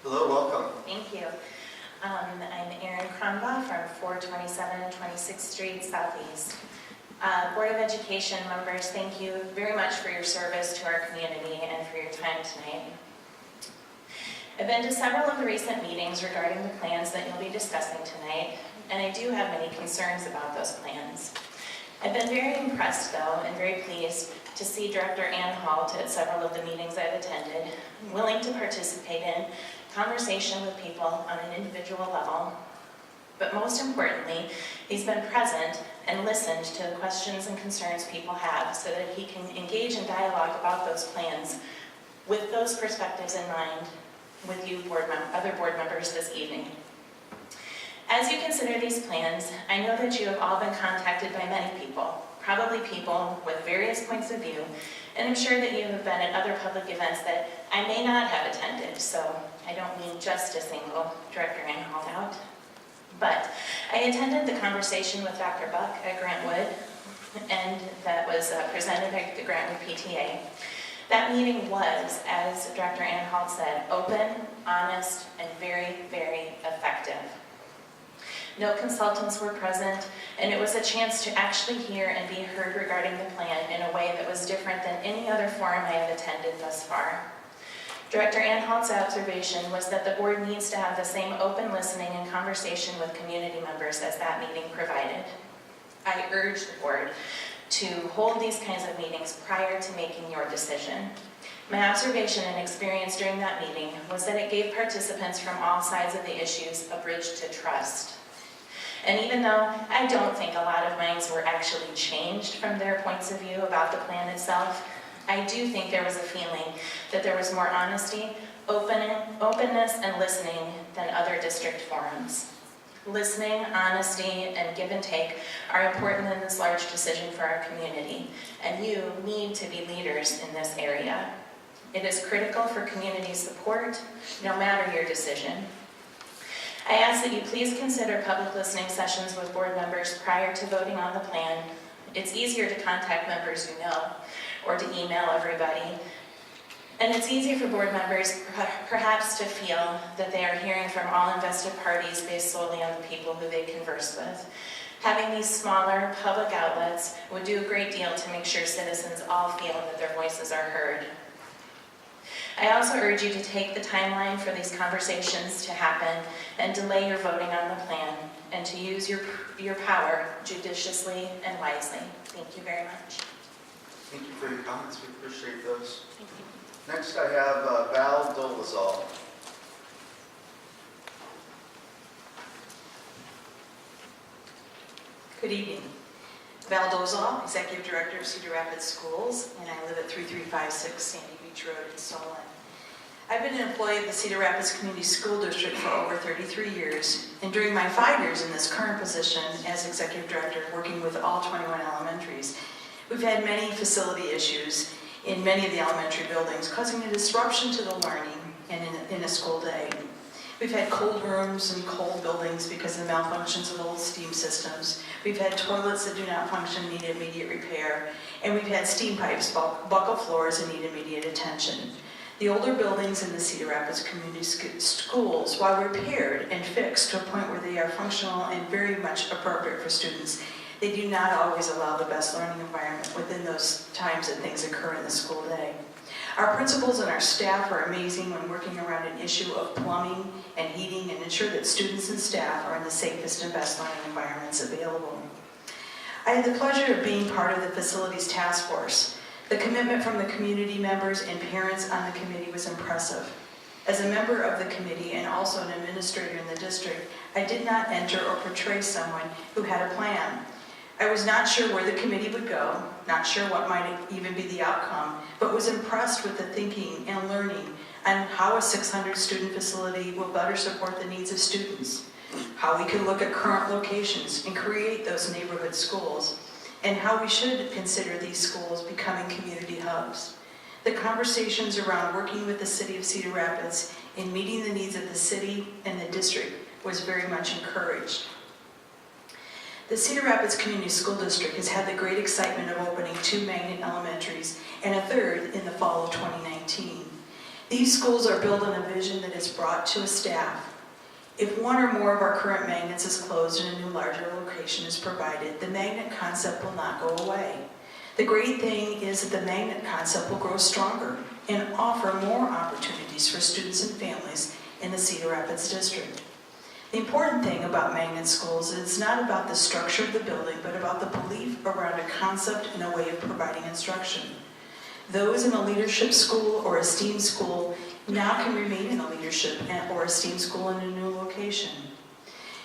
Hello, welcome. Thank you. I'm Erin Cronbaugh from 427 26th Street Southeast. Board of Education members, thank you very much for your service to our community and for your time tonight. I've been to several of the recent meetings regarding the plans that you'll be discussing tonight, and I do have many concerns about those plans. I've been very impressed, though, and very pleased to see Director Ann Halt at several of the meetings I've attended, willing to participate in conversation with people on an individual level. But most importantly, he's been present and listened to the questions and concerns people have so that he can engage in dialogue about those plans with those perspectives in mind with you other board members this evening. As you consider these plans, I know that you have all been contacted by many people, probably people with various points of view, and I'm sure that you have been at other public events that I may not have attended, so I don't mean just to single Director Ann Halt out. But I attended the conversation with Dr. Buck at Grantwood, and that was presented at the Grantwood PTA. That meeting was, as Director Ann Halt said, open, honest, and very, very effective. No consultants were present, and it was a chance to actually hear and be heard regarding the plan in a way that was different than any other forum I have attended thus far. Director Ann Halt's observation was that the board needs to have the same open listening and conversation with community members as that meeting provided. I urge the board to hold these kinds of meetings prior to making your decision. My observation and experience during that meeting was that it gave participants from all sides of the issues a bridge to trust. And even though I don't think a lot of minds were actually changed from their points of view about the plan itself, I do think there was a feeling that there was more honesty, openness, and listening than other district forums. Listening, honesty, and give and take are important in this large decision for our community, and you need to be leaders in this area. It is critical for community support, no matter your decision. I ask that you please consider public listening sessions with board members prior to voting on the plan. It's easier to contact members you know, or to email everybody. And it's easier for board members perhaps to feel that they are hearing from all invested parties based solely on the people who they converse with. Having these smaller public outlets would do a great deal to make sure citizens all feel that their voices are heard. I also urge you to take the timeline for these conversations to happen and delay your voting on the plan, and to use your power judiciously and wisely. Thank you very much. Thank you for your comments. We appreciate those. Thank you. Next, I have Val Dolezal. Good evening. Val Dolezal, Executive Director of Cedar Rapids Schools, and I live at 3356 Sandy Beach Road in Solon. I've been an employee of the Cedar Rapids Community School District for over 33 years, and during my 5 years in this current position as Executive Director, working with all 21 elementaries, we've had many facility issues in many of the elementary buildings, causing a disruption to the learning and in a school day. We've had cold rooms and cold buildings because of the malfunctions of old steam systems. We've had toilets that do not function, need immediate repair, and we've had steam pipes buckle floors and need immediate attention. The older buildings in the Cedar Rapids Community Schools, while repaired and fixed to a point where they are functional and very much appropriate for students, they do not always allow the best learning environment within those times that things occur in the school day. Our principals and our staff are amazing when working around an issue of plumbing and heating and ensure that students and staff are in the safest and best learning environments available. I had the pleasure of being part of the Facilities Task Force. The commitment from the community members and parents on the committee was impressive. As a member of the committee and also an administrator in the district, I did not enter or portray someone who had a plan. I was not sure where the committee would go, not sure what might even be the outcome, but was impressed with the thinking and learning on how a 600-student facility will better support the needs of students, how we can look at current locations and create those neighborhood schools, and how we should consider these schools becoming community hubs. The conversations around working with the City of Cedar Rapids in meeting the needs of the city and the district was very much encouraged. The Cedar Rapids Community School District has had the great excitement of opening 2 magnet elementaries and a third in the fall of 2019. These schools are built on a vision that is brought to a staff. If one or more of our current magnets is closed and a new larger location is provided, the magnet concept will not go away. The great thing is that the magnet concept will grow stronger and offer more opportunities for students and families in the Cedar Rapids district. The important thing about magnet schools is it's not about the structure of the building, but about the belief around a concept and a way of providing instruction. Those in a leadership school or a STEAM school now can remain in a leadership or a STEAM school in a new location.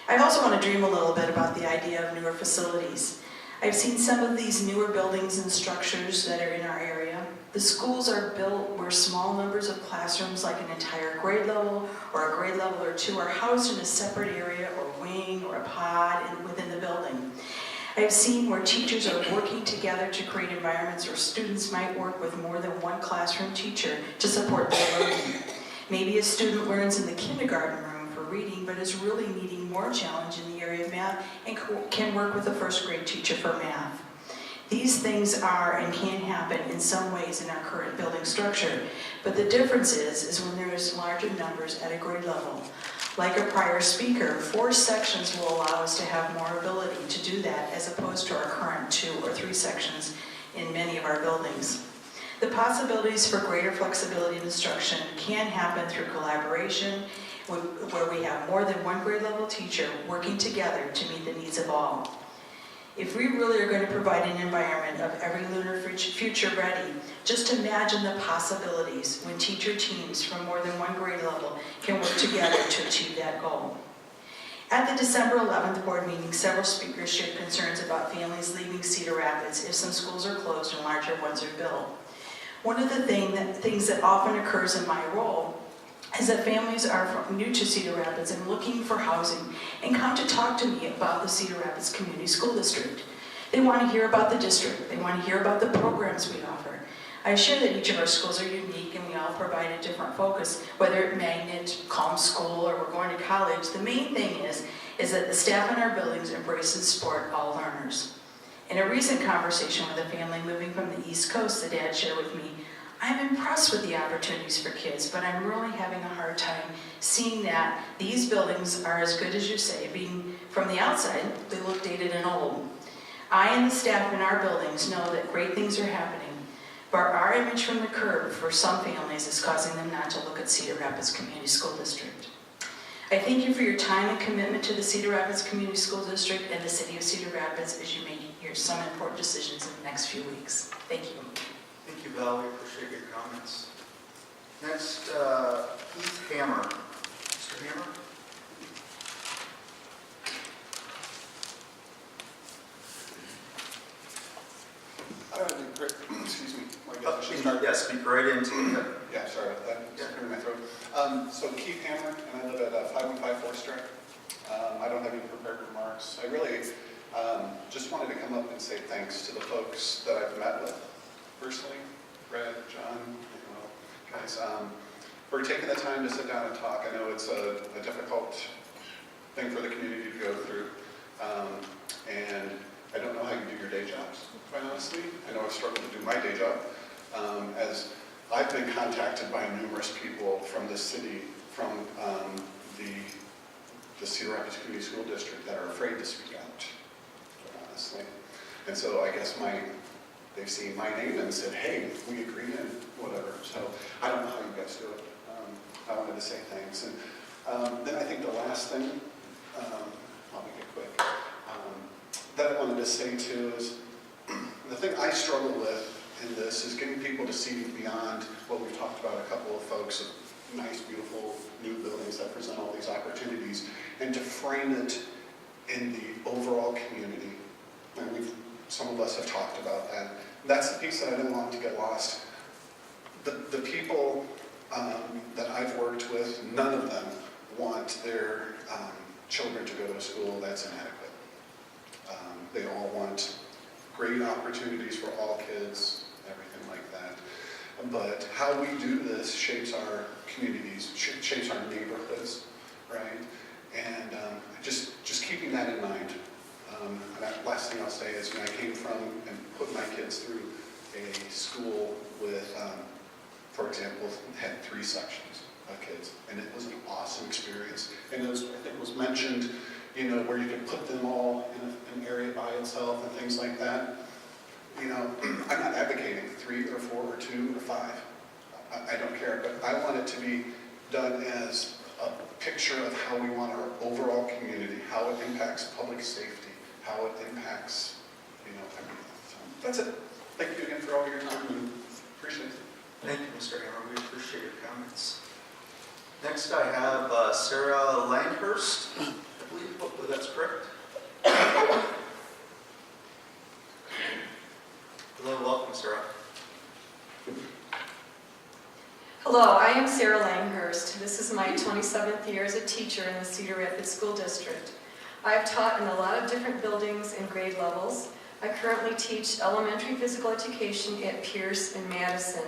I also want to dream a little bit about the idea of newer facilities. I've seen some of these newer buildings and structures that are in our area. The schools are built where small numbers of classrooms, like an entire grade level or a grade level or two, are housed in a separate area or wing or a pod within the building. I've seen where teachers are working together to create environments where students might work with more than one classroom teacher to support their learning. Maybe a student learns in the kindergarten room for reading, but is really needing more challenge in the area of math and can work with a first grade teacher for math. These things are and can happen in some ways in our current building structure, but the difference is when there's larger numbers at a grade level. Like a prior speaker, 4 sections will allow us to have more ability to do that as opposed to our current 2 or 3 sections in many of our buildings. The possibilities for greater flexibility in instruction can happen through collaboration, where we have more than one grade level teacher working together to meet the needs of all. If we really are going to provide an environment of every lunar future ready, just imagine the possibilities when teacher teams from more than one grade level can work together to achieve that goal. At the December 11th board meeting, several speakers shared concerns about families leaving Cedar Rapids if some schools are closed and larger ones are built. One of the things that often occurs in my role is that families are new to Cedar Rapids and looking for housing and come to talk to me about the Cedar Rapids Community School District. They want to hear about the district. They want to hear about the programs we offer. I share that each of our schools are unique and we all provide a different focus, whether at Magnet, Calm School, or we're going to college. The main thing is that the staff in our buildings embrace and support all learners. In a recent conversation with a family moving from the East Coast, the dad shared with me, I'm impressed with the opportunities for kids, but I'm really having a hard time seeing that these buildings are as good as you say. Being from the outside, they look dated and old. I and the staff in our buildings know that great things are happening, but our image from the curb for some families is causing them not to look at Cedar Rapids Community School District. I thank you for your time and commitment to the Cedar Rapids Community School District and the City of Cedar Rapids as you make some important decisions in the next few weeks. Thank you. Thank you, Val. We appreciate your comments. Next, Keith Hammer. Mr. Hammer? Excuse me. I guess I should start. Yes, speak right into it. Yeah, sorry about that. Just clearing my throat. So Keith Hammer, and I live at 5154 Strike. I don't have any prepared remarks. I really just wanted to come up and say thanks to the folks that I've met with personally, Brad, John, guys, for taking the time to sit down and talk. I know it's a difficult thing for the community to go through, and I don't know how you do your day jobs, quite honestly. I know I've struggled to do my day job, as I've been contacted by numerous people from the city, from the Cedar Rapids Community School District that are afraid to speak out, quite honestly. And so I guess they've seen my name and said, hey, we agree and whatever. So I don't know how you guys do it. I wanted to say thanks. And then I think the last thing, I'll make it quick, that I wanted to say too is the thing I struggle with in this is getting people to see beyond what we've talked about, a couple of folks of nice, beautiful new buildings that present all these opportunities, and to frame it in the overall community. And some of us have talked about that. That's the piece that I didn't want to get lost. The people that I've worked with, none of them want their children to go to a school that's inadequate. They all want great opportunities for all kids, everything like that. But how we do this shapes our communities, shapes our neighborhoods, right? And just keeping that in mind. And that last thing I'll say is, I came from and put my kids through a school with for example, had 3 sections of kids, and it was an awesome experience. And it was, I think it was mentioned, you know, where you could put them all in an area by itself and things like that. You know, I'm not advocating 3 or 4 or 2 or 5. I don't care, but I want it to be done as a picture of how we want our overall community, how it impacts public safety, how it impacts, you know, everything. So that's it. Thank you again for all your time and appreciate it. Thank you, Mr. Hammer. We appreciate your comments. Next, I have Sarah Langhurst. I believe hopefully that's correct. Hello, welcome, Sarah. Hello, I am Sarah Langhurst. This is my 27th year as a teacher in the Cedar Rapids School District. I have taught in a lot of different buildings and grade levels. I currently teach elementary physical education at Pierce and Madison.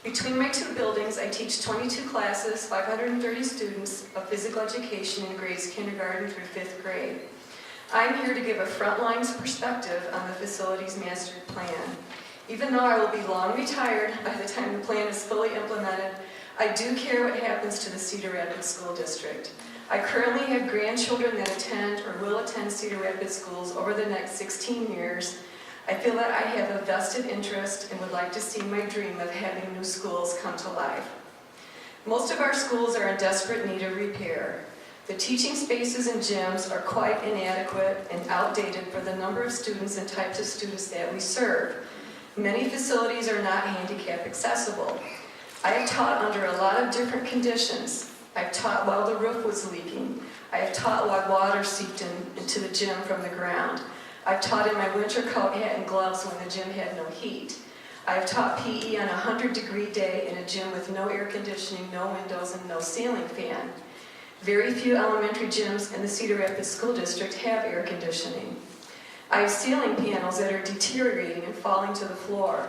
Between my 2 buildings, I teach 22 classes, 530 students of physical education in grades kindergarten through 5th grade. I'm here to give a frontline perspective on the facilities master plan. Even though I will be long retired by the time the plan is fully implemented, I do care what happens to the Cedar Rapids School District. I currently have grandchildren that attend or will attend Cedar Rapids schools over the next 16 years. I feel that I have a vested interest and would like to see my dream of having new schools come to life. Most of our schools are in desperate need of repair. The teaching spaces and gyms are quite inadequate and outdated for the number of students and types of students that we serve. Many facilities are not handicap accessible. I have taught under a lot of different conditions. I've taught while the roof was leaking. I have taught while water seeped into the gym from the ground. I've taught in my winter coat, hat, and gloves when the gym had no heat. I have taught PE on a 100-degree day in a gym with no air conditioning, no windows, and no ceiling fan. Very few elementary gyms in the Cedar Rapids School District have air conditioning. I have ceiling panels that are deteriorating and falling to the floor.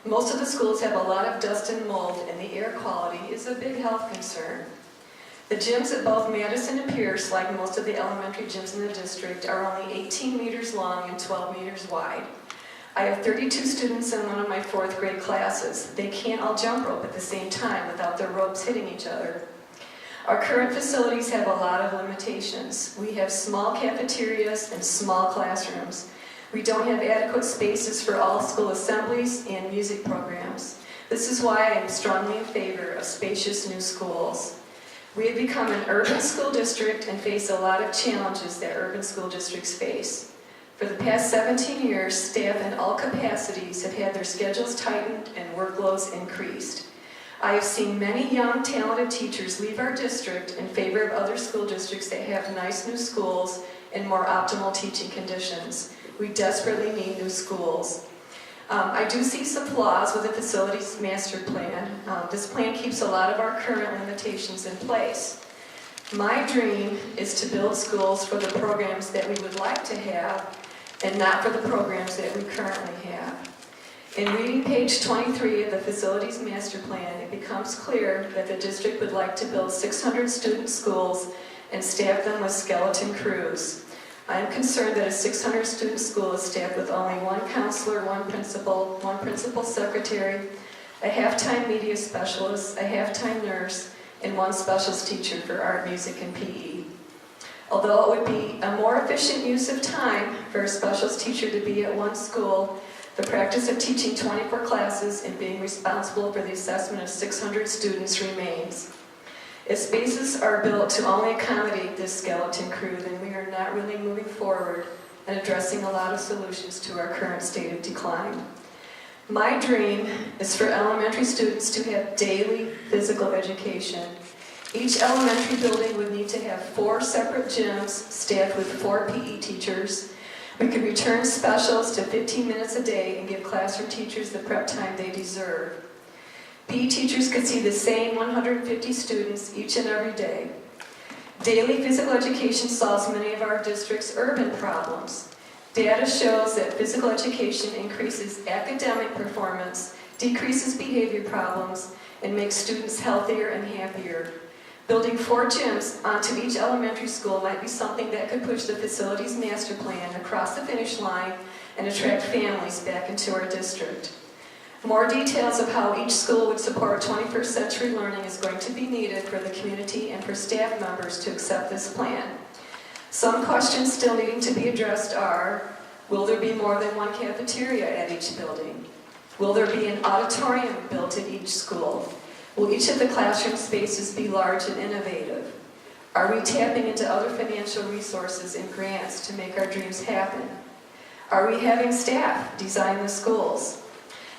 Most of the schools have a lot of dust and mold, and the air quality is a big health concern. The gyms at both Madison and Pierce, like most of the elementary gyms in the district, are only 18 meters long and 12 meters wide. I have 32 students in one of my 4th grade classes. They can't all jump rope at the same time without their ropes hitting each other. Our current facilities have a lot of limitations. We have small cafeterias and small classrooms. We don't have adequate spaces for all school assemblies and music programs. This is why I am strongly in favor of spacious new schools. We have become an urban school district and face a lot of challenges that urban school districts face. For the past 17 years, staff in all capacities have had their schedules tightened and workloads increased. I have seen many young, talented teachers leave our district in favor of other school districts that have nice new schools and more optimal teaching conditions. We desperately need new schools. I do see some flaws with the facilities master plan. This plan keeps a lot of our current limitations in place. My dream is to build schools for the programs that we would like to have and not for the programs that we currently have. In reading page 23 of the facilities master plan, it becomes clear that the district would like to build 600 student schools and staff them with skeleton crews. I am concerned that a 600 student school is staffed with only 1 counselor, 1 principal secretary, a half-time media specialist, a half-time nurse, and 1 specialist teacher for art, music, and PE. Although it would be a more efficient use of time for a specialist teacher to be at one school, the practice of teaching 24 classes and being responsible for the assessment of 600 students remains. If spaces are built to only accommodate this skeleton crew, then we are not really moving forward and addressing a lot of solutions to our current state of decline. My dream is for elementary students to have daily physical education. Each elementary building would need to have 4 separate gyms staffed with 4 PE teachers. We could return specials to 15 minutes a day and give classroom teachers the prep time they deserve. PE teachers could see the same 150 students each and every day. Daily physical education solves many of our district's urban problems. Data shows that physical education increases academic performance, decreases behavior problems, and makes students healthier and happier. Building 4 gyms onto each elementary school might be something that could push the facilities master plan across the finish line and attract families back into our district. More details of how each school would support 21st century learning is going to be needed for the community and for staff members to accept this plan. Some questions still needing to be addressed are, will there be more than one cafeteria at each building? Will there be an auditorium built at each school? Will each of the classroom spaces be large and innovative? Are we tapping into other financial resources and grants to make our dreams happen? Are we having staff design the schools?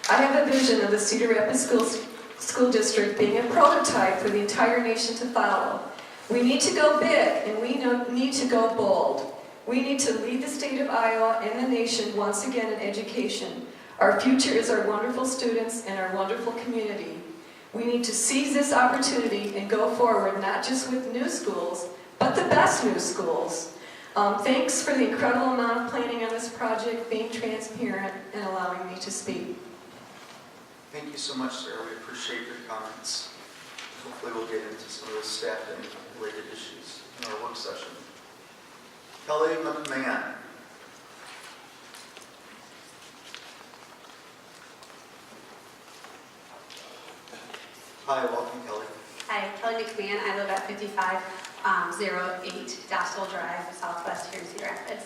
I have a vision of the Cedar Rapids School District being a prototype for the entire nation to follow. We need to go big and we need to go bold. We need to lead the state of Iowa and the nation once again in education. Our future is our wonderful students and our wonderful community. We need to seize this opportunity and go forward, not just with new schools, but the best new schools. Thanks for the incredible amount of planning on this project, being transparent, and allowing me to speak. Thank you so much, Sarah. We appreciate your comments. Hopefully we'll get into some of the staffing related issues in our work session. Kelly McMahon. Hi, welcome, Kelly. Hi, Kelly McMahon. I live at 5508 Dostal Drive, Southwest here in Cedar Rapids.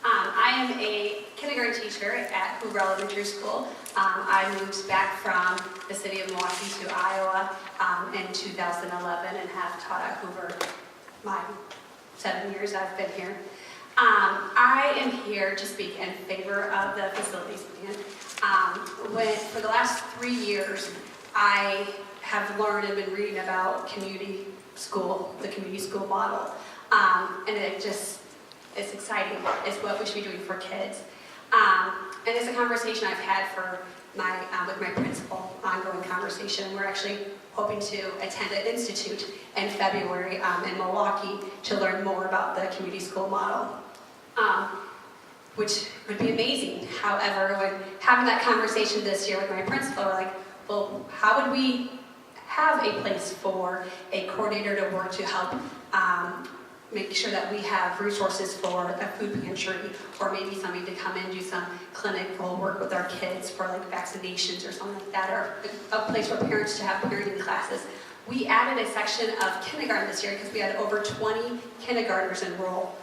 I am a kindergarten teacher at Hoover Elementary School. I moved back from the city of Milwaukee to Iowa in 2011 and have taught at Hoover my 7 years I've been here. I am here to speak in favor of the facilities plan. For the last 3 years, I have learned and been reading about community school, the community school model, and it's exciting. It's what we should be doing for kids. And it's a conversation I've had with my principal, ongoing conversation. We're actually hoping to attend an institute in February in Milwaukee to learn more about the community school model, which would be amazing. However, when having that conversation this year with my principal, we're like, well, how would we have a place for a coordinator to work to help make sure that we have resources for a food pantry, or maybe somebody to come in and do some clinical work with our kids for like vaccinations or something like that, or a place for parents to have parenting classes. We added a section of kindergarten this year because we had over 20 kindergartners enroll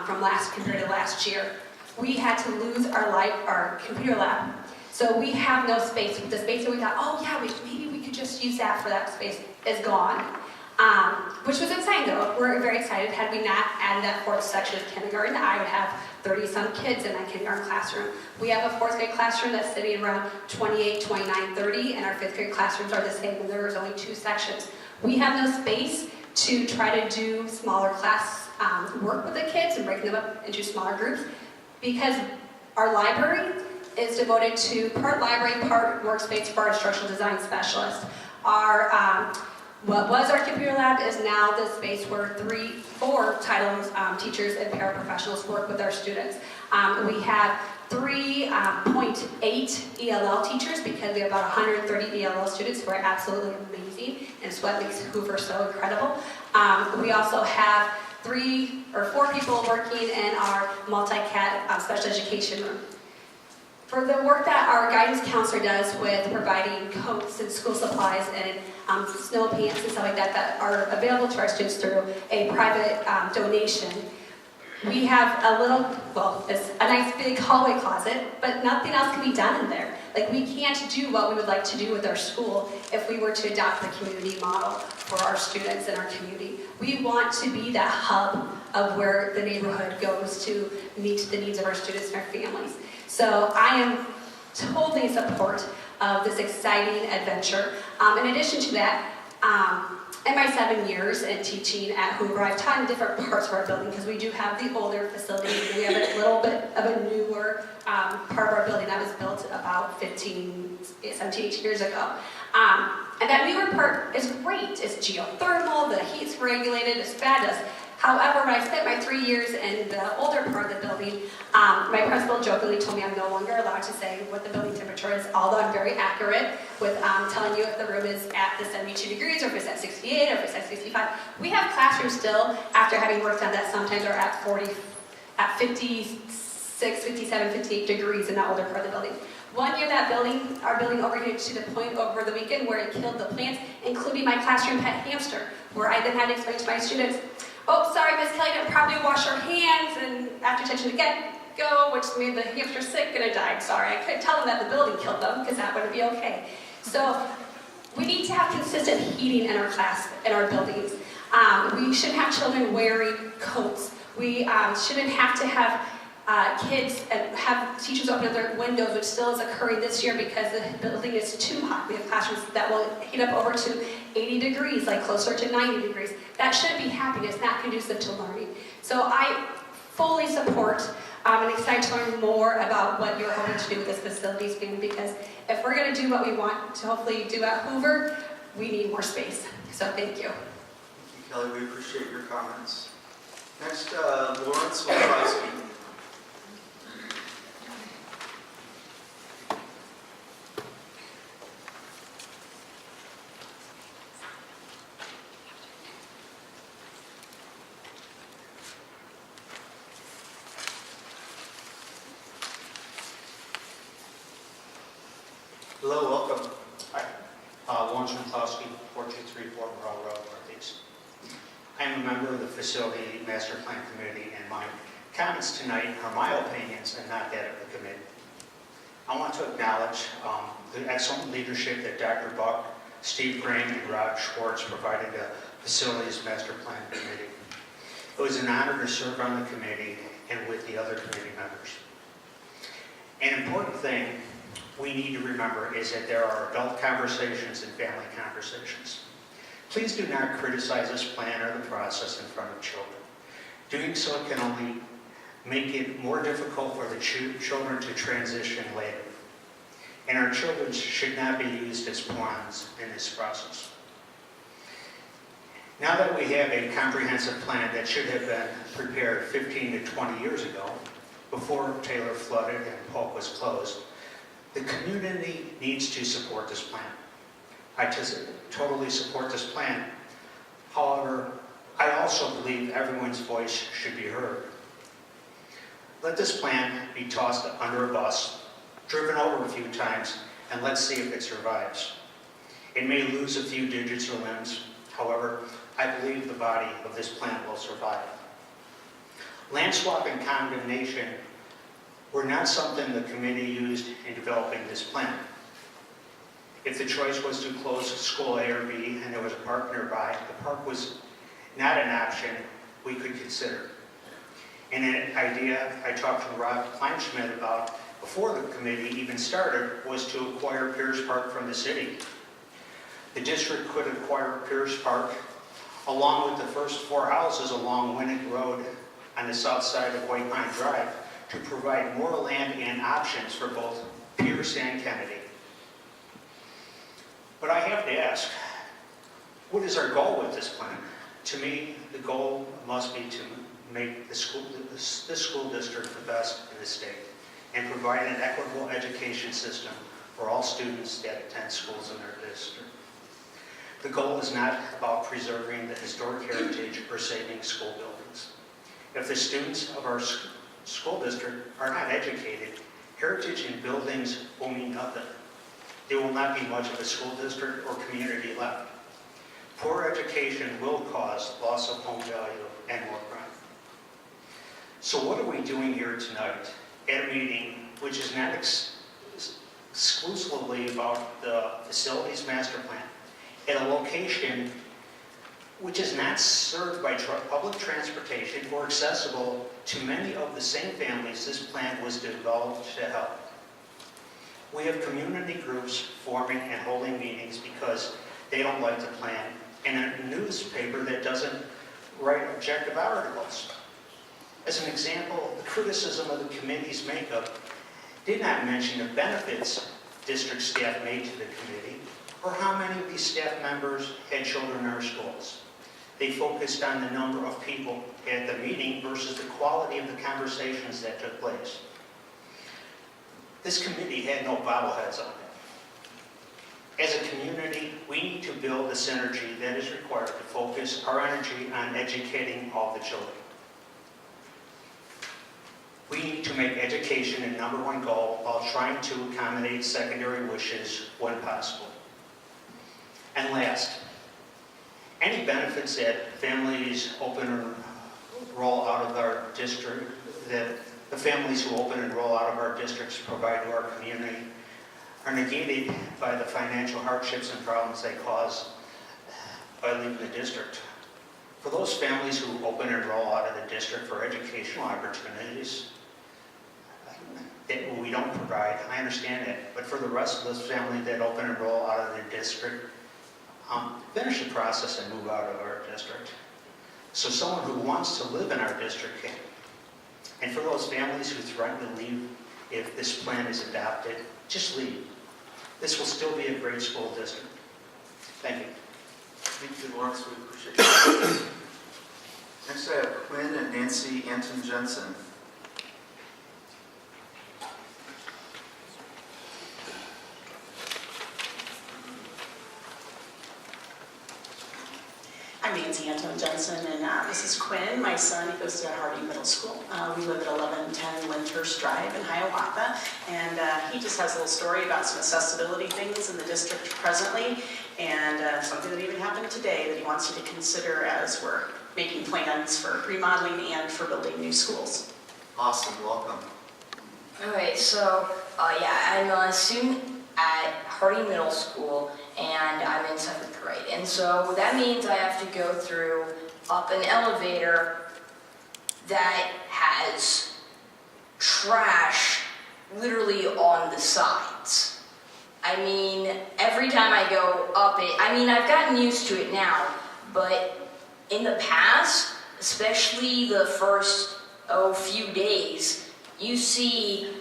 from compared to last year. We had to lose our computer lab, so we have no space. The space that we thought, oh yeah, maybe we could just use that for that space is gone. Which was exciting though. We're very excited. Had we not added that fourth section of kindergarten, I would have 30-some kids in my kindergarten classroom. We have a fourth grade classroom that's sitting around 28, 29, 30, and our fifth grade classrooms are the same, and there's only 2 sections. We have no space to try to do smaller class work with the kids and break them up into smaller groups, because our library is devoted to part library, part workspace for our instructional design specialist. What was our computer lab is now the space where 4 title teachers and paraprofessionals work with our students. We have 3.8 ELL teachers because we have about 130 ELL students who are absolutely amazing, and it's what makes Hoover so incredible. We also have 3 or 4 people working in our multi-cat special education room. For the work that our guidance counselor does with providing coats and school supplies and snow pants and stuff like that that are available to our students through a private donation, we have it's a nice big hallway closet, but nothing else can be done in there. Like, we can't do what we would like to do with our school if we were to adopt the community model for our students in our community. We want to be that hub of where the neighborhood goes to meet the needs of our students and our families. So I am totally in support of this exciting adventure. In addition to that, in my 7 years in teaching at Hoover, I've taught in different parts of our building because we do have the older facility. We have a little bit of a newer part of our building that was built about 17, 18 years ago. And that newer part is great. It's geothermal, the heat's regulated, it's fabulous. However, when I spent my 3 years in the older part of the building, my principal jokingly told me I'm no longer allowed to say what the building temperature is, although I'm very accurate with telling you if the room is at the 72 degrees, or if it's at 68, or if it's at 65. We have classrooms still, after having worked on that, sometimes are at 56, 57, 58 degrees in that older part of the building. One year our building overheated to the point over the weekend where it killed the plants, including my classroom pet hamster, where I then had to explain to my students, oh, sorry, Miss Kelly didn't probably wash her hands, and after attention again, go, which made the hamster sick and it died. Sorry, I couldn't tell them that the building killed them, because that wouldn't be okay. So we need to have consistent heating in our buildings. We shouldn't have children wearing coats. We shouldn't have to have kids and have teachers open up their windows, which still is occurring this year because the building is too hot. We have classrooms that will heat up over to 80 degrees, like closer to 90 degrees. That shouldn't be happening. It's not conducive to learning. So I fully support and excited to learn more about what you're hoping to do with this facilities plan, because if we're going to do what we want to hopefully do at Hoover, we need more space. So thank you. Thank you, Kelly. We appreciate your comments. Next, Lawrence Wachowski. Hello, welcome. Hi, Lawrence Wachowski, 4234 Morrell Road, Northeast. I am a member of the Facility Master Plan Committee, and my comments tonight are my opinions and not that of the committee. I want to acknowledge the excellent leadership that Dr. Buck, Steve Green, and Rob Schwartz provided the Facilities Master Plan Committee. It was an honor to serve on the committee and with the other committee members. An important thing we need to remember is that there are adult conversations and family conversations. Please do not criticize this plan or the process in front of children. Doing so can only make it more difficult for the children to transition later. And our children should not be used as pawns in this process. Now that we have a comprehensive plan that should have been prepared 15 to 20 years ago, before Taylor flooded and Polk was closed, the community needs to support this plan. I totally support this plan. However, I also believe everyone's voice should be heard. Let this plan be tossed under a bus, driven over a few times, and let's see if it survives. It may lose a few digits or limbs. However, I believe the body of this plan will survive. Land swap and condemnation were not something the committee used in developing this plan. If the choice was to close school A or B and there was a park nearby, the park was not an option we could consider. And an idea I talked to Rob Kleinschmidt about before the committee even started was to acquire Pierce Park from the city. The district could acquire Pierce Park along with the first 4 houses along Winnick Road on the south side of White Pine Drive to provide more land and options for both Pierce and Kennedy. But I have to ask, what is our goal with this plan? To me, the goal must be to make this school district the best in the state and provide an equitable education system for all students that attend schools in their district. The goal is not about preserving the historic heritage or saving school buildings. If the students of our school district are not educated, heritage and buildings will mean nothing. There will not be much of a school district or community left. Poor education will cause loss of home value and more crime. So what are we doing here tonight at a meeting which is not exclusively about the facilities master plan at a location which is not served by public transportation or accessible to many of the same families this plan was developed to help? We have community groups forming and holding meetings because they don't like the plan, and a newspaper that doesn't write objective articles. As an example, the criticism of the committee's makeup did not mention the benefits district staff made to the committee or how many of these staff members had children in our schools. They focused on the number of people at the meeting versus the quality of the conversations that took place. This committee had no bobbleheads on it. As a community, we need to build the synergy that is required to focus our energy on educating all the children. We need to make education a number one goal while trying to accommodate secondary wishes when possible. And last, any benefits that families open or roll out of our district, that the families who open and roll out of our districts provide to our community are negated by the financial hardships and problems they cause by leaving the district. For those families who open and roll out of the district for educational opportunities that we don't provide, I understand it. But for the rest of those families that open and roll out of the district, finish the process and move out of our district. So someone who wants to live in our district can. And for those families who threaten to leave if this plan is adopted, just leave. This will still be a great school district. Thank you. Thank you, Lawrence. We appreciate it. Next, I have Quinn and Nancy Anton Jensen. I'm Nancy Anton Jensen, and this is Quinn. My son, he goes to Hardy Middle School. We live at 1110 Lyndhurst Drive in Hiawatha, and he just has a little story about some accessibility things in the district presently, and something that even happened today that he wants you to consider as we're making plans for remodeling and for building new schools. Awesome, welcome. Okay, so I'm a student at Hardy Middle School, and I'm in 7th grade. And so that means I have to go through up an elevator that has trash literally on the sides. I mean, every time I go up it, I've gotten used to it now, but in the past, especially the first few days, you see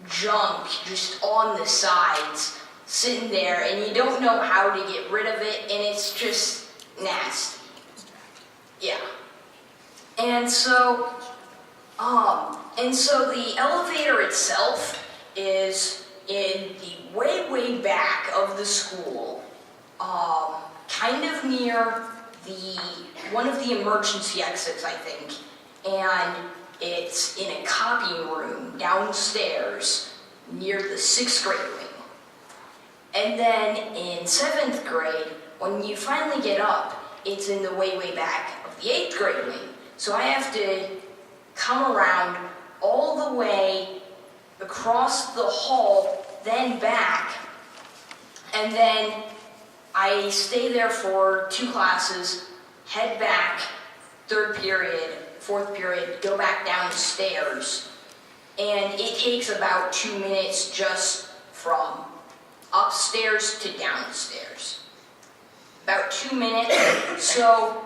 junk just on the sides sitting there, and you don't know how to get rid of it, and it's just nasty. Yeah. And so the elevator itself is in the way back of the school, kind of near one of the emergency exits, I think, and it's in a copying room downstairs near the 6th grade wing. And then in 7th grade, when you finally get up, it's in the way back of the 8th grade wing. So I have to come around all the way across the hall, then back, and then I stay there for 2 classes, head back, 3rd period, 4th period, go back downstairs, and it takes about 2 minutes just from upstairs to downstairs. About 2 minutes. So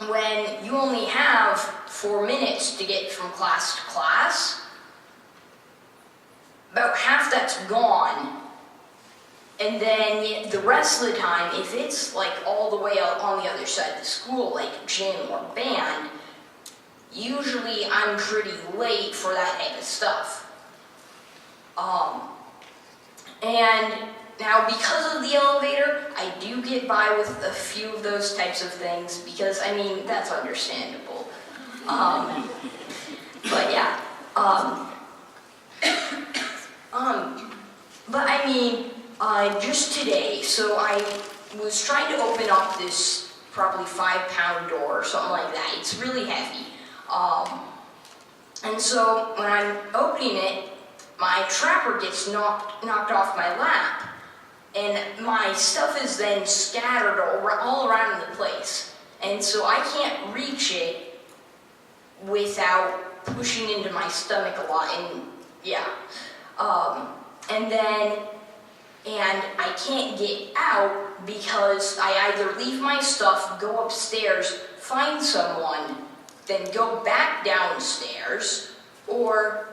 when you only have 4 minutes to get from class to class, about half that's gone. And then the rest of the time, if it's like all the way out on the other side of the school, like gym or band, usually I'm pretty late for that type of stuff. And now because of the elevator, I do get by with a few of those types of things because, that's understandable. But yeah. Just today, so I was trying to open up this probably 5-pound door or something like that. It's really heavy. And so when I'm opening it, my trapper gets knocked off my lap, and my stuff is then scattered all around the place. And so I can't reach it without pushing into my stomach a lot, and yeah. And I can't get out because I either leave my stuff, go upstairs, find someone, then go back downstairs, or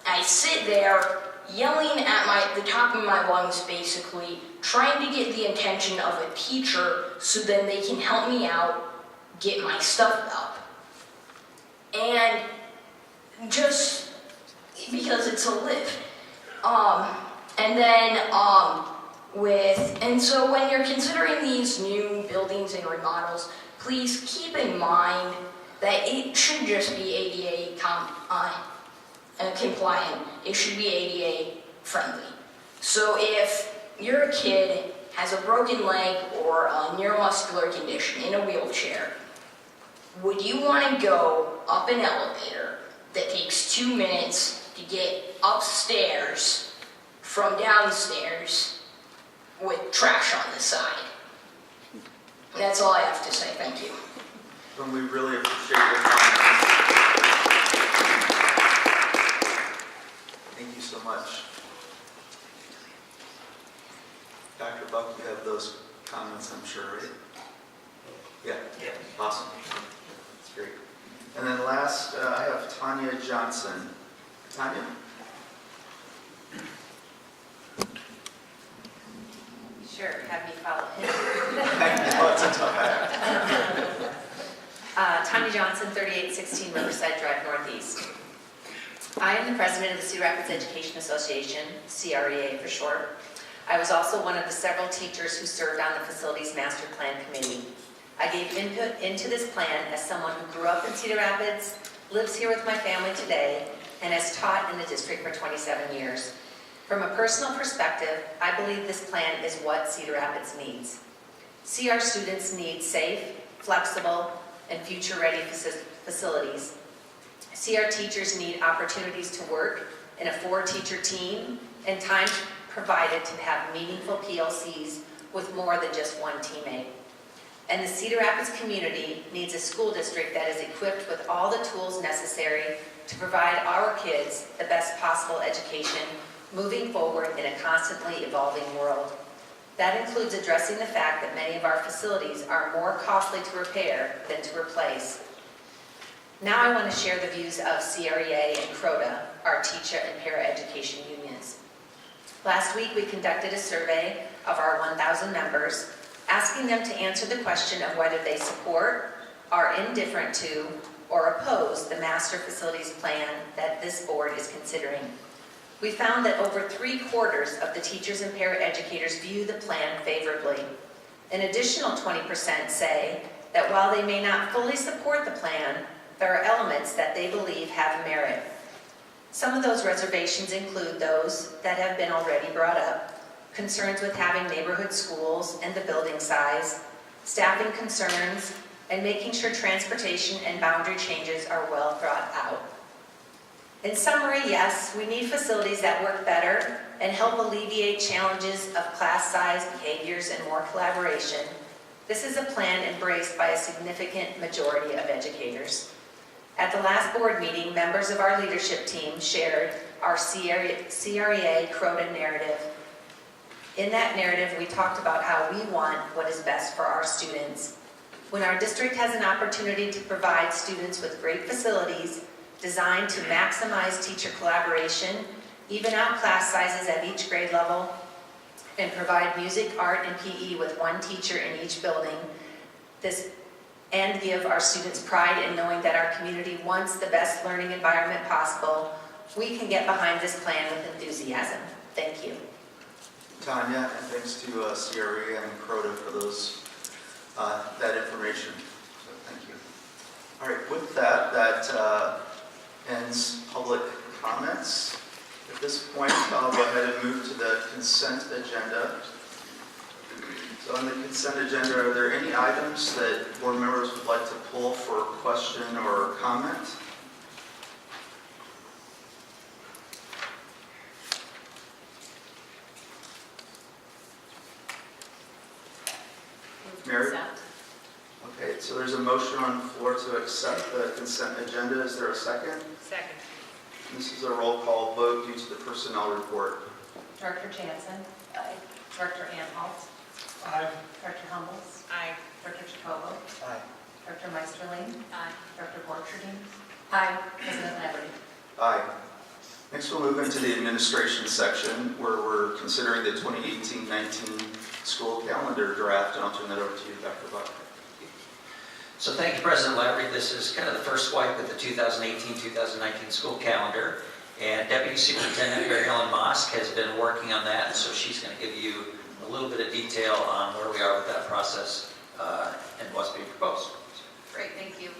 I sit there yelling at the top of my lungs, basically, trying to get the attention of a teacher so then they can help me out, get my stuff up. And just because it's a lift. And so when you're considering these new buildings and remodels, please keep in mind that it should just be ADA compliant. It should be ADA friendly. So if your kid has a broken leg or a neuromuscular condition in a wheelchair, would you want to go up an elevator that takes 2 minutes to get upstairs from downstairs with trash on the side? That's all I have to say. Thank you. And we really appreciate your comments. Thank you so much. Dr. Buck, you have those comments, I'm sure, right? Yeah? Yeah. Awesome. That's great. And then last, I have Tanya Johnson. Tanya? Sure, have me follow him. Oh, it's a tough act. Tanya Johnson, 3816 Riverside Drive Northeast. I am the president of the Cedar Rapids Education Association, CREA for short. I was also one of the several teachers who served on the Facilities Master Plan Committee. I gave input into this plan as someone who grew up in Cedar Rapids, lives here with my family today, and has taught in the district for 27 years. From a personal perspective, I believe this plan is what Cedar Rapids needs. See our students need safe, flexible, and future-ready facilities. See our teachers need opportunities to work in a 4-teacher team and time provided to have meaningful PLCs with more than just one teammate. And the Cedar Rapids community needs a school district that is equipped with all the tools necessary to provide our kids the best possible education moving forward in a constantly evolving world. That includes addressing the fact that many of our facilities are more costly to repair than to replace. Now I want to share the views of CREA and CROTA, our teacher and paraeducation unions. Last week we conducted a survey of our 1,000 members, asking them to answer the question of whether they support, are indifferent to, or oppose the master facilities plan that this board is considering. We found that over 3/4 of the teachers and paraeducators view the plan favorably. An additional 20% say that while they may not fully support the plan, there are elements that they believe have merit. Some of those reservations include those that have been already brought up: concerns with having neighborhood schools and the building size, staffing concerns, and making sure transportation and boundary changes are well thought out. In summary, yes, we need facilities that work better and help alleviate challenges of class size, behaviors, and more collaboration. This is a plan embraced by a significant majority of educators. At the last board meeting, members of our leadership team shared our CREA CROTA narrative. In that narrative, we talked about how we want what is best for our students. When our district has an opportunity to provide students with great facilities designed to maximize teacher collaboration, even out class sizes at each grade level, and provide music, art, and PE with one teacher in each building, and give our students pride in knowing that our community wants the best learning environment possible, we can get behind this plan with enthusiasm. Thank you. Tanya, and thanks to CREA and CROTA for that information. So thank you. All right, with that ends public comments. At this point, I'll go ahead and move to the consent agenda. So on the consent agenda, are there any items that board members would like to pull for question or comment? Mary? Okay, so there's a motion on the floor to accept the consent agenda. Is there a second? Second. This is a roll call vote due to the personnel report. Director Jansen. Aye. Director Anhalt. Aye. Director Humbles. Aye. Director Jacobo. Aye. Director Meisterling. Aye. Director Borcherding. Aye. President Laverty. Aye. Next, we'll move into the administration section where we're considering the 2018-19 school calendar draft, and I'll turn that over to you, Dr. Buck. So thank you, President Laverty. This is kind of the first swipe at the 2018-2019 school calendar. And Deputy Superintendent Mary Ellen Mosk has been working on that, so she's going to give you a little bit of detail on where we are with that process and what's being proposed. Great, thank you.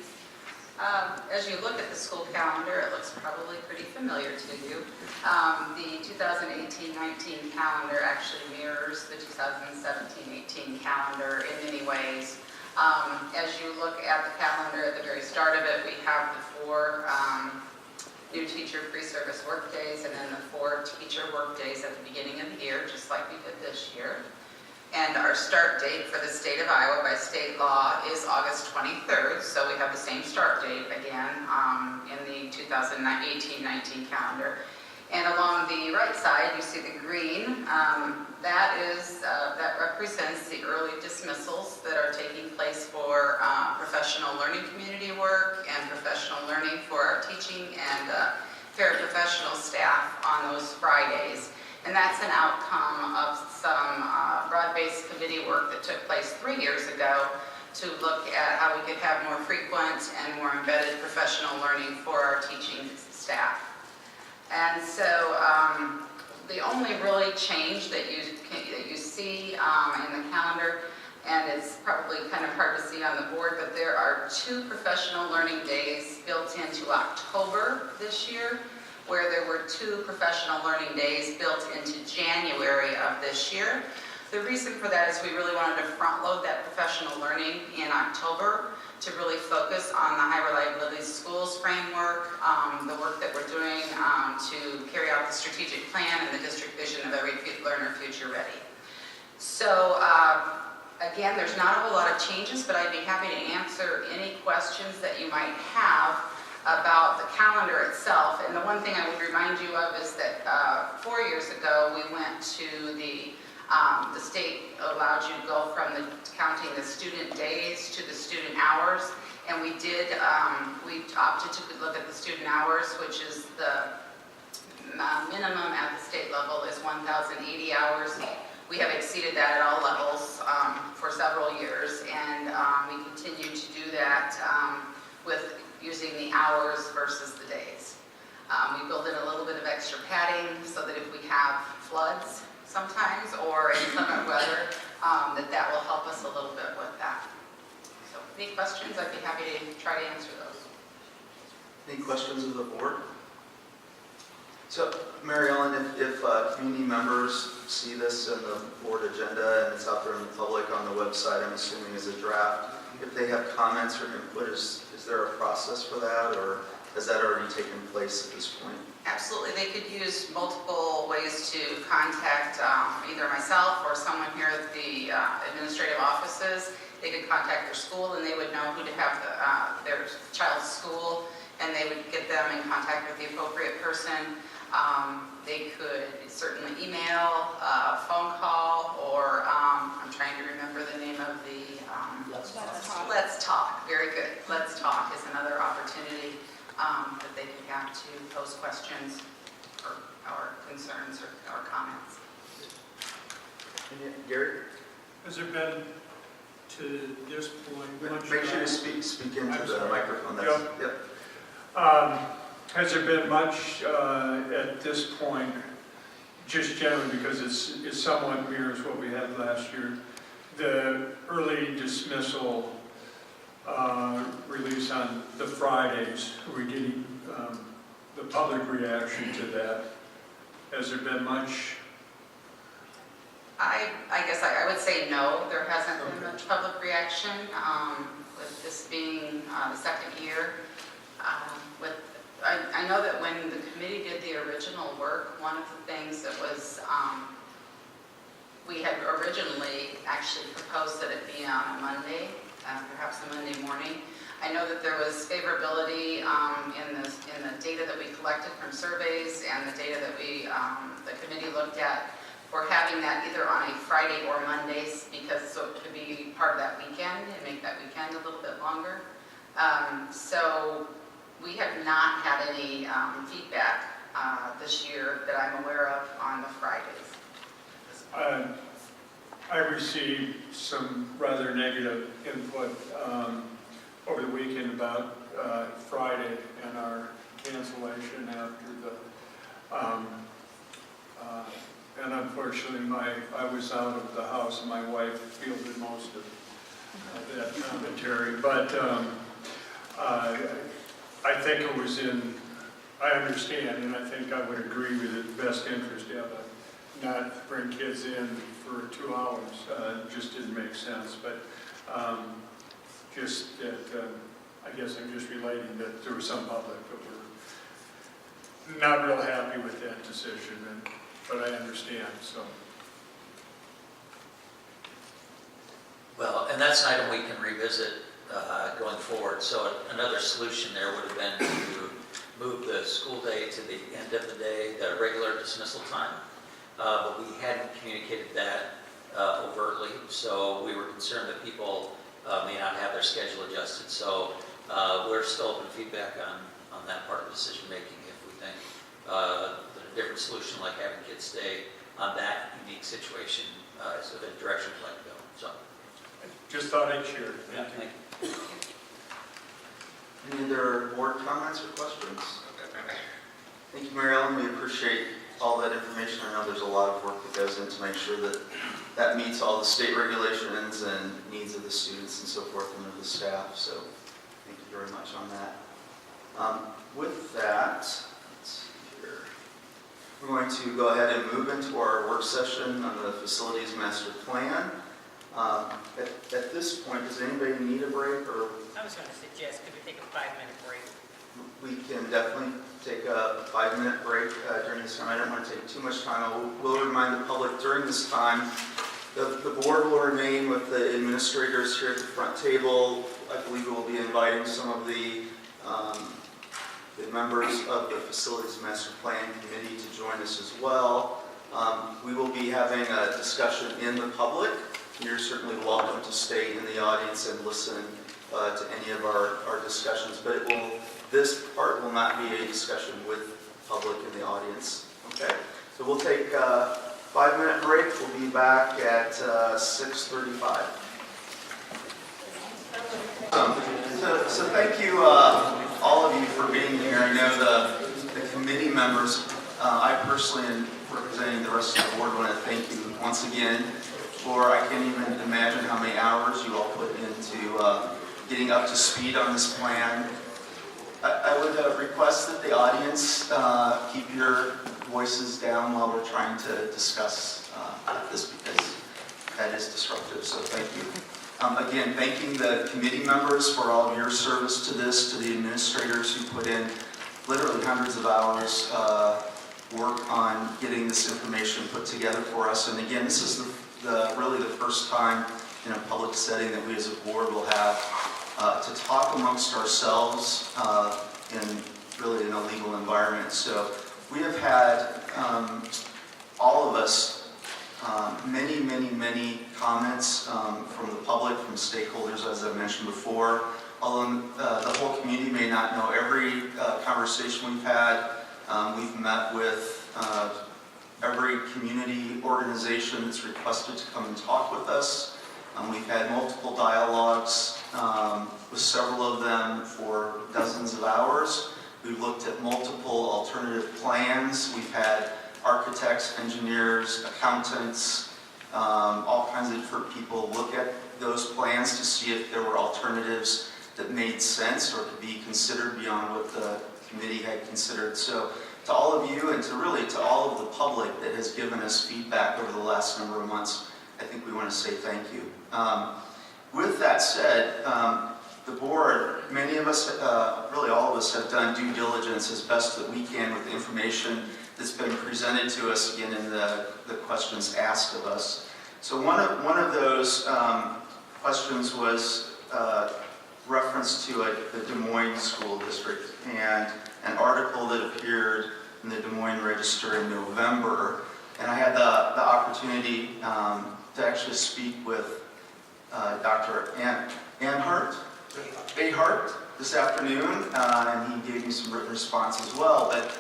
As you look at the school calendar, it looks probably pretty familiar to you. The 2018-19 calendar actually mirrors the 2017-18 calendar in many ways. As you look at the calendar at the very start of it, we have the 4 new teacher pre-service work days and then the 4 teacher work days at the beginning of the year, just like we did this year. And our start date for the state of Iowa by state law is August 23rd, so we have the same start date again in the 2018-19 calendar. And along the right side, you see the green. That represents the early dismissals that are taking place for professional learning community work and professional learning for our teaching and paraprofessional staff on those Fridays. And that's an outcome of some broad-based committee work that took place 3 years ago to look at how we could have more frequent and more embedded professional learning for our teaching staff. And so the only really change that you see in the calendar, and it's probably kind of hard to see on the board, but there are 2 professional learning days built into October this year, where there were 2 professional learning days built into January of this year. The reason for that is we really wanted to front load that professional learning in October to really focus on the high reliability schools framework, the work that we're doing to carry out the strategic plan and the district vision of every learner future ready. So again, there's not a whole lot of changes, but I'd be happy to answer any questions that you might have about the calendar itself. And the one thing I would remind you of is that 4 years ago we went to the state allowed you to go from counting the student days to the student hours, and we opted to look at the student hours, which is the minimum at the state level is 1,080 hours. We have exceeded that at all levels for several years, and we continue to do that with using the hours versus the days. We build in a little bit of extra padding so that if we have floods sometimes or inclement weather, that will help us a little bit with that. So any questions, I'd be happy to try to answer those. Any questions of the board? So, Mary Ellen, if community members see this in the board agenda and it's out there in the public on the website, I'm assuming as a draft, if they have comments or input, is there a process for that, or has that already taken place at this point? Absolutely. They could use multiple ways to contact either myself or someone here at the administrative offices. They could contact their school and they would know who to have their child's school, and they would get them in contact with the appropriate person. They could certainly email, phone call, or I'm trying to remember the name of the... Let's Talk. Very good. Let's Talk is another opportunity that they can have to pose questions or concerns or comments. Gary? Has there been, to this point, much... Make sure you speak into the microphone. Yep. Has there been much at this point, just generally because it somewhat mirrors what we had last year, the early dismissal release on the Fridays? Are we getting the public reaction to that? Has there been much? I guess I would say no, there hasn't been much public reaction with this being the second year. I know that when the committee did the original work, one of the things that was, we had originally actually proposed that it be on a Monday, perhaps a Monday morning. I know that there was favorability in the data that we collected from surveys and the data that the committee looked at for having that either on a Friday or Mondays, because so it could be part of that weekend and make that weekend a little bit longer. So we have not had any feedback this year that I'm aware of on the Fridays. I received some rather negative input over the weekend about Friday and our cancellation after the, and unfortunately I was out of the house and my wife fielded most of that commentary. But I think it was I understand, and I think I would agree with it, best interest to have not bring kids in for 2 hours, just didn't make sense, but just that, I guess I'm just relating that there was some public that were not real happy with that decision, but I understand, so. Well, and that's an item we can revisit going forward. So another solution there would have been to move the school day to the end of the day, the regular dismissal time. But we hadn't communicated that overtly, so we were concerned that people may not have their schedule adjusted. So we're still open to feedback on that part of decision making if we think that a different solution like having kids stay on that unique situation is a good direction we'd like to go. So. Just thought I'd share. Yeah, thank you. Any other board comments or questions? Thank you, Mary Ellen. We appreciate all that information. I know there's a lot of work that goes in to make sure that that meets all the state regulations and needs of the students and so forth and of the staff. So thank you very much on that. With that, let's see here. We're going to go ahead and move into our work session on the facilities master plan. At this point, does anybody need a break, or? I was going to suggest, could we take a 5-minute break? We can definitely take a 5-minute break during this time. I don't want to take too much time. I will remind the public during this time, the board will remain with the administrators here at the front table. I believe we will be inviting some of the members of the Facilities Master Plan Committee to join us as well. We will be having a discussion in the public. You're certainly welcome to stay in the audience and listen to any of our discussions, but this part will not be a discussion with public in the audience. Okay, so we'll take a 5-minute break. We'll be back at 6:35. So thank you, all of you, for being here. I know the committee members, I personally, and representing the rest of the board, want to thank you once again for, I can't even imagine how many hours you all put into getting up to speed on this plan. I would request that the audience keep your voices down while we're trying to discuss this, because that is disruptive, so thank you. Again, thanking the committee members for all of your service to this, to the administrators who put in literally hundreds of hours work on getting this information put together for us. And again, this is really the first time in a public setting that we as a board will have to talk amongst ourselves in a legal environment. So we have had, all of us, many comments from the public, from stakeholders, as I mentioned before. Although the whole community may not know every conversation we've had, we've met with every community organization that's requested to come and talk with us. We've had multiple dialogues with several of them for dozens of hours. We've looked at multiple alternative plans. We've had architects, engineers, accountants, all kinds of different people look at those plans to see if there were alternatives that made sense or could be considered beyond what the committee had considered. So to all of you, and to all of the public that has given us feedback over the last number of months, I think we want to say thank you. With that said, the board, many of us, really all of us, have done due diligence as best that we can with the information that's been presented to us, again, in the questions asked of us. So one of those questions was reference to the Des Moines School District and an article that appeared in the Des Moines Register in November. And I had the opportunity to actually speak with Dr. Ahart this afternoon, and he gave me some written response as well. But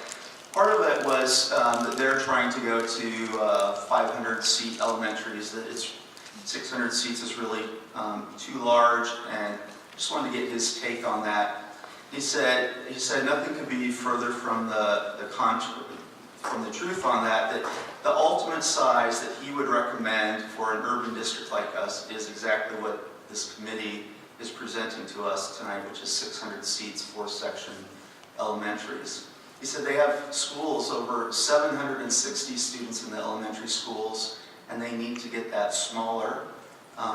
part of it was that they're trying to go to 500-seat elementaries, that it's 600 seats is really too large, and just wanted to get his take on that. He said nothing could be further from the truth on that, that the ultimate size that he would recommend for an urban district like us is exactly what this committee is presenting to us tonight, which is 600 seats, 4-section elementaries. He said they have schools, over 760 students in the elementary schools, and they need to get that smaller.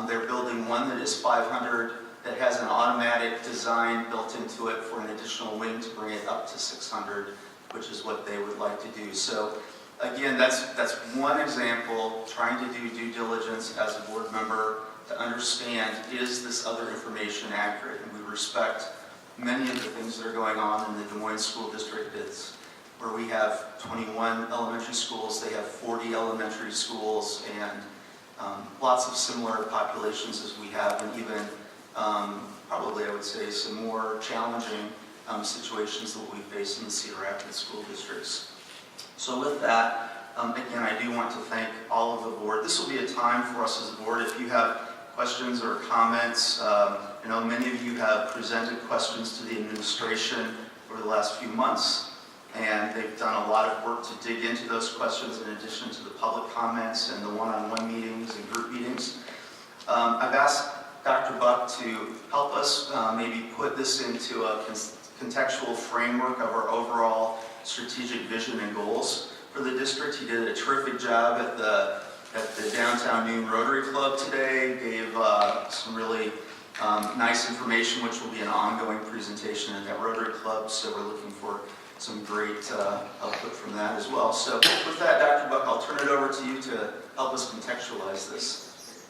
They're building one that is 500, that has an automatic design built into it for an additional wing to bring it up to 600, which is what they would like to do. So again, that's one example, trying to do due diligence as a board member to understand, is this other information accurate? And we respect many of the things that are going on in the Des Moines School District. It's where we have 21 elementary schools, they have 40 elementary schools, and lots of similar populations as we have, and even probably I would say some more challenging situations that we face in the Cedar Rapids school districts. So with that, again, I do want to thank all of the board. This will be a time for us as a board. If you have questions or comments, I know many of you have presented questions to the administration over the last few months, and they've done a lot of work to dig into those questions in addition to the public comments and the one-on-one meetings and group meetings. I've asked Dr. Buck to help us maybe put this into a contextual framework of our overall strategic vision and goals for the district. He did a terrific job at the Downtown Noon Rotary Club today, gave some really nice information, which will be an ongoing presentation at that Rotary Club, so we're looking for some great output from that as well. So with that, Dr. Buck, I'll turn it over to you to help us contextualize this.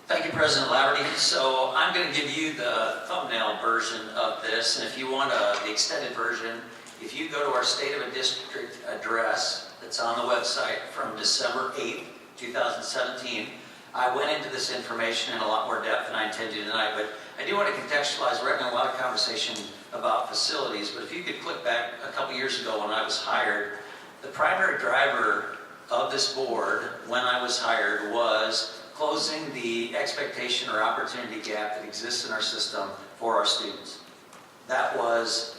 Thank you, President Laverty. So I'm going to give you the thumbnail version of this, and if you want the extended version, if you go to our State of a District address that's on the website from December 8th, 2017, I went into this information in a lot more depth than I intend to tonight, but I do want to contextualize. We're having a lot of conversation about facilities, but if you could click back a couple years ago when I was hired, the primary driver of this board when I was hired was closing the expectation or opportunity gap that exists in our system for our students. That was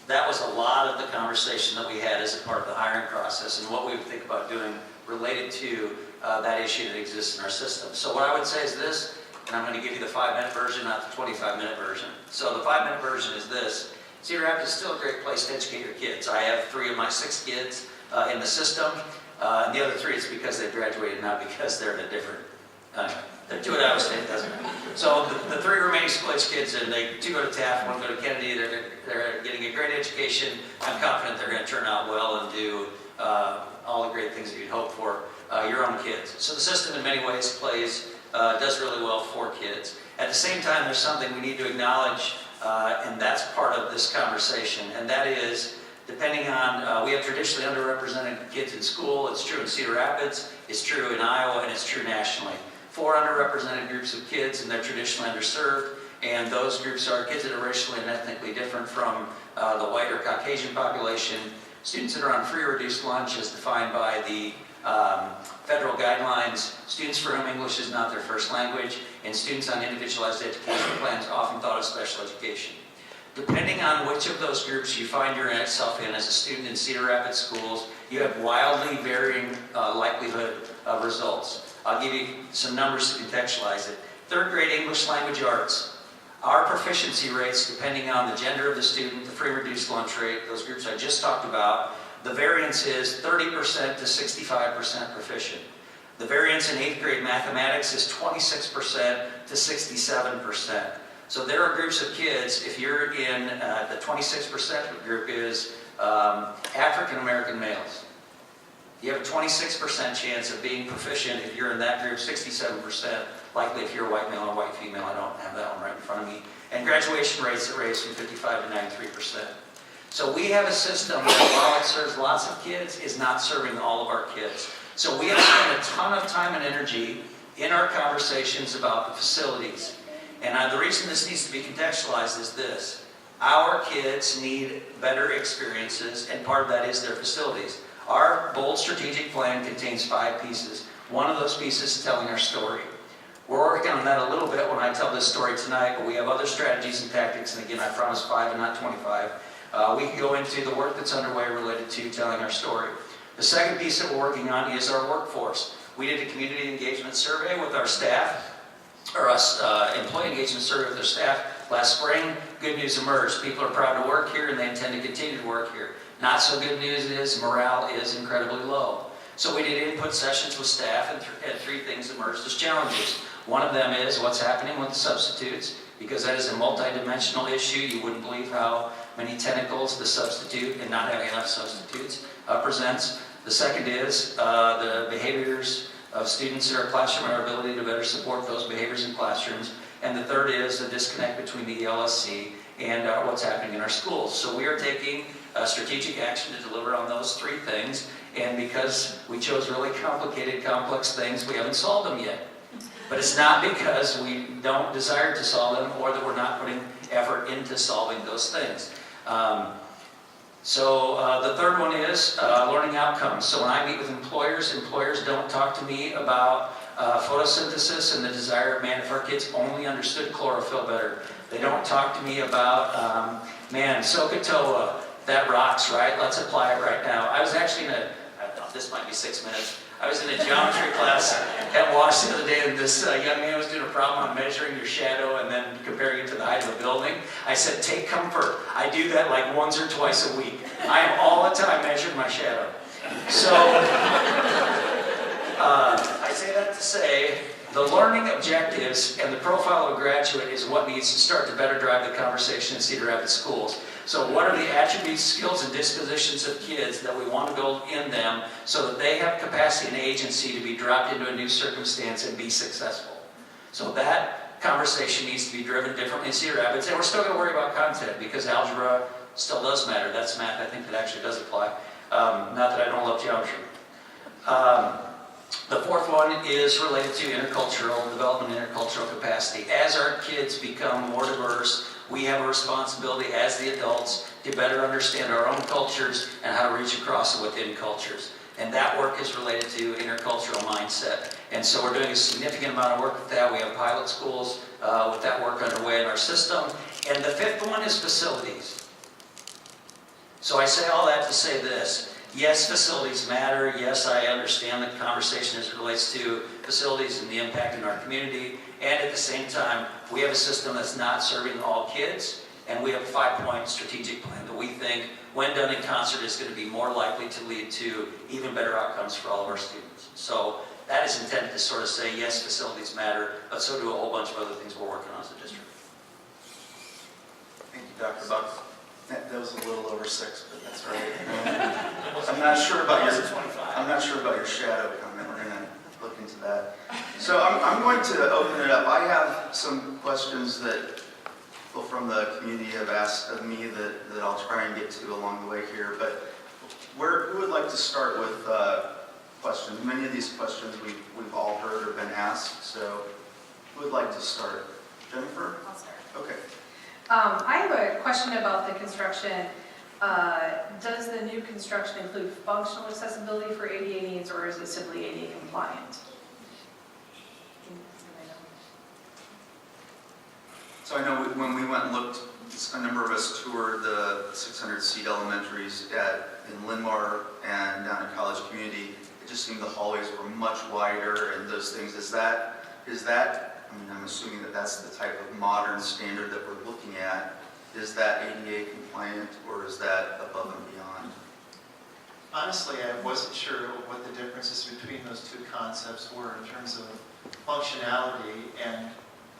a lot of the conversation that we had as a part of the hiring process and what we would think about doing related to that issue that exists in our system. So what I would say is this, and I'm going to give you the 5-minute version, not the 25-minute version. So the 5-minute version is this: Cedar Rapids is still a great place to educate your kids. I have 3 of my 6 kids in the system, and the other 3 it's because they graduated, not because they're in a different, they're 2 at Iowa State, doesn't it? So the 3 remaining school-age kids, and 2 go to Taft, 1 go to Kennedy, they're getting a great education. I'm confident they're going to turn out well and do all the great things that you'd hope for your own kids. So the system in many ways does really well for kids. At the same time, there's something we need to acknowledge, and that's part of this conversation, and that is, depending on, we have traditionally underrepresented kids in school. It's true in Cedar Rapids, it's true in Iowa, and it's true nationally. 4 underrepresented groups of kids, and they're traditionally underserved, and those groups are kids that are racially and ethnically different from the white or Caucasian population, students that are on free or reduced lunch as defined by the federal guidelines, students for whom English is not their first language, and students on individualized education plans often thought of special education. Depending on which of those groups you find yourself in as a student in Cedar Rapids schools, you have wildly varying likelihood of results. I'll give you some numbers to contextualize it. 3rd grade English language arts. Our proficiency rates, depending on the gender of the student, the free reduced lunch rate, those groups I just talked about, the variance is 30% to 65% proficient. The variance in 8th grade mathematics is 26% to 67%. So there are groups of kids, if you're in the 26% group is African American males. You have a 26% chance of being proficient if you're in that group, 67% likely if you're a white male or white female. I don't have that one right in front of me. And graduation rates that range from 55 to 93%. So we have a system that, while it serves lots of kids, is not serving all of our kids. So we have spent a ton of time and energy in our conversations about the facilities. And the reason this needs to be contextualized is this: our kids need better experiences, and part of that is their facilities. Our bold strategic plan contains 5 pieces. One of those pieces is telling our story. We're working on that a little bit when I tell this story tonight, but we have other strategies and tactics, and again, I promise 5 and not 25. We can go into the work that's underway related to telling our story. The second piece that we're working on is our workforce. We did a community engagement survey with our staff employee engagement survey with their staff last spring. Good news emerged. People are proud to work here and they intend to continue to work here. Not so good news is morale is incredibly low. So we did input sessions with staff and three things emerged as challenges. One of them is what's happening with the substitutes, because that is a multidimensional issue. You wouldn't believe how many tentacles the substitute and not having enough substitutes presents. The second is the behaviors of students in our classroom and our ability to better support those behaviors in classrooms. And the third is the disconnect between the ELSC and what's happening in our schools. So we are taking strategic action to deliver on those three things. And because we chose really complicated, complex things, we haven't solved them yet. But it's not because we don't desire to solve them or that we're not putting effort into solving those things. The third one is learning outcomes. So when I meet with employers don't talk to me about photosynthesis and the desire, man, if our kids only understood chlorophyll better. They don't talk to me about, man, SOHCAHTOA, that rocks, right? Let's apply it right now. I was actually this might be 6 minutes. I was in a geometry class at Wash the other day, and this young man was doing a problem on measuring your shadow and then comparing it to the height of a building. I said, take comfort. I do that like once or twice a week. I am all the time measuring my shadow. So, I say that to say, the learning objectives and the profile of a graduate is what needs to start to better drive the conversation in Cedar Rapids schools. So what are the attributes, skills, and dispositions of kids that we want to build in them so that they have capacity and agency to be dropped into a new circumstance and be successful? So that conversation needs to be driven differently in Cedar Rapids. And we're still going to worry about content because algebra still does matter. That's math I think that actually does apply. Not that I don't love geometry. The fourth one is related to intercultural development and intercultural capacity. As our kids become more diverse, we have a responsibility as the adults to better understand our own cultures and how to reach across within cultures. And that work is related to intercultural mindset. And so we're doing a significant amount of work with that. We have pilot schools with that work underway in our system. And the fifth one is facilities. So I say all that to say this. Yes, facilities matter. Yes, I understand the conversation as it relates to facilities and the impact in our community. And at the same time, we have a system that's not serving all kids. And we have a 5-point strategic plan that we think, when done in concert, is going to be more likely to lead to even better outcomes for all of our students. So that is intended to sort of say, yes, facilities matter, but so do a whole bunch of other things we're working on as a district. Thank you, Dr. Buck. That was a little over 6, but that's right. I'm not sure about your shadow comment. We're going to look into that. So I'm going to open it up. I have some questions that people from the community have asked of me that I'll try and get to along the way here. But who would like to start with questions? Many of these questions we've all heard or been asked. So who would like to start? Jennifer? I'll start. Okay. I have a question about the construction. Does the new construction include functional accessibility for ADA needs, or is it simply ADA compliant? So I know when we went and looked, a number of us toured the 600-seat elementaries in Linmar and down in College Community. It just seemed the hallways were much wider and those things. Is that, I mean, I'm assuming that that's the type of modern standard that we're looking at. Is that ADA compliant, or is that above and beyond? Honestly, I wasn't sure what the differences between those two concepts were in terms of functionality and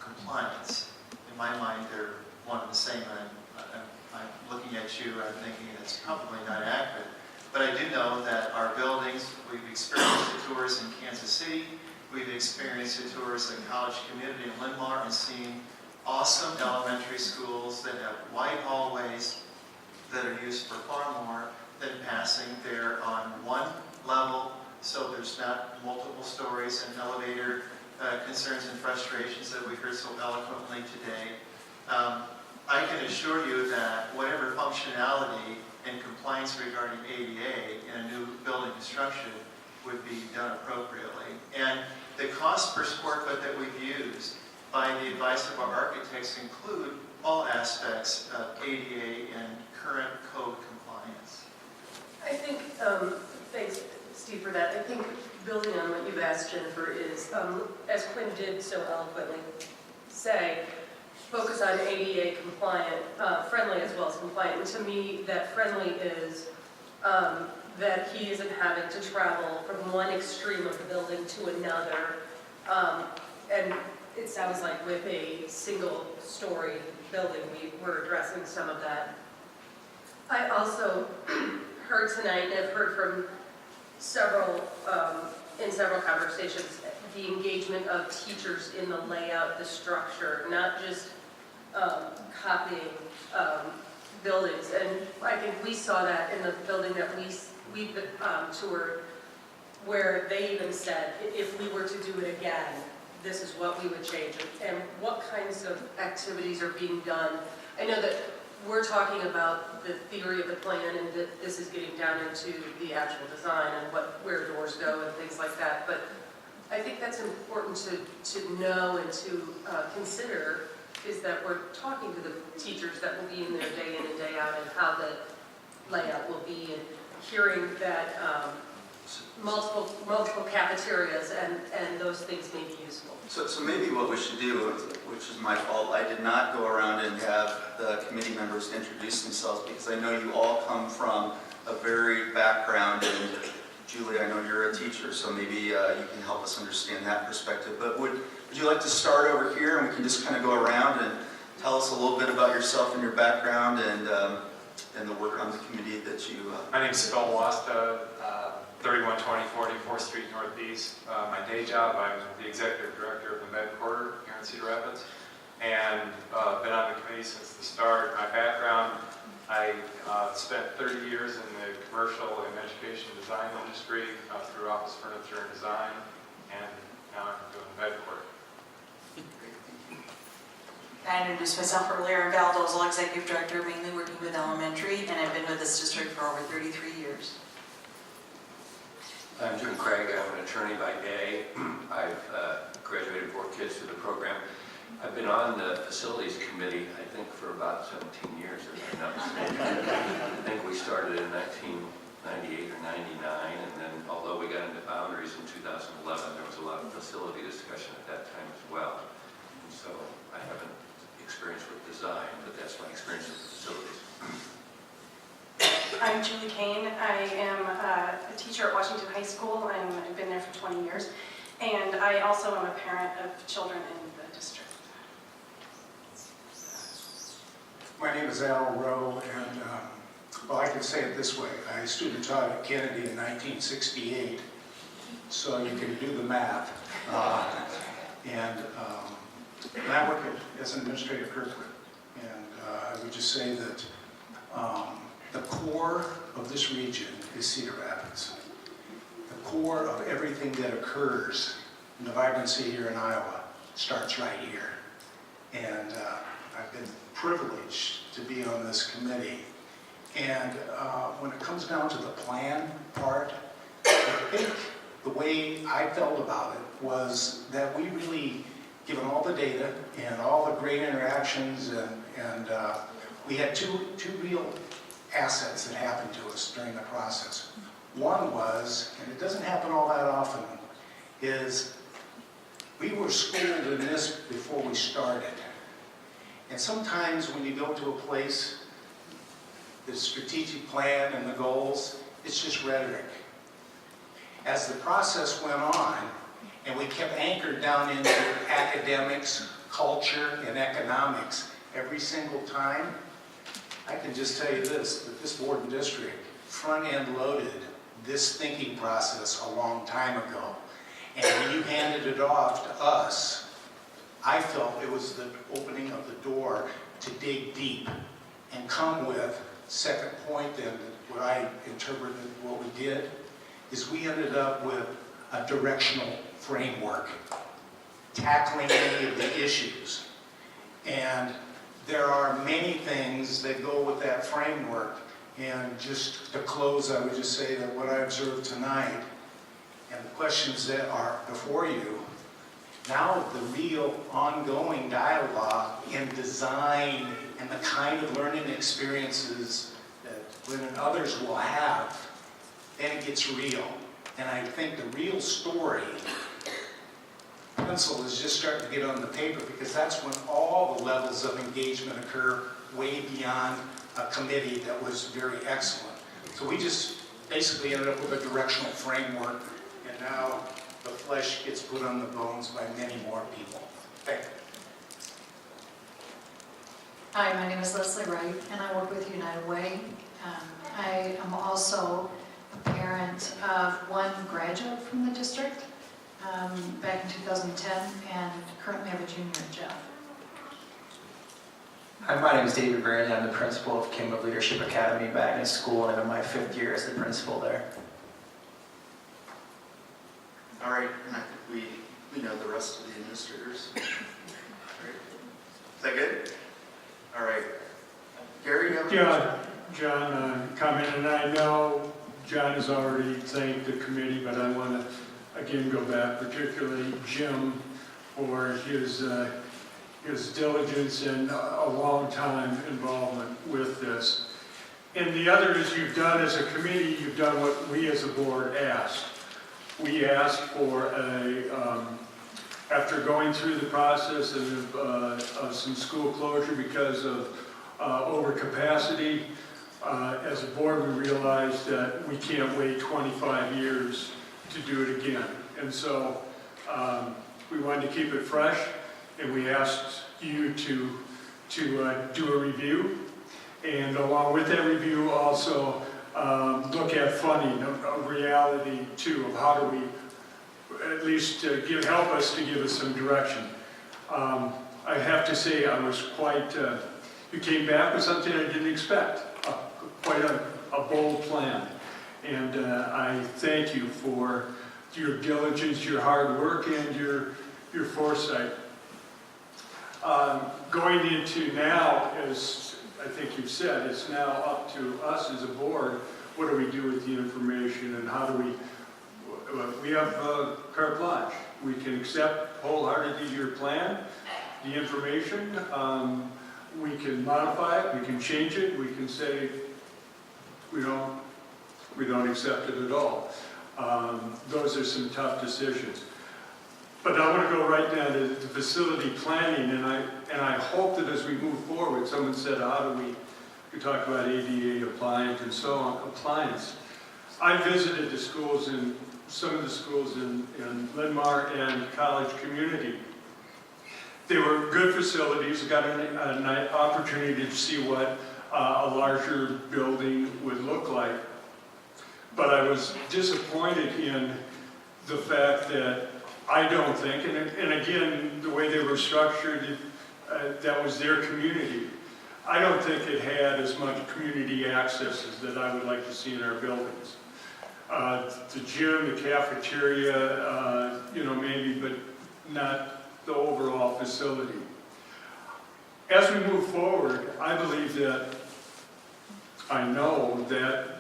compliance. In my mind, they're one and the same. I'm looking at you, I'm thinking it's probably not accurate. But I do know that our buildings, we've experienced the tours in Kansas City, we've experienced the tours in College Community in Linmar, and seen awesome elementary schools that have wide hallways that are used for far more than passing. They're on one level, so there's not multiple stories and elevator concerns and frustrations that we heard so eloquently today. I can assure you that whatever functionality and compliance regarding ADA in a new building construction would be done appropriately. And the cost per square foot that we've used, by the advice of our architects, include all aspects of ADA and current code compliance. I think, thanks. Steve, for that. I think building on what you've asked, Jennifer, is, as Quinn did so eloquently say, focus on ADA compliant, friendly as well as compliant. And to me, that friendly is that he isn't having to travel from one extreme of the building to another. And it sounds like with a single-story building, we were addressing some of that. I also heard tonight, and I've heard from several, in several conversations, the engagement of teachers in the layout, the structure, not just copying buildings. And I think we saw that in the building that we toured, where they even said, if we were to do it again, this is what we would change. And what kinds of activities are being done? I know that we're talking about the theory of the plan, and that this is getting down into the actual design and where doors go and things like that. But I think that's important to know and to consider, is that we're talking to the teachers that will be in there day in and day out, and how the layout will be, and hearing that multiple cafeterias and those things may be useful. So maybe what we should do, which is my fault, I did not go around and have the committee members introduce themselves, because I know you all come from a varied background, and Julie, I know you're a teacher, so maybe you can help us understand that perspective. But would you like to start over here, and we can just kind of go around and tell us a little bit about yourself and your background, and the work on the committee that you... My name is Phil Wasta, 3120 44th Street Northeast. My day job, I'm the executive director of the Med Quarter here in Cedar Rapids, and been on the committee since the start. My background, I spent 30 years in the commercial and education design industry through office furniture and design, and now I'm doing the Med Quarter. I introduced myself earlier. I'm Val Dozel, executive director, mainly working with elementary, and I've been with this district for over 33 years. I'm Jim Craig. I'm an attorney by day. I've graduated 4 kids through the program. I've been on the facilities committee, I think, for about 17 years, if I'm not mistaken. I think we started in 1998 or 99, and then although we got into boundaries in 2011, there was a lot of facility discussion at that time as well. And so I haven't experienced with design, but that's my experience with facilities. I'm Julie Kane. I am a teacher at Washington High School, and I've been there for 20 years. And I also am a parent of children in the district. My name is Al Rowe, and well, I can say it this way. I student taught at Kennedy in 1968, so you can do the math. And I work as an administrative Kirkwood, and I would just say that the core of this region is Cedar Rapids. The core of everything that occurs in the vibrancy here in Iowa starts right here. And I've been privileged to be on this committee. And when it comes down to the plan part, I think the way I felt about it was that we really, given all the data and all the great interactions, and we had two real assets that happened to us during the process. One was, and it doesn't happen all that often, is we were schooled in this before we started. And sometimes when you go to a place, the strategic plan and the goals, it's just rhetoric. As the process went on, and we kept anchored down into academics, culture, and economics every single time, I can just tell you this, that this board and district front-end loaded this thinking process a long time ago. And when you handed it off to us, I felt it was the opening of the door to dig deep and come with, second point then, what I interpreted what we did, is we ended up with a directional framework, tackling any of the issues. And there are many things that go with that framework. And just to close, I would just say that what I observed tonight and the questions that are before you, now the real ongoing dialogue in design and the kind of learning experiences that Lynn and others will have, then it gets real. And I think the real story, pencil is just starting to get on the paper, because that's when all the levels of engagement occur, way beyond a committee that was very excellent. So we just basically ended up with a directional framework, and now the flesh gets put on the bones by many more people. Thank you. Hi, my name is Leslie Wright, and I work with United Way. I am also a parent of one graduate from the district back in 2010, and currently have a junior at Jeff. Hi, my name is David Brandy. I'm the principal of Kingdom Leadership Academy back in school, and I'm in my 5th year as the principal there. All right, and I think we know the rest of the administrators. Great. Is that good? All right. Gary, you have a John commented, and I know John has already thanked the committee, but I want to again go back, particularly Jim, for his diligence and a long time involvement with this. And the other is, you've done as a committee, you've done what we as a board asked. We asked for after going through the process of some school closure because of overcapacity, as a board we realized that we can't wait 25 years to do it again. And so we wanted to keep it fresh, and we asked you to do a review, and along with that review also look at funding, a reality too, of how do we at least help us to give us some direction. I have to say I was quite, you came back with something I didn't expect, quite a bold plan. And I thank you for your diligence, your hard work, and your foresight. Going into now, as I think you've said, it's now up to us as a board. What do we do with the information, and how do we have carte blanche. We can accept wholeheartedly your plan, the information. We can modify it, we can change it, we can say we don't accept it at all. Those are some tough decisions. But I want to go right down to the facility planning, and I hope that as we move forward, someone said, how do we talk about ADA appliance and so on, appliance. I visited the schools some of the schools in Linn-Mar and College Community. They were good facilities. Got an opportunity to see what a larger building would look like. But I was disappointed in the fact that I don't think, and again, the way they were structured, that was their community. I don't think it had as much community accesses that I would like to see in our buildings. The gym, the cafeteria, maybe, but not the overall facility. As we move forward, I believe that, I know that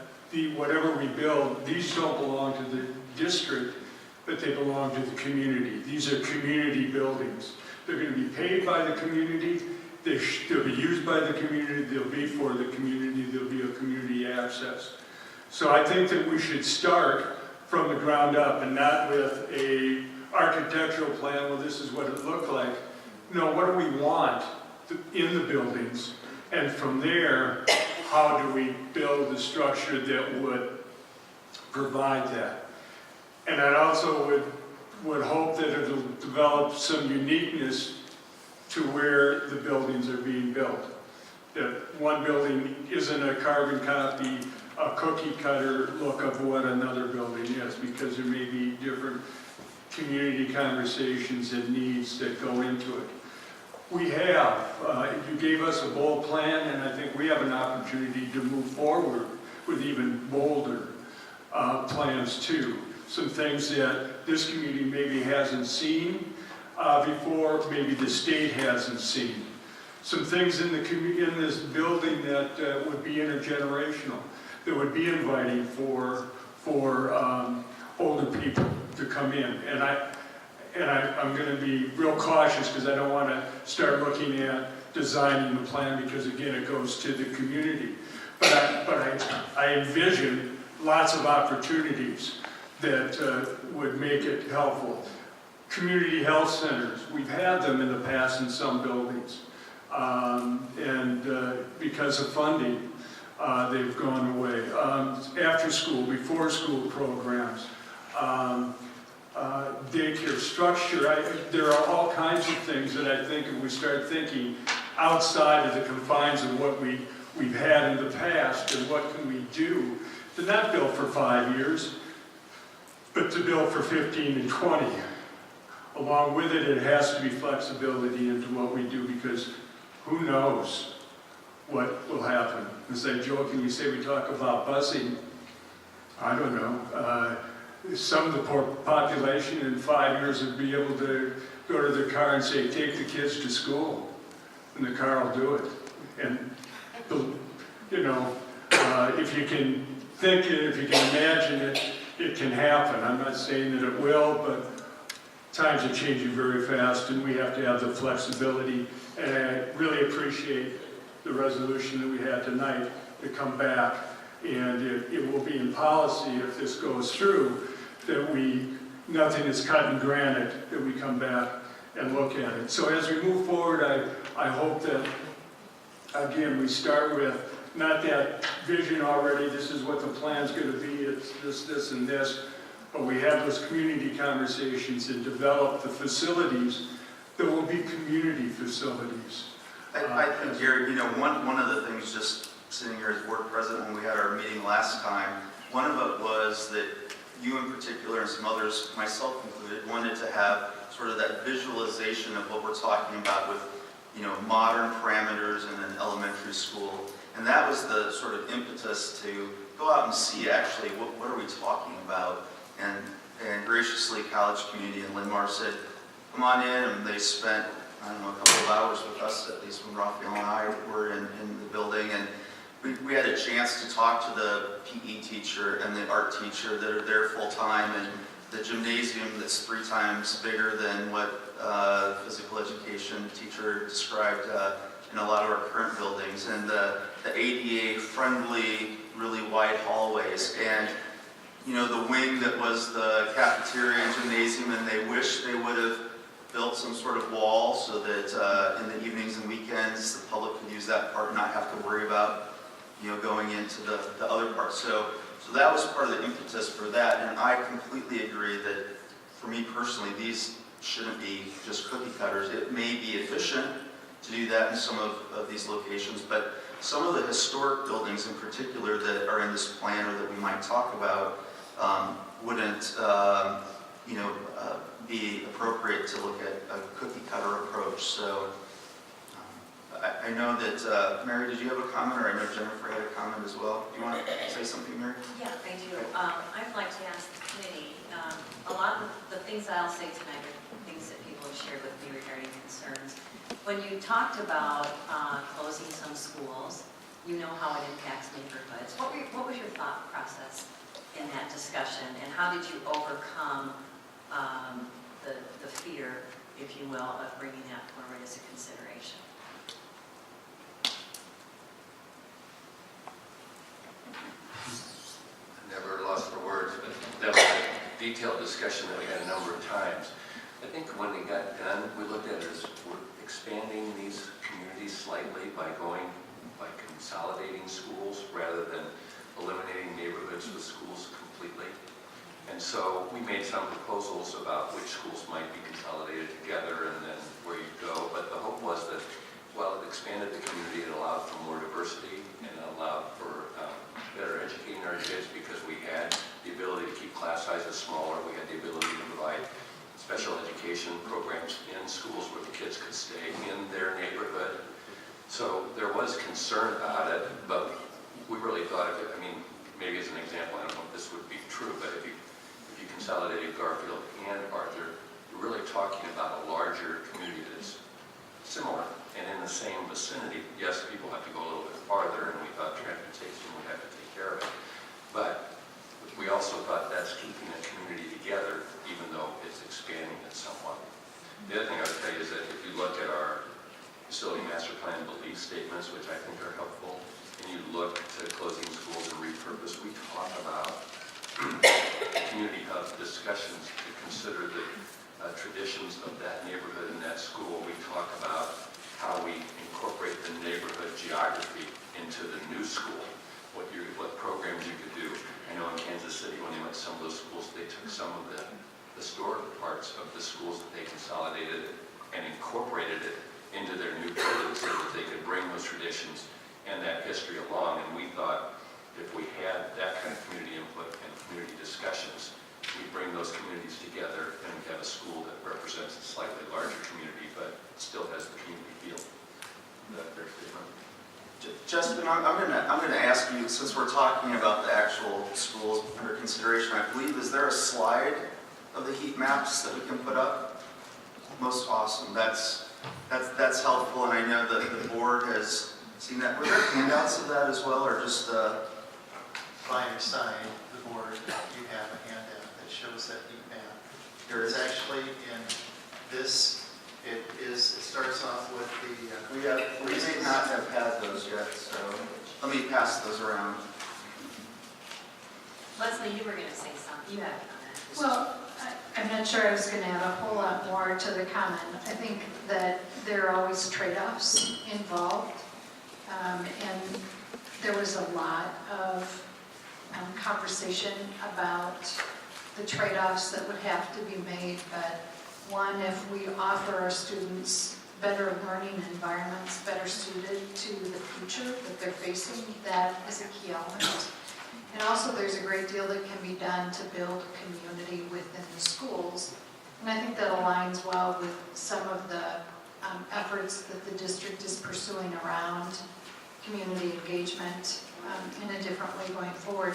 whatever we build, these don't belong to the district, but they belong to the community. These are community buildings. They're going to be paid by the community, they'll be used by the community, they'll be for the community, there'll be a community access. So I think that we should start from the ground up and not with a architectural plan, well, this is what it looked like. No, what do we want in the buildings? And from there, how do we build the structure that would provide that? And I also would hope that it'll develop some uniqueness to where the buildings are being built. That one building isn't a carbon copy, a cookie cutter look of what another building is, because there may be different community conversations and needs that go into it. We have, you gave us a bold plan, and I think we have an opportunity to move forward with even bolder plans too. Some things that this community maybe hasn't seen before, maybe the state hasn't seen. Some things in this building that would be intergenerational, that would be inviting for older people to come in. And I'm going to be real cautious because I don't want to start looking at designing the plan, because again, it goes to the community. But I envision lots of opportunities that would make it helpful. Community health centers, we've had them in the past in some buildings. And because of funding, they've gone away. After school, before school programs, daycare structure, there are all kinds of things that I think if we start thinking outside of the confines of what we've had in the past and what can we do to not build for 5 years, but to build for 15 and 20. Along with it, it has to be flexibility into what we do because who knows what will happen. As I jokingly say, we talk about busing. I don't know. Some of the poor population in 5 years would be able to go to their car and say, take the kids to school. And the car will do it. And, you know, if you can think it, if you can imagine it, it can happen. I'm not saying that it will, but times are changing very fast and we have to have the flexibility. And I really appreciate the resolution that we had tonight to come back. And it will be in policy if this goes through that nothing is cut in granite, that we come back and look at it. So as we move forward, I hope that, again, we start with not that vision already, this is what the plan's going to be, it's this, and this, but we have those community conversations and develop the facilities that will be community facilities. I think, Gary, you know, one of the things, just sitting here as board president when we had our meeting last time, one of it was that you in particular and some others, myself included, wanted to have sort of that visualization of what we're talking about with, you know, modern parameters in an elementary school. And that was the sort of impetus to go out and see actually what are we talking about. And graciously, College Community and Linmar said, come on in, and they spent, I don't know, a couple of hours with us, at least when Raphael and I were in the building, and we had a chance to talk to the PE teacher and the art teacher that are there full-time, and the gymnasium that's 3 times bigger than what physical education teacher described in a lot of our current buildings, and the ADA-friendly, really wide hallways, and you know, the wing that was the cafeteria and gymnasium, and they wish they would have built some sort of wall so that in the evenings and weekends, the public could use that part and not have to worry about, you know, going into the other part. So that was part of the impetus for that, and I completely agree that, for me personally, these shouldn't be just cookie cutters. It may be efficient to do that in some of these locations, but some of the historic buildings in particular that are in this plan or that we might talk about wouldn't, you know, be appropriate to look at a cookie cutter approach. So I know that, Mary, did you have a comment, or I know Jennifer had a comment as well? Do you want to say something, Mary? Yeah, I do. I'd like to ask the committee, a lot of the things I'll say tonight are things that people have shared with me regarding concerns. When you talked about closing some schools, you know how it impacts neighborhoods. What was your thought process in that discussion, and how did you overcome the fear, if you will, of bringing that forward as a consideration? Never lost for words, but that was a detailed discussion that we had a number of times. I think when we got done, we looked at it as we're expanding these communities slightly by consolidating schools rather than eliminating neighborhoods with schools completely. And so we made some proposals about which schools might be consolidated together and then where you go. But the hope was that while it expanded the community, it allowed for more diversity and it allowed for better educating our kids, because we had the ability to keep class sizes smaller. We had the ability to provide special education programs in schools where the kids could stay in their neighborhood. So there was concern about it, but we really thought of it, I mean, maybe as an example, I don't know if this would be true, but if you consolidated Garfield and Arthur, you're really talking about a larger community that's similar and in the same vicinity. Yes, people have to go a little bit farther, and we thought transportation would have to take care of it. But we also thought that's keeping a community together, even though it's expanding it somewhat. The other thing I would tell you is that if you look at our facility master plan belief statements, which I think are helpful, and you look to closing schools and repurpose, we talk about community hub discussions to consider the traditions of that neighborhood and that school. We talk about how we incorporate the neighborhood geography into the new school, what programs you could do. I know in Kansas City, when they went to some of those schools, they took some of the historic parts of the schools that they consolidated and incorporated it into their new buildings so that they could bring those traditions and that history along. And we thought if we had that kind of community input and community discussions, we bring those communities together and we have a school that represents a slightly larger community but still has the community feel. Is that fair statement? Justin, I'm gonna ask you, since we're talking about the actual schools under consideration, I believe, is there a slide of the heat maps that we can put up? Most awesome. That's helpful, and I know that the board has seen that. Were there handouts of that as well, or just By your side, the board, you have a handout that shows that heat map. There It's is. actually in this, it starts off with the... we may not have had those yet, so let me pass those around. Leslie, you were going to say something. You had a comment. Well, I'm not sure I was going to add a whole lot more to the comment. I think that there are always trade-offs involved, and there was a lot of conversation about the trade-offs that would have to be made, but one, if we offer our students better learning environments, better suited to the future that they're facing, that is a key element. And also there's a great deal that can be done to build a community within the schools. And I think that aligns well with some of the efforts that the district is pursuing around community engagement in a different way going forward.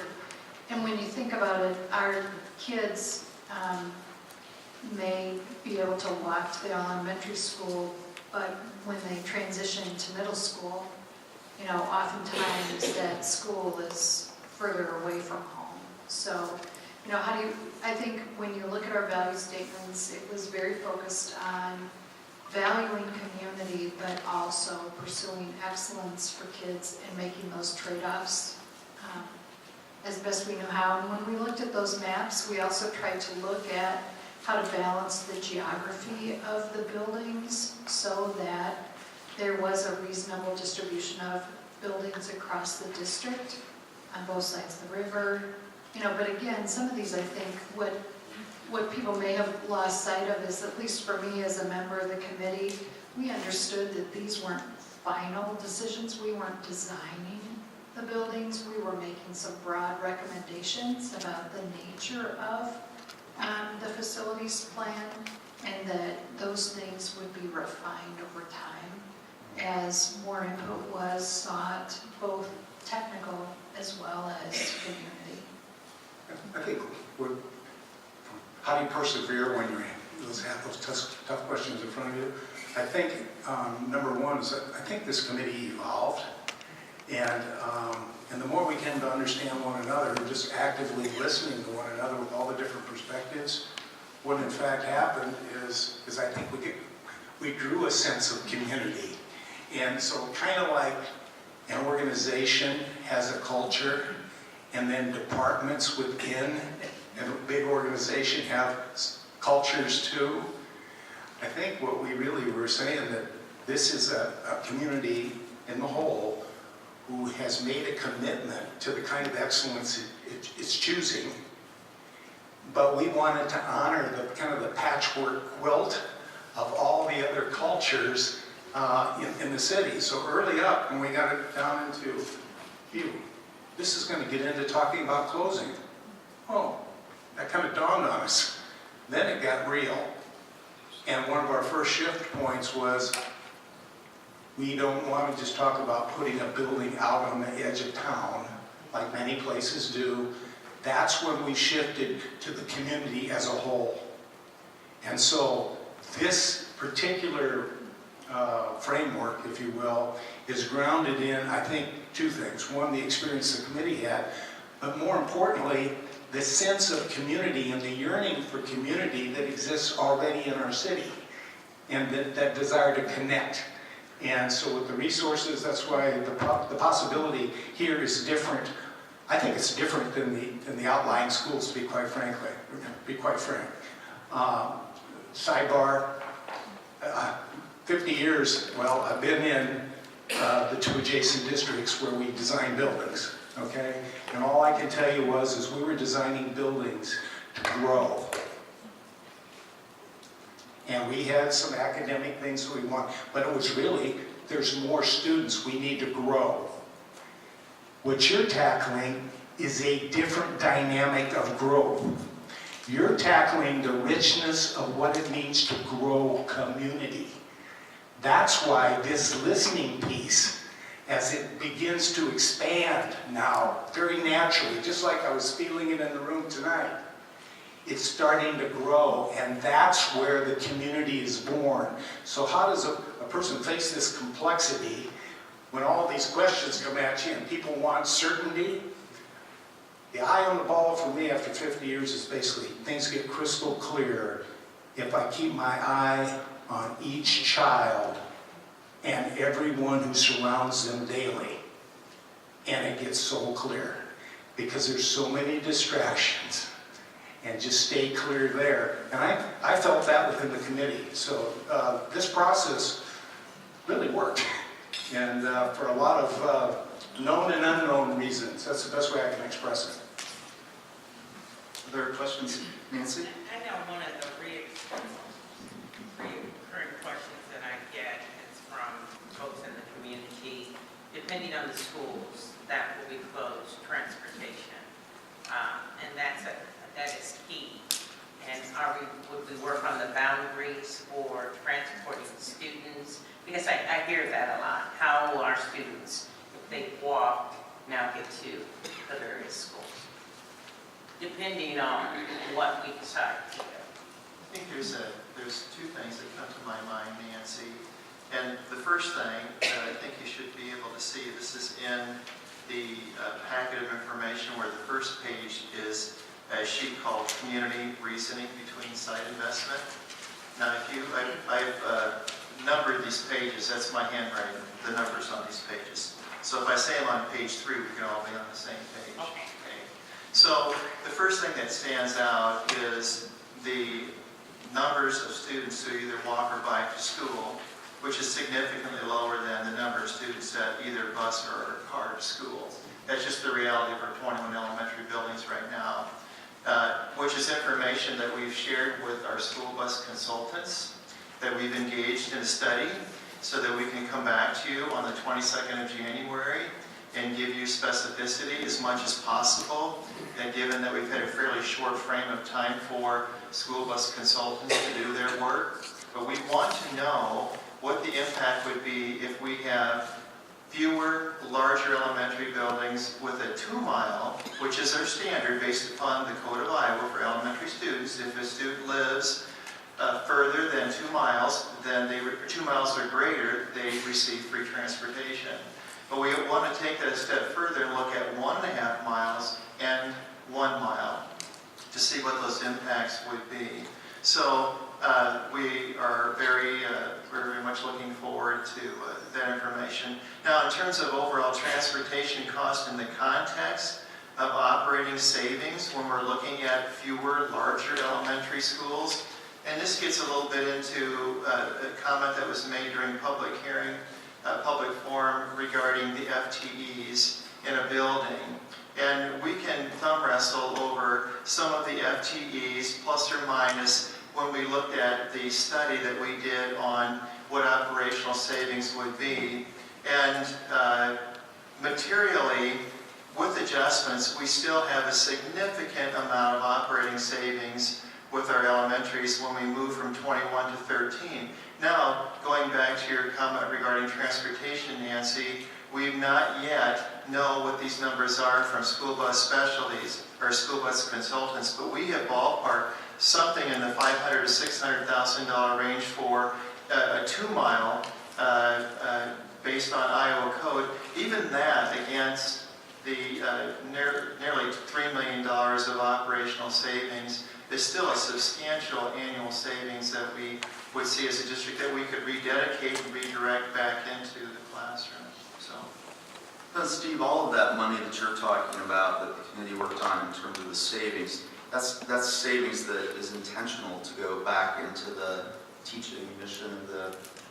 And when you think about it, our kids may be able to walk to the elementary school, but when they transition to middle school, you know, oftentimes that school is further away from home. So, you know, I think when you look at our value statements, it was very focused on valuing community, but also pursuing excellence for kids and making those trade-offs as best we know how. And when we looked at those maps, we also tried to look at how to balance the geography of the buildings so that there was a reasonable distribution of buildings across the district on both sides of the river. You know, but again, some of these, I think, what people may have lost sight of is, at least for me as a member of the committee, we understood that these weren't final decisions. We weren't designing the buildings. We were making some broad recommendations about the nature of the facilities plan, and that those things would be refined over time as more input was sought, both technical as well as community. I think how do you persevere when you have those tough questions in front of you? I think number one is that I think this committee evolved, and the more we came to understand one another, and just actively listening to one another with all the different perspectives, what in fact happened is I think we grew a sense of community. And so kind of like an organization has a culture, and then departments within a big organization have cultures too. I think what we really were saying that this is a community in the whole who has made a commitment to the kind of excellence it's choosing, but we wanted to honor the kind of the patchwork quilt of all the other cultures in the city. So early up, when we got it down into, this is going to get into talking about closing. Oh, that kind of dawned on us. Then it got real. And one of our first shift points was, we don't want to just talk about putting a building out on the edge of town, like many places do. That's when we shifted to the community as a whole. And so this particular framework, if you will, is grounded in, I think, two things. One, the experience the committee had, but more importantly, the sense of community and the yearning for community that exists already in our city, and that desire to connect. And so with the resources, that's why the possibility here is different. I think it's different than the outlying schools, to be quite frank. Sidebar, 50 years, well, I've been in the 2 adjacent districts where we design buildings, okay? And all I can tell you is we were designing buildings to grow. And we had some academic things we want, but it was really, there's more students, we need to grow. What you're tackling is a different dynamic of growth. You're tackling the richness of what it means to grow community. That's why this listening piece, as it begins to expand now, very naturally, just like I was feeling it in the room tonight, it's starting to grow, and that's where the community is born. So how does a person face this complexity when all these questions come at you and people want certainty? The eye on the ball for me after 50 years is basically things get crystal clear if I keep my eye on each child and everyone who surrounds them daily. And it gets so clear because there's so many distractions. And just stay clear there. And I felt that within the committee. So this process really worked. And for a lot of known and unknown reasons. That's the best way I can express it. Other questions? Nancy? I know one of the recurring questions that I get is from folks in the community, depending on the schools that will be closed, transportation. And that is key. And would we work on the boundaries for transporting students? Because I hear that a lot. How will our students, if they walk, now get to the various schools? Depending on what we decide to do. I think there's 2 things that come to my mind, Nancy. And the first thing that I think you should be able to see, this is in the packet of information where the first page is a sheet called Community Reasoning Between Site Investment. Now, I've numbered these pages, that's my handwriting, the numbers on these pages. So if I say I'm on page 3, we can all be on the same page. Okay. So the first thing that stands out is the numbers of students who either walk or bike to school, which is significantly lower than the number of students that either bus or car to school. That's just the reality of our 21 elementary buildings right now, which is information that we've shared with our school bus consultants, that we've engaged in a study so that we can come back to you on the 22nd of January and give you specificity as much as possible. And given that we've had a fairly short frame of time for school bus consultants to do their work, but we want to know what the impact would be if we have fewer, larger elementary buildings with a 2-mile, which is our standard based upon the Code of Iowa for elementary students. If a student lives further than 2 miles, then 2 miles or greater, they receive free transportation. But we want to take that a step further and look at 1.5 miles and 1 mile to see what those impacts would be. So we are very much looking forward to that information. Now, in terms of overall transportation cost in the context of operating savings, when we're looking at fewer, larger elementary schools, and this gets a little bit into a comment that was made during public hearing, public forum regarding the FTEs in a building. And we can thumb wrestle over some of the FTEs, plus or minus, when we looked at the study that we did on what operational savings would be. And materially, with adjustments, we still have a significant amount of operating savings with our elementaries when we move from 21 to 13. Now, going back to your comment regarding transportation, Nancy, we not yet know what these numbers are from school bus specialties or school bus consultants, but we have ballparked something in the $500,000 to $600,000 range for a 2-mile based on Iowa code. Even that against the nearly $3 million of operational savings is still a substantial annual savings that we would see as a district that we could rededicate and redirect back into the classroom. So Now, Steve, all of that money that you're talking about, that the committee worked on in terms of the savings, that's savings that is intentional to go back into the teaching mission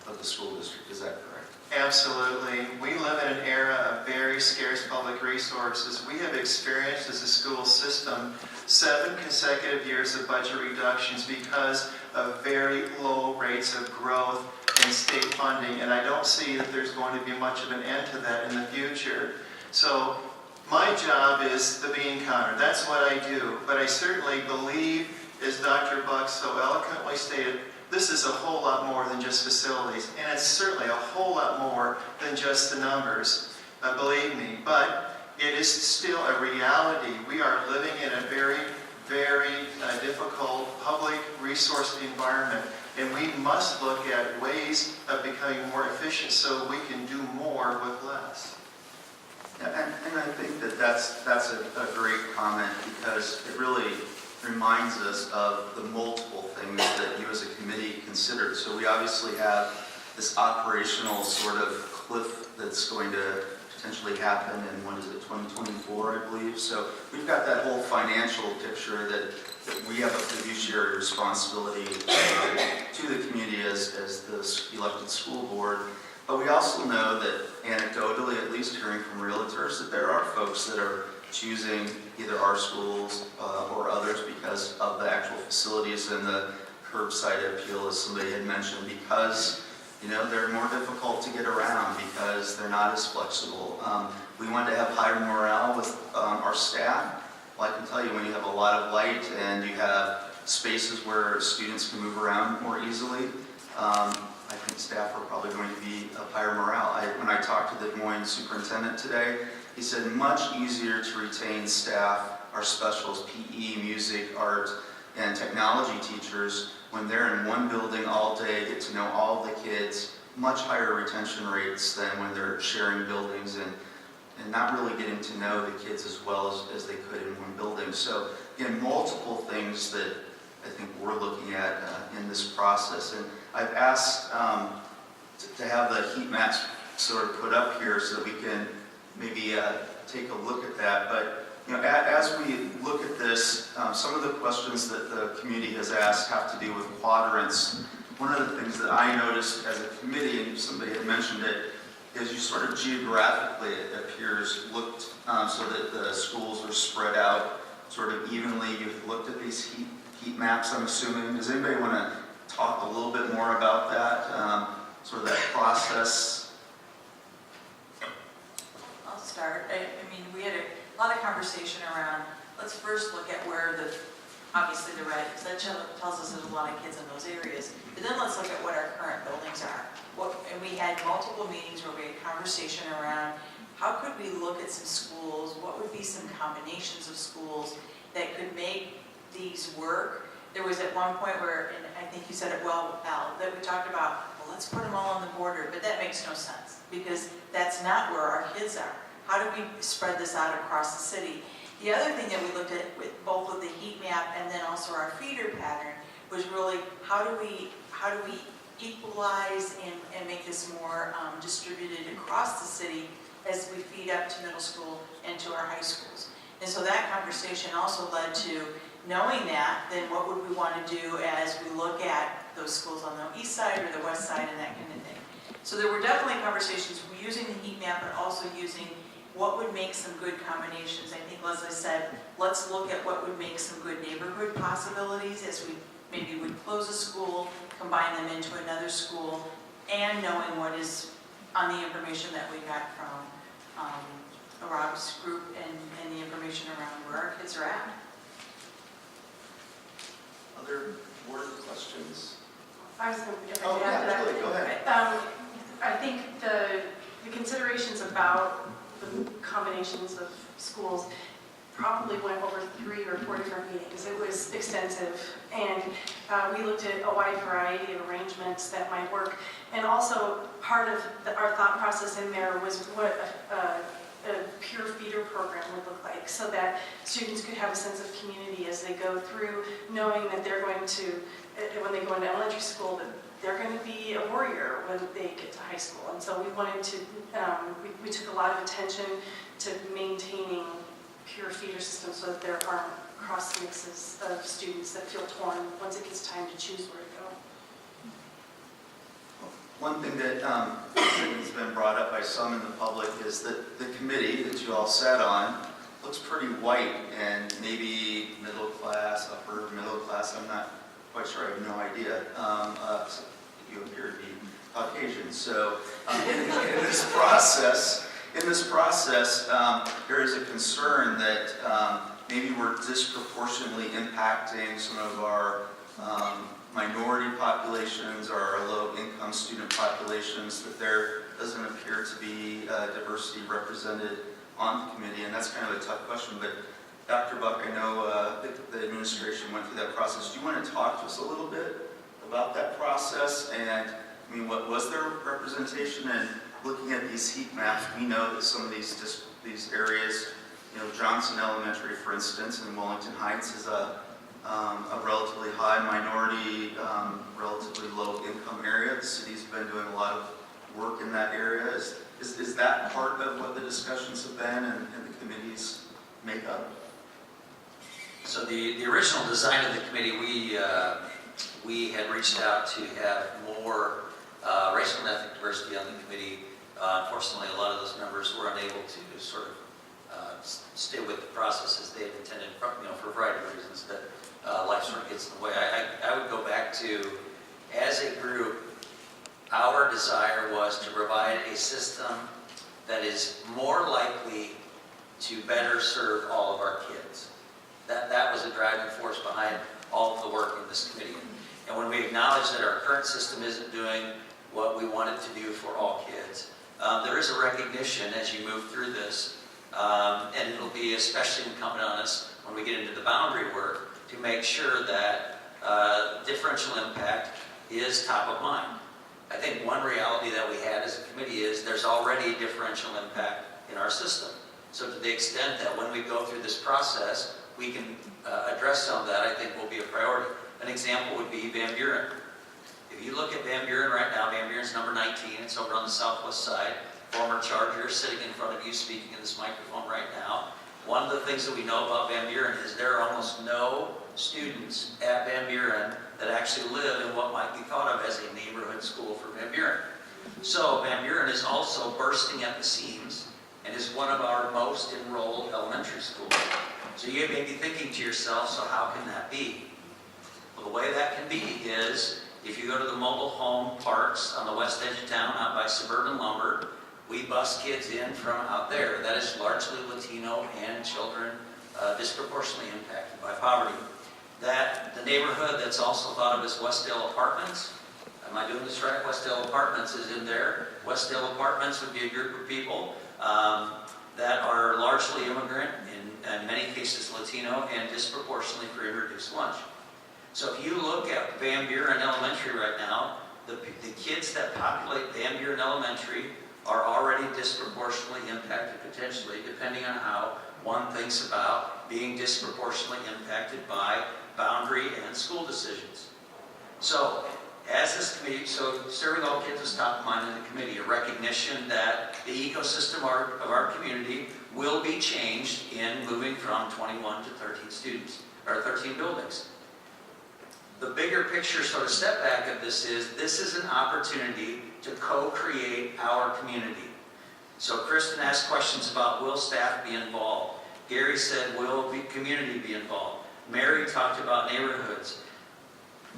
of the school district. Is that correct? Absolutely. We live in an era of very scarce public resources. We have experienced as a school system 7 consecutive years of budget reductions because of very low rates of growth in state funding, and I don't see that there's going to be much of an end to that in the future. So my job is the bean counter. That's what I do. But I certainly believe, as Dr. Buck so eloquently stated, this is a whole lot more than just facilities, and it's certainly a whole lot more than just the numbers, believe me. But it is still a reality. We are living in a very, very difficult public resource environment, and we must look at ways of becoming more efficient so we can do more with less. Yeah, and I think that that's a great comment, because it really reminds us of the multiple things that you as a committee considered. So we obviously have this operational sort of cliff that's going to potentially happen in, 2024, I believe. So we've got that whole financial picture that we have a fiduciary responsibility to the community as the elected school board. But we also know that anecdotally, at least hearing from realtors, that there are folks that are choosing either our schools or others because of the actual facilities and the curbside appeal, as somebody had mentioned, because they're more difficult to get around, because they're not as flexible. We wanted to have higher morale with our staff. Well, I can tell you, when you have a lot of light and you have spaces where students can move around more easily, I think staff are probably going to be of higher morale. When I talked to the Des Moines superintendent today, he said much easier to retain staff, our specials, PE, music, art, and technology teachers, when they're in one building all day, get to know all the kids, much higher retention rates than when they're sharing buildings and not really getting to know the kids as well as they could in one building. So again, multiple things that I think we're looking at in this process. And I've asked to have the heat maps sort of put up here so that we can maybe take a look at that. But as we look at this, some of the questions that the community has asked have to do with quadrants. One of the things that I noticed as a committee, and somebody had mentioned it, is you sort of geographically, it appears, looked so that the schools are spread out sort of evenly. You've looked at these heat maps, I'm assuming. Does anybody want to talk a little bit more about that, sort of that process? I'll start. I mean, we had a lot of conversation around, let's first look at where obviously the red, because that tells us there's a lot of kids in those areas. But then let's look at what our current buildings are. And we had multiple meetings where we had conversation around how could we look at some schools, what would be some combinations of schools that could make these work. There was at one point where, and I think you said it well, Al, that we talked about, well, let's put them all on the border, but that makes no sense, because that's not where our kids are. How do we spread this out across the city? The other thing that we looked at with both of the heat map and then also our feeder pattern was really how do we equalize and make this more distributed across the city as we feed up to middle school and to our high schools. And so that conversation also led to knowing that, then what would we want to do as we look at those schools on the east side or the west side and that kind of thing. So there were definitely conversations using the heat map, but also using what would make some good combinations. I think Leslie said, let's look at what would make some good neighborhood possibilities as we maybe would close a school, combine them into another school, and knowing what is on the information that we got from Rob's group and the information around where our kids are at. Other board questions? I was going to Oh, yeah, absolutely. Go ahead. I think the considerations about the combinations of schools probably went over 3 or 4 different meetings. It was extensive, and we looked at a wide variety of arrangements that might work. And also, part of our thought process in there was what a peer feeder program would look like, so that students could have a sense of community as they go through, knowing that they're going to, when they go into elementary school, that they're going to be a warrior when they get to high school. And so we wanted to, we took a lot of attention to maintaining pure feeder systems so that there aren't cross mixes of students that feel torn once it gets time to choose where to go. One thing that has been brought up by some in the public is that the committee that you all sat on looks pretty white and maybe middle class, upper middle class. I'm not quite sure. I have no idea. You appear to be Caucasian. So in this process, there is a concern that maybe we're disproportionately impacting some of our minority populations or our low-income student populations, that there doesn't appear to be diversity represented on the committee, and that's kind of a tough question. But Dr. Buck, I know the administration went through that process. Do you want to talk to us a little bit about that process? And I mean, what was their representation? And looking at these heat maps, we know that some of these areas, you know, Johnson Elementary, for instance, in Wellington Heights is a relatively high minority, relatively low income area. The city's been doing a lot of work in that area. Is that part of what the discussions have been and the committee's makeup? So the original design of the committee, we had reached out to have more racial and ethnic diversity on the committee. Unfortunately, a lot of those members were unable to sort of stay with the process as they had intended, you know, for a variety of reasons that life sort of gets in the way. I would go back to, as a group, our desire was to provide a system that is more likely to better serve all of our kids. That was a driving force behind all of the work in this committee. And when we acknowledge that our current system isn't doing what we want it to do for all kids, there is a recognition as you move through this, and it'll be especially incumbent on us when we get into the boundary work to make sure that differential impact is top of mind. I think one reality that we had as a committee is there's already differential impact in our system. So to the extent that when we go through this process, we can address some of that, I think will be a priority. An example would be Van Buren. If you look at Van Buren right now, Van Buren's number 19, it's over on the southwest side. Former Charger sitting in front of you speaking in this microphone right now. One of the things that we know about Van Buren is there are almost no students at Van Buren that actually live in what might be thought of as a neighborhood school for Van Buren. So Van Buren is also bursting at the seams and is one of our most enrolled elementary schools. So you may be thinking to yourself, so how can that be? Well, the way that can be is if you go to the mobile home parks on the west edge of town out by Suburban Lumber, we bus kids in from out there. That is largely Latino and children disproportionately impacted by poverty. The neighborhood that's also thought of as Westdale Apartments, am I doing this right? Westdale Apartments is in there. Westdale Apartments would be a group of people that are largely immigrant, in many cases Latino, and disproportionately for reduced lunch. So if you look at Van Buren Elementary right now, the kids that populate Van Buren Elementary are already disproportionately impacted potentially, depending on how one thinks about being disproportionately impacted by boundary and school decisions. So as this committee, so serving all kids was top of mind in the committee, a recognition that the ecosystem of our community will be changed in moving from 21 to 13 students, or 13 buildings. The bigger picture sort of step back of this is an opportunity to co-create our community. So Kristen asked questions about will staff be involved? Gary said will the community be involved? Mary talked about neighborhoods.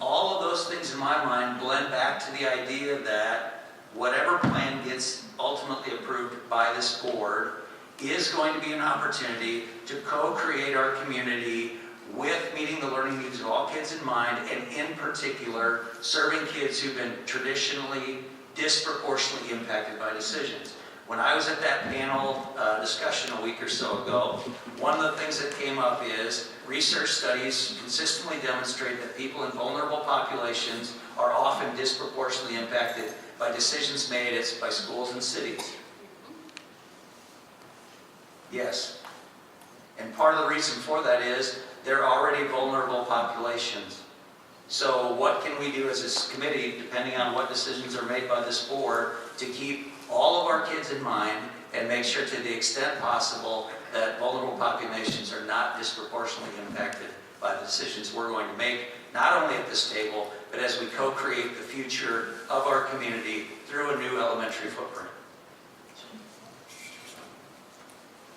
All of those things in my mind blend back to the idea that whatever plan gets ultimately approved by this board is going to be an opportunity to co-create our community with meeting the learning needs of all kids in mind, and in particular, serving kids who've been traditionally disproportionately impacted by decisions. When I was at that panel discussion a week or so ago, one of the things that came up is research studies consistently demonstrate that people in vulnerable populations are often disproportionately impacted by decisions made by schools and cities. Yes. And part of the reason for that is they're already vulnerable populations. So what can we do as this committee, depending on what decisions are made by this board, to keep all of our kids in mind and make sure to the extent possible that vulnerable populations are not disproportionately impacted by the decisions we're going to make, not only at this table, but as we co-create the future of our community through a new elementary footprint.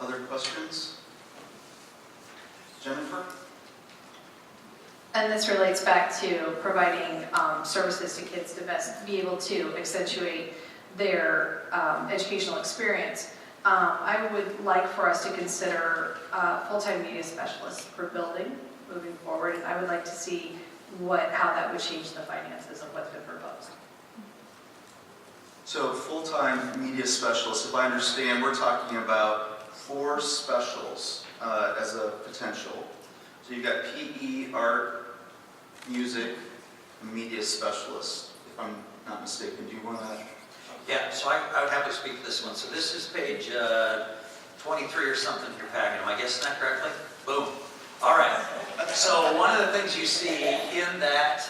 Other questions? Jennifer? And this relates back to providing services to kids to best be able to accentuate their educational experience. I would like for us to consider full-time media specialists per building moving forward, and I would like to see how that would change the finances of what's been proposed. So full-time media specialists, if I understand, we're talking about 4 specials as a potential. So you've got PE, art, music, and media specialist, if I'm not mistaken. Do you want to? Yeah, so I would have to speak to this one. So this is page 23 or something in your packet. Am I guessing that correctly? Boom. All right. So one of the things you see in that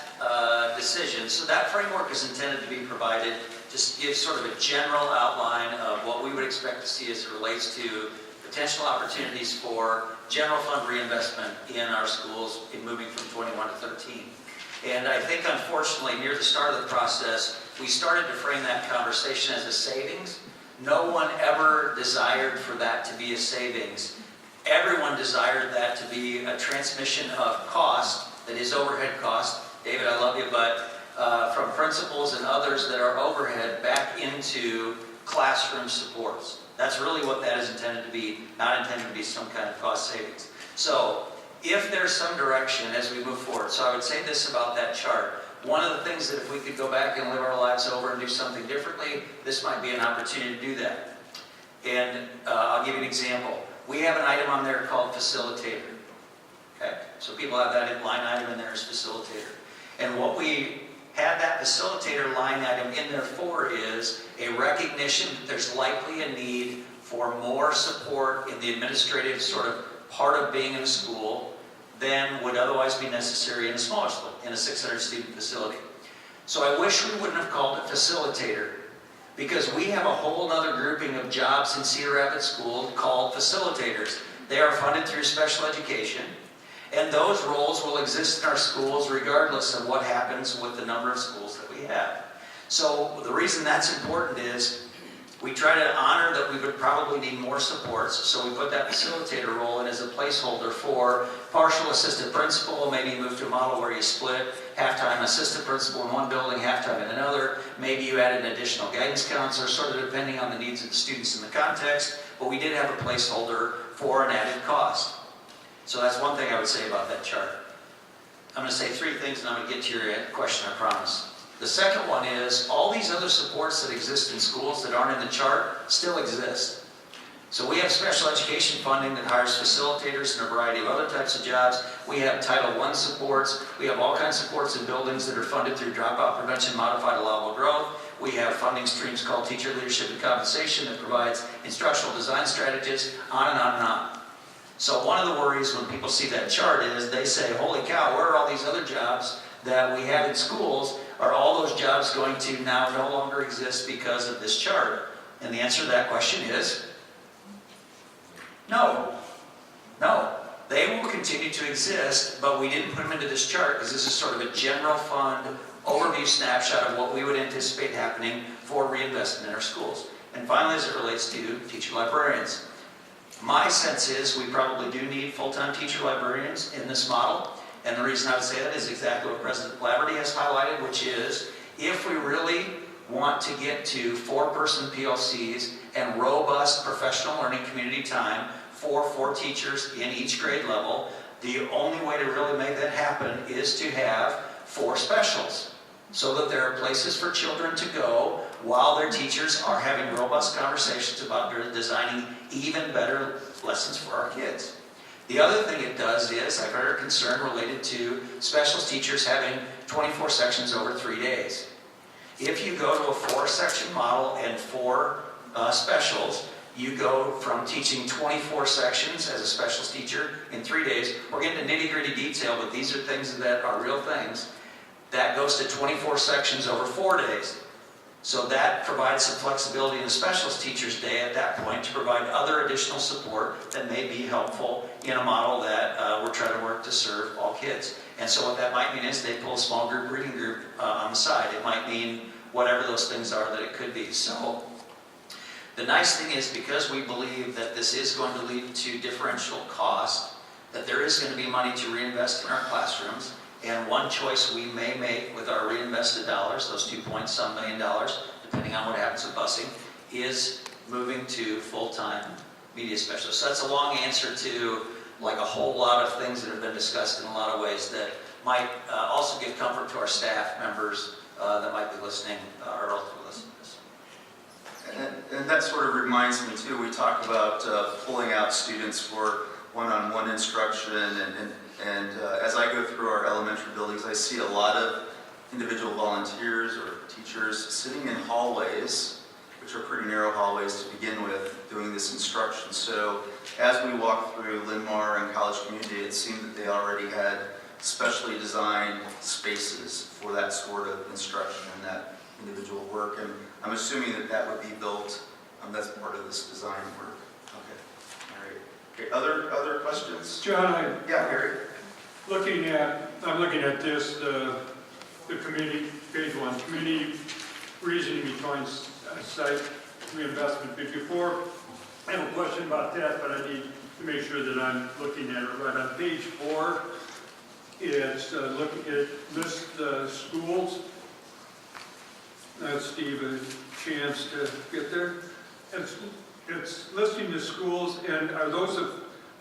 decision, so that framework is intended to be provided to give sort of a general outline of what we would expect to see as it relates to potential opportunities for general fund reinvestment in our schools in moving from 21 to 13. And I think, unfortunately, near the start of the process, we started to frame that conversation as a savings. No one ever desired for that to be a savings. Everyone desired that to be a transmission of cost, that is overhead cost. David, I love you, but from principals and others that are overhead back into classroom supports. That's really what that is intended to be, not intended to be some kind of cost savings. So if there's some direction as we move forward, so I would say this about that chart. One of the things that if we could go back and live our lives over and do something differently, this might be an opportunity to do that. And I'll give you an example. We have an item on there called facilitator. Okay? So people have that line item in there as facilitator. And what we had that facilitator line item in there for is a recognition that there's likely a need for more support in the administrative sort of part of being in a school than would otherwise be necessary in a smaller school, in a 600 student facility. So I wish we wouldn't have called it facilitator, because we have a whole other grouping of jobs in Cedar Rapids School called facilitators. They are funded through special education, and those roles will exist in our schools regardless of what happens with the number of schools that we have. So the reason that's important is we try to honor that we would probably need more supports, so we put that facilitator role in as a placeholder for partial assistant principal, maybe move to a model where you split half-time assistant principal in one building, half-time in another. Maybe you add an additional guidance counselor, sort of depending on the needs of the students in the context, but we did have a placeholder for an added cost. So that's one thing I would say about that chart. I'm going to say 3 things and I'm going to get to your question, I promise. The second one is all these other supports that exist in schools that aren't in the chart still exist. So we have special education funding that hires facilitators and a variety of other types of jobs. We have Title I supports. We have all kinds of supports in buildings that are funded through dropout prevention, modified allowable growth. We have funding streams called teacher leadership and compensation that provides instructional design strategies, on and on and on. So one of the worries when people see that chart is they say, holy cow, where are all these other jobs that we have in schools? Are all those jobs going to now no longer exist because of this chart? And the answer to that question is no. No. They will continue to exist, but we didn't put them into this chart because this is sort of a general fund overview snapshot of what we would anticipate happening for reinvestment in our schools. And finally, as it relates to teacher librarians. My sense is we probably do need full-time teacher librarians in this model. And the reason I would say that is exactly what President Flaherty has highlighted, which is if we really want to get to 4-person PLCs and robust professional learning community time for 4 teachers in each grade level, the only way to really make that happen is to have 4 specials so that there are places for children to go while their teachers are having robust conversations about designing even better lessons for our kids. The other thing it does is, I've heard a concern related to specials teachers having 24 sections over 3 days. If you go to a 4-section model and 4 specials, you go from teaching 24 sections as a specials teacher in 3 days. We're getting into nitty-gritty detail, but these are things that are real things. That goes to 24 sections over 4 days. So that provides some flexibility in the specialist teacher's day at that point to provide other additional support that may be helpful in a model that we're trying to work to serve all kids. And so what that might mean is they pull a small group reading group on the side. It might mean whatever those things are that it could be. So the nice thing is, because we believe that this is going to lead to differential cost, that there is going to be money to reinvest in our classrooms. And one choice we may make with our reinvested dollars, those $2.some million, depending on what happens with busing, is moving to full-time media specialists. So that's a long answer to like a whole lot of things that have been discussed in a lot of ways that might also give comfort to our staff members that might be listening or ultimately listening to this. And that sort of reminds me too, we talk about pulling out students for one-on-one instruction, and as I go through our elementary buildings, I see a lot of individual volunteers or teachers sitting in hallways, which are pretty narrow hallways to begin with, doing this instruction. So as we walked through Linn-Mar and College Community, it seemed that they already had specially designed spaces for that sort of instruction and that individual work. And I'm assuming that that would be built, that's part of this design work. Okay, other questions? John, Yeah, Harry. I'm looking at this, the committee, page 1, committee reasoning behind site reinvestment. Before, I have a question about that, but I need to make sure that I'm looking at it right. On page 4, it lists the schools. Steve, a chance to get there. It's listing the schools, and are those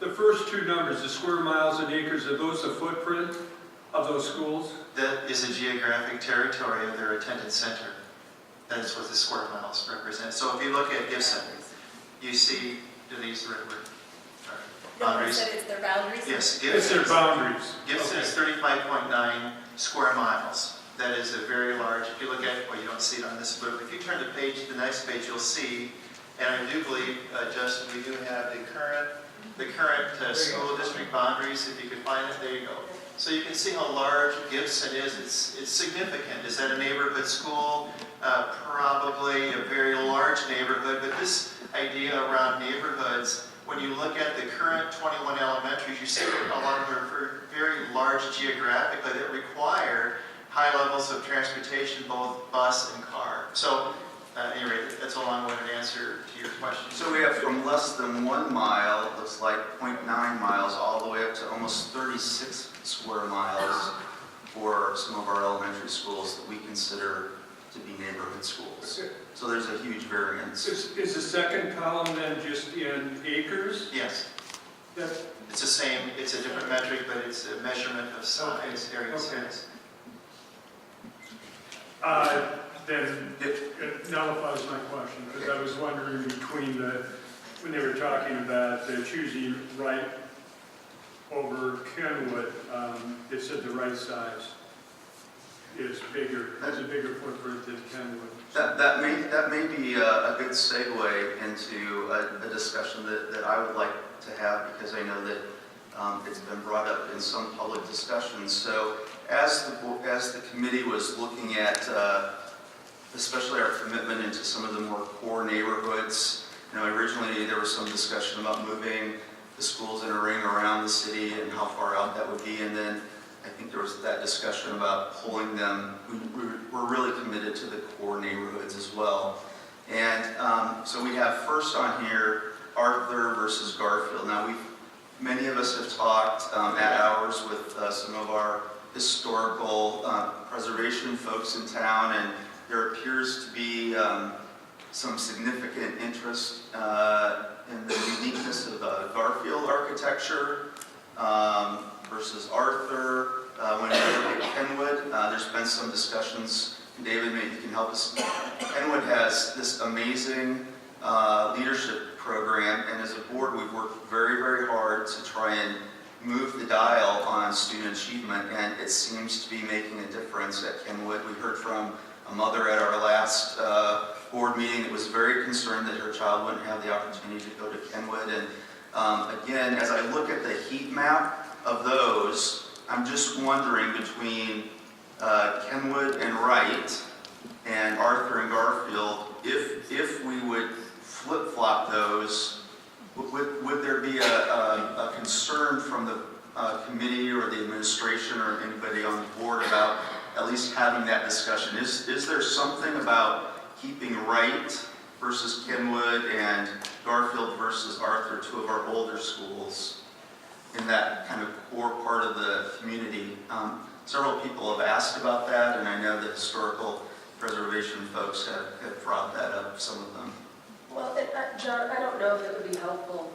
the first two numbers, the square miles and acres, are those the footprint of those schools? That is a geographic territory of their attendance center. That is what the square miles represent. So if you look at Gibson, you see, do they use the right word? Boundaries? No, it's their boundaries? Yes, It's their boundaries. Gibson is 35.9 square miles. That is a very large, if you look at, well, you don't see it on this, but if you turn the next page, you'll see, and I do believe, Justin, we do have the current school district boundaries. If you could find it, there you go. So you can see how large Gibson is. It's significant. Is that a neighborhood school? Probably a very large neighborhood, but this idea around neighborhoods, when you look at the current 21 elementaries, you see a lot of them are very large geographically that require high levels of transportation, both bus and car. So anyway, that's a long-winded answer to your question. So we have from less than 1 mile, it looks like 0.9 miles, all the way up to almost 36 square miles for some of our elementary schools that we consider to be neighborhood schools. So there's a huge variance. Is the second column then just in acres? Yes. It's the same, it's a different metric, but it's a measurement of size, area size. Then it nullifies my question, because I was wondering between when they were talking about choosing right over Kenwood, it said the right size is bigger, has a bigger footprint than Kenwood. That may be a good segue into a discussion that I would like to have, because I know that it's been brought up in some public discussions. So as the committee was looking at especially our commitment into some of the more core neighborhoods, originally there was some discussion about moving the schools in a ring around the city and how far out that would be, and then I think there was that discussion about pulling them. We're really committed to the core neighborhoods as well. And so we have first on here, Arthur versus Garfield. Now many of us have talked at hours with some of our historical preservation folks in town, and there appears to be some significant interest in the uniqueness of Garfield architecture versus Arthur. When you look at Kenwood, there's been some discussions. David, maybe you can help us. Kenwood has this amazing leadership program, and as a board, we've worked very, very hard to try and move the dial on student achievement, and it seems to be making a difference at Kenwood. We heard from a mother at our last board meeting that was very concerned that her child wouldn't have the opportunity to go to Kenwood. And again, as I look at the heat map of those, I'm just wondering between Kenwood and Wright, and Arthur and Garfield, if we would flip-flop those, would there be a concern from the committee or the administration or anybody on the board about at least having that discussion? Is there something about keeping Wright versus Kenwood and Garfield versus Arthur, two of our older schools, in that kind of core part of the community? Several people have asked about that, and I know the historical preservation folks have brought that up, some of them. Well, John, I don't know if it would be helpful,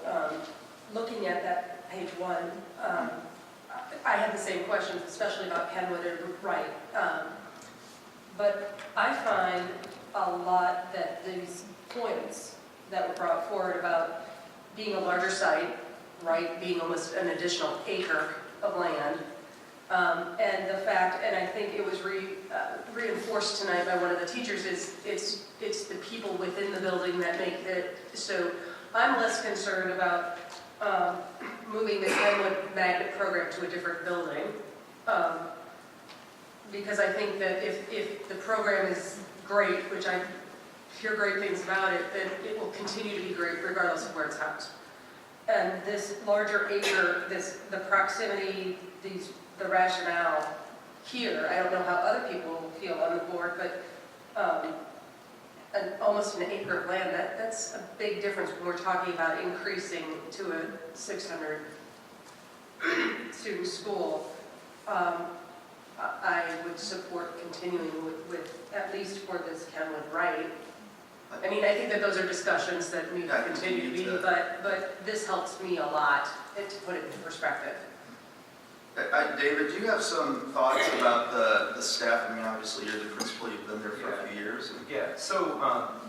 looking at that page 1. I had the same questions, especially about Kenwood and Wright. But I find a lot that these points that were brought forward about being a larger site, Wright being almost an additional acre of land, and the fact, and I think it was reinforced tonight by one of the teachers, is it's the people within the building that make it. So I'm less concerned about moving the Kenwood magnet program to a different building, because I think that if the program is great, which I hear great things about it, then it will continue to be great regardless of where it's housed. And this larger acre, the proximity, the rationale here, I don't know how other people feel on the board, but almost an acre of land, that's a big difference when we're talking about increasing to a 600 student school. I would support continuing with at least for this Kenwood Wright. I mean, I think that those are discussions that need to continue to be, but this helps me a lot to put it into perspective. David, do you have some thoughts about the staff? I mean, obviously you're the principal, you've been there for a few years. Yeah, so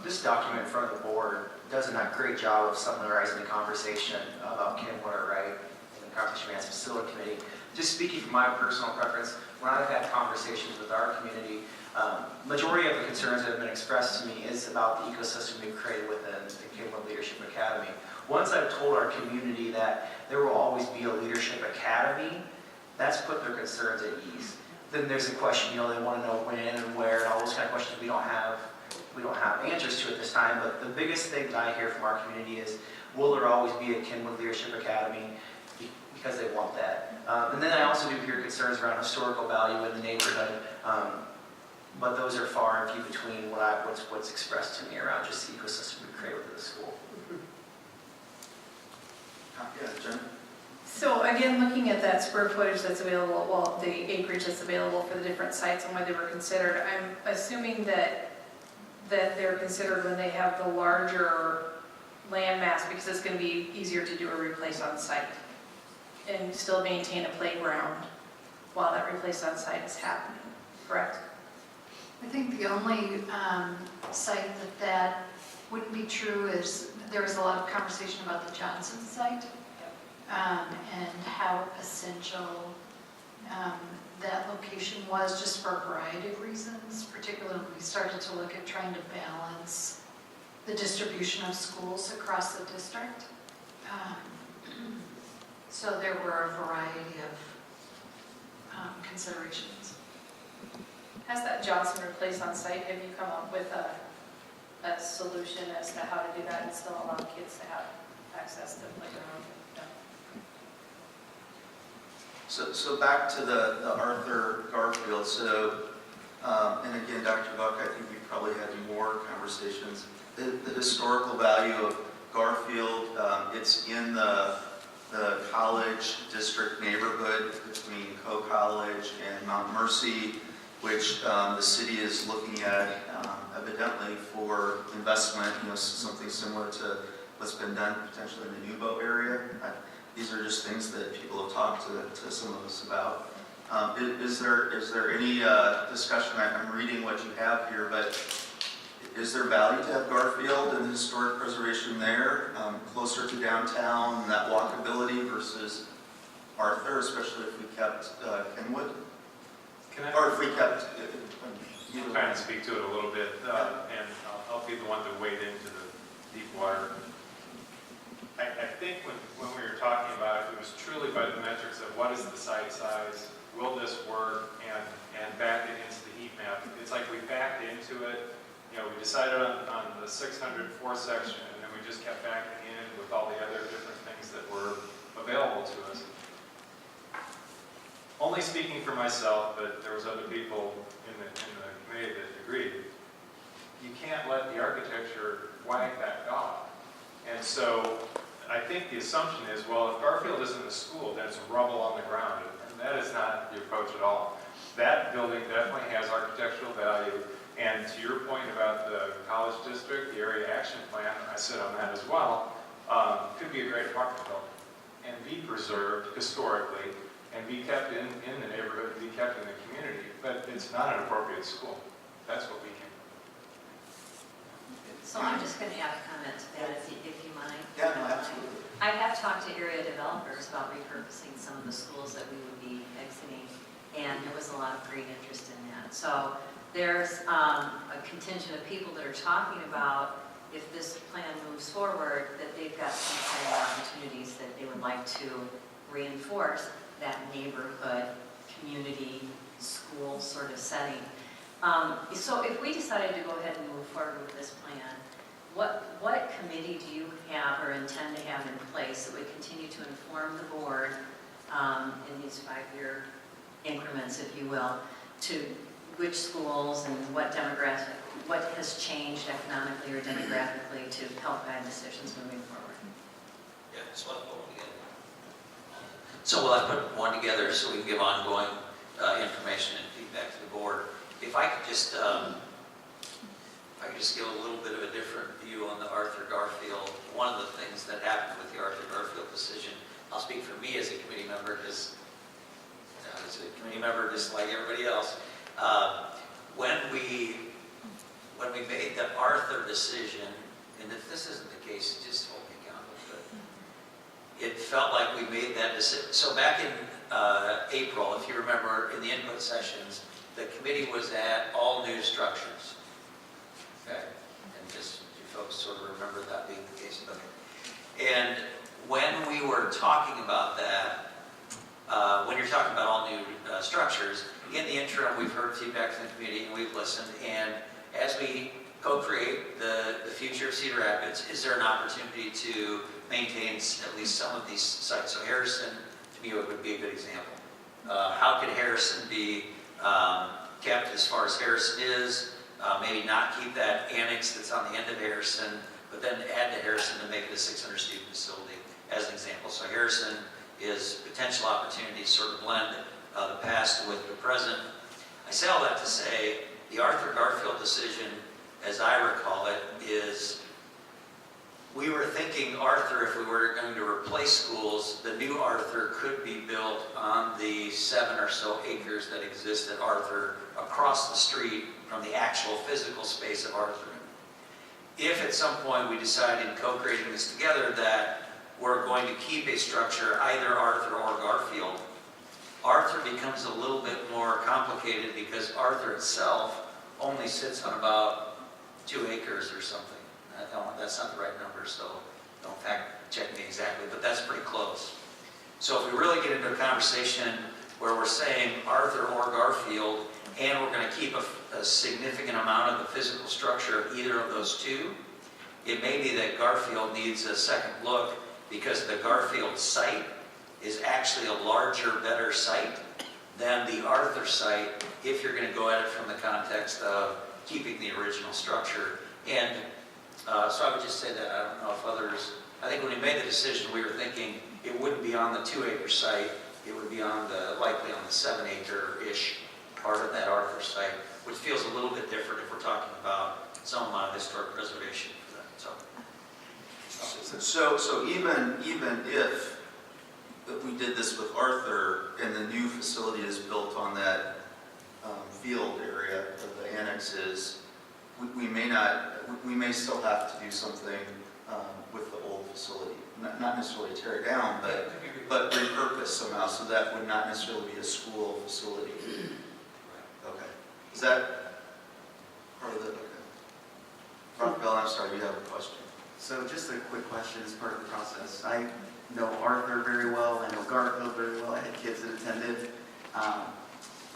this document in front of the board does a great job of summarizing the conversation about Kenwood or Wright and the conversation we had as facility committee. Just speaking from my personal preference, when I've had conversations with our community, majority of the concerns that have been expressed to me is about the ecosystem we've created within the Kenwood Leadership Academy. Once I've told our community that there will always be a leadership academy, that's put their concerns at ease. Then there's a question, they want to know when and where, and all those kind of questions we don't have answers to at this time. But the biggest thing that I hear from our community is, will there always be a Kenwood Leadership Academy? Because they want that. And then I also do hear concerns around historical value in the neighborhood. But those are far and few between what's expressed to me around just the ecosystem we create within the school. Yeah, Jen? So again, looking at that square footage that's available, well, the acreage that's available for the different sites and why they were considered, I'm assuming that they're considered when they have the larger land mass, because it's going to be easier to do a replace on site and still maintain a playground while that replace on site is happening, correct? I think the only site that wouldn't be true is there was a lot of conversation about the Johnson site and how essential that location was just for a variety of reasons, particularly when we started to look at trying to balance the distribution of schools across the district. So there were a variety of considerations. Has that Johnson replace on site, have you come up with a solution as to how to do that and still allow kids to have access to the playground? No. So back to the Arthur Garfield. So, and again, Dr. Buck, I think we probably had more conversations. The historical value of Garfield, it's in the college district neighborhood between Coe College and Mount Mercy, which the city is looking at evidently for investment, something similar to what's been done potentially in the Nubo area. These are just things that people have talked to some of us about. Is there any discussion? I'm reading what you have here, but is there value to have Garfield and historic preservation there, closer to downtown, and that walkability versus Arthur, especially if we kept Kenwood? Or if we kept... I'll kind of speak to it a little bit, and I'll be the one to wade into the deep water. I think when we were talking about it was truly by the metrics of what is the site size, will this work, and and back it into the heat map. It's like we backed into it, you know, we decided on the 604 section, and then we just kept backing in with all the other different things that were available to us. Only speaking for myself, but there was other people in the committee that agreed. You can't let the architecture wag that dog. And so I think the assumption is, well, if Garfield isn't a school, then it's rubble on the ground. And that is not the approach at all. That building definitely has architectural value. And to your point about the college district, the area action plan, I sit on that as well, could be a great apartment building and be preserved historically and be kept in the neighborhood, be kept in the community. But it's not an appropriate school. That's what we can. So I'm just going to add a comment to that, if you mind. Yeah, no, absolutely. I have talked to area developers about repurposing some of the schools that we would be exiting, and there was a lot of great interest in that. So there's a contingent of people that are talking about, if this plan moves forward, that they've got some kind of opportunities that they would like to reinforce that neighborhood, community, school sort of setting. So if we decided to go ahead and move forward with this plan, what committee do you have or intend to have in place that would continue to inform the board in these 5-year increments, if you will, to which schools and what demographic, what has changed economically or demographically to help guide decisions moving forward? Yeah, that's what I'm putting together. So will I put one together so we can give ongoing information and feedback to the board? If I could just give a little bit of a different view on the Arthur Garfield. One of the things that happened with the Arthur Garfield decision, I'll speak for me as a committee member, because as a committee member, just like everybody else, when we made the Arthur decision, and if this isn't the case, just hold me accountable, but it felt like we made that decision. So back in April, if you remember, in the input sessions, the committee was at all new structures. Okay, and just you folks sort of remember that being the case. Okay. And when we were talking about that, when you're talking about all new structures, in the interim, we've heard feedback from the committee and we've listened. And as we co-create the future of Cedar Rapids, is there an opportunity to maintain at least some of these sites? So Harrison, to me, would be a good example. How could Harrison be kept as far as Harrison is? Maybe not keep that annex that's on the end of Harrison, but then add to Harrison to make it a 600-student facility, as an example. So Harrison is potential opportunity to sort of blend the past with the present. I say all that to say the Arthur Garfield decision, as I recall it, is we were thinking Arthur, if we were going to replace schools, the new Arthur could be built on the 7 or so acres that exist at Arthur across the street from the actual physical space of Arthur. If at some point we decide in co-creating this together that we're going to keep a structure, either Arthur or Garfield, Arthur becomes a little bit more complicated because Arthur itself only sits on about 2 acres or something. That's not the right number, so don't fact check me exactly, but that's pretty close. So if we really get into a conversation where we're saying Arthur or Garfield, and we're going to keep a significant amount of the physical structure of either of those two, it may be that Garfield needs a second look because the Garfield site is actually a larger, better site than the Arthur site if you're going to go at it from the context of keeping the original structure. And so I would just say that, I don't know if others, I think when we made the decision, we were thinking it wouldn't be on the 2-acre site, it would be on likely on the 7-acre-ish part of that Arthur site, which feels a little bit different if we're talking about some amount of historic preservation for that. So even if we did this with Arthur and the new facility is built on that field area of the annexes, we may still have to do something with the old facility. Not necessarily tear it down, but repurpose somehow, so that would not necessarily be a school facility. Okay. Is that part of the, okay. Rafael, I'm sorry, you have a question. So just a quick question as part of the process. I know Arthur very well, I know Garfield very well, I had kids that attended.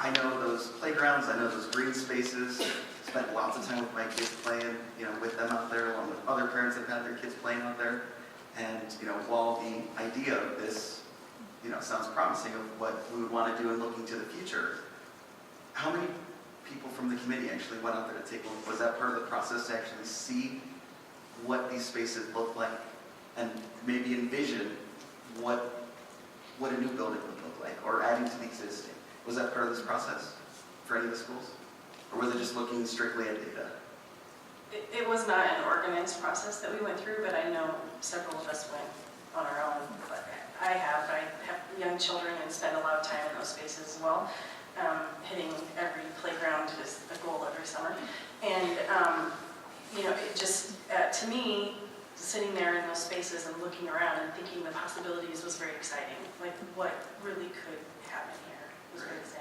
I know those playgrounds, I know those green spaces, spent lots of time with my kids playing, with them out there, along with other parents that have had their kids playing out there. And, while the idea of this, sounds promising of what we would want to do in looking to the future, how many people from the committee actually went out there to take a look? Was that part of the process to actually see what these spaces look like and maybe envision what a new building would look like, or adding to the existing? Was that part of this process for any of the schools? Or was it just looking strictly at data? It was not an organized process that we went through, but I know several of us went on our own. But I have young children and spend a lot of time in those spaces as well. Hitting every playground is a goal every summer. And, it just, to me, sitting there in those spaces and looking around and thinking the possibilities was very exciting. Like what really could happen here was very exciting.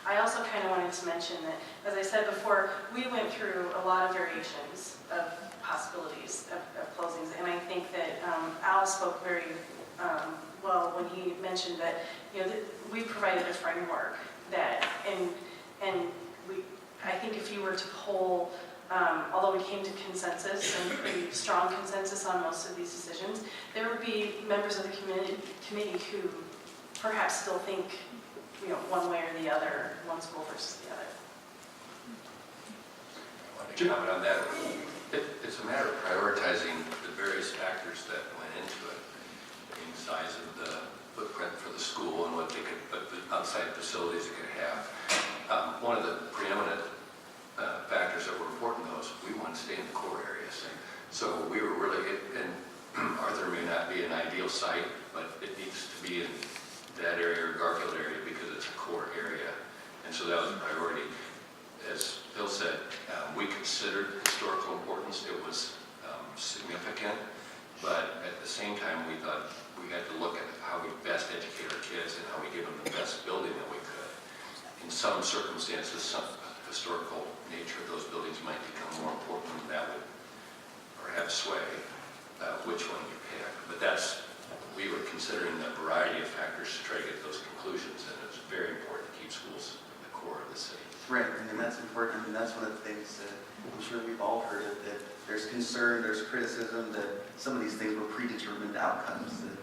I also kind of wanted to mention that, as I said before, we went through a lot of variations of possibilities of closings. And I think that Al spoke very well when he mentioned that, we provided a framework that, I think if you were to poll, although we came to consensus and pretty strong consensus on most of these decisions, there would be members of the committee who perhaps still think, one way or the other, one school versus the other. I want to comment on that. It's a matter of prioritizing the various factors that went into it. I mean, size of the footprint for the school and what the outside facilities it could have. One of the preeminent factors that were important to us, we want to stay in the core areas. So we were really, and Arthur may not be an ideal site, but it needs to be in that area or Garfield area because it's a core area. And so that was a priority. As Bill said, we considered historical importance. It was significant, but at the same time we thought we had to look at how we best educate our kids and how we give them the best building that we could. In some circumstances, some historical nature of those buildings might become more important, and that would perhaps sway which one you pick. But we were considering a variety of factors to try to get those conclusions, and it was very important to keep schools in the core of the city. Right, and that's important, and that's one of the things that I'm sure we've all heard of, that there's concern, there's criticism that some of these things were predetermined outcomes. That,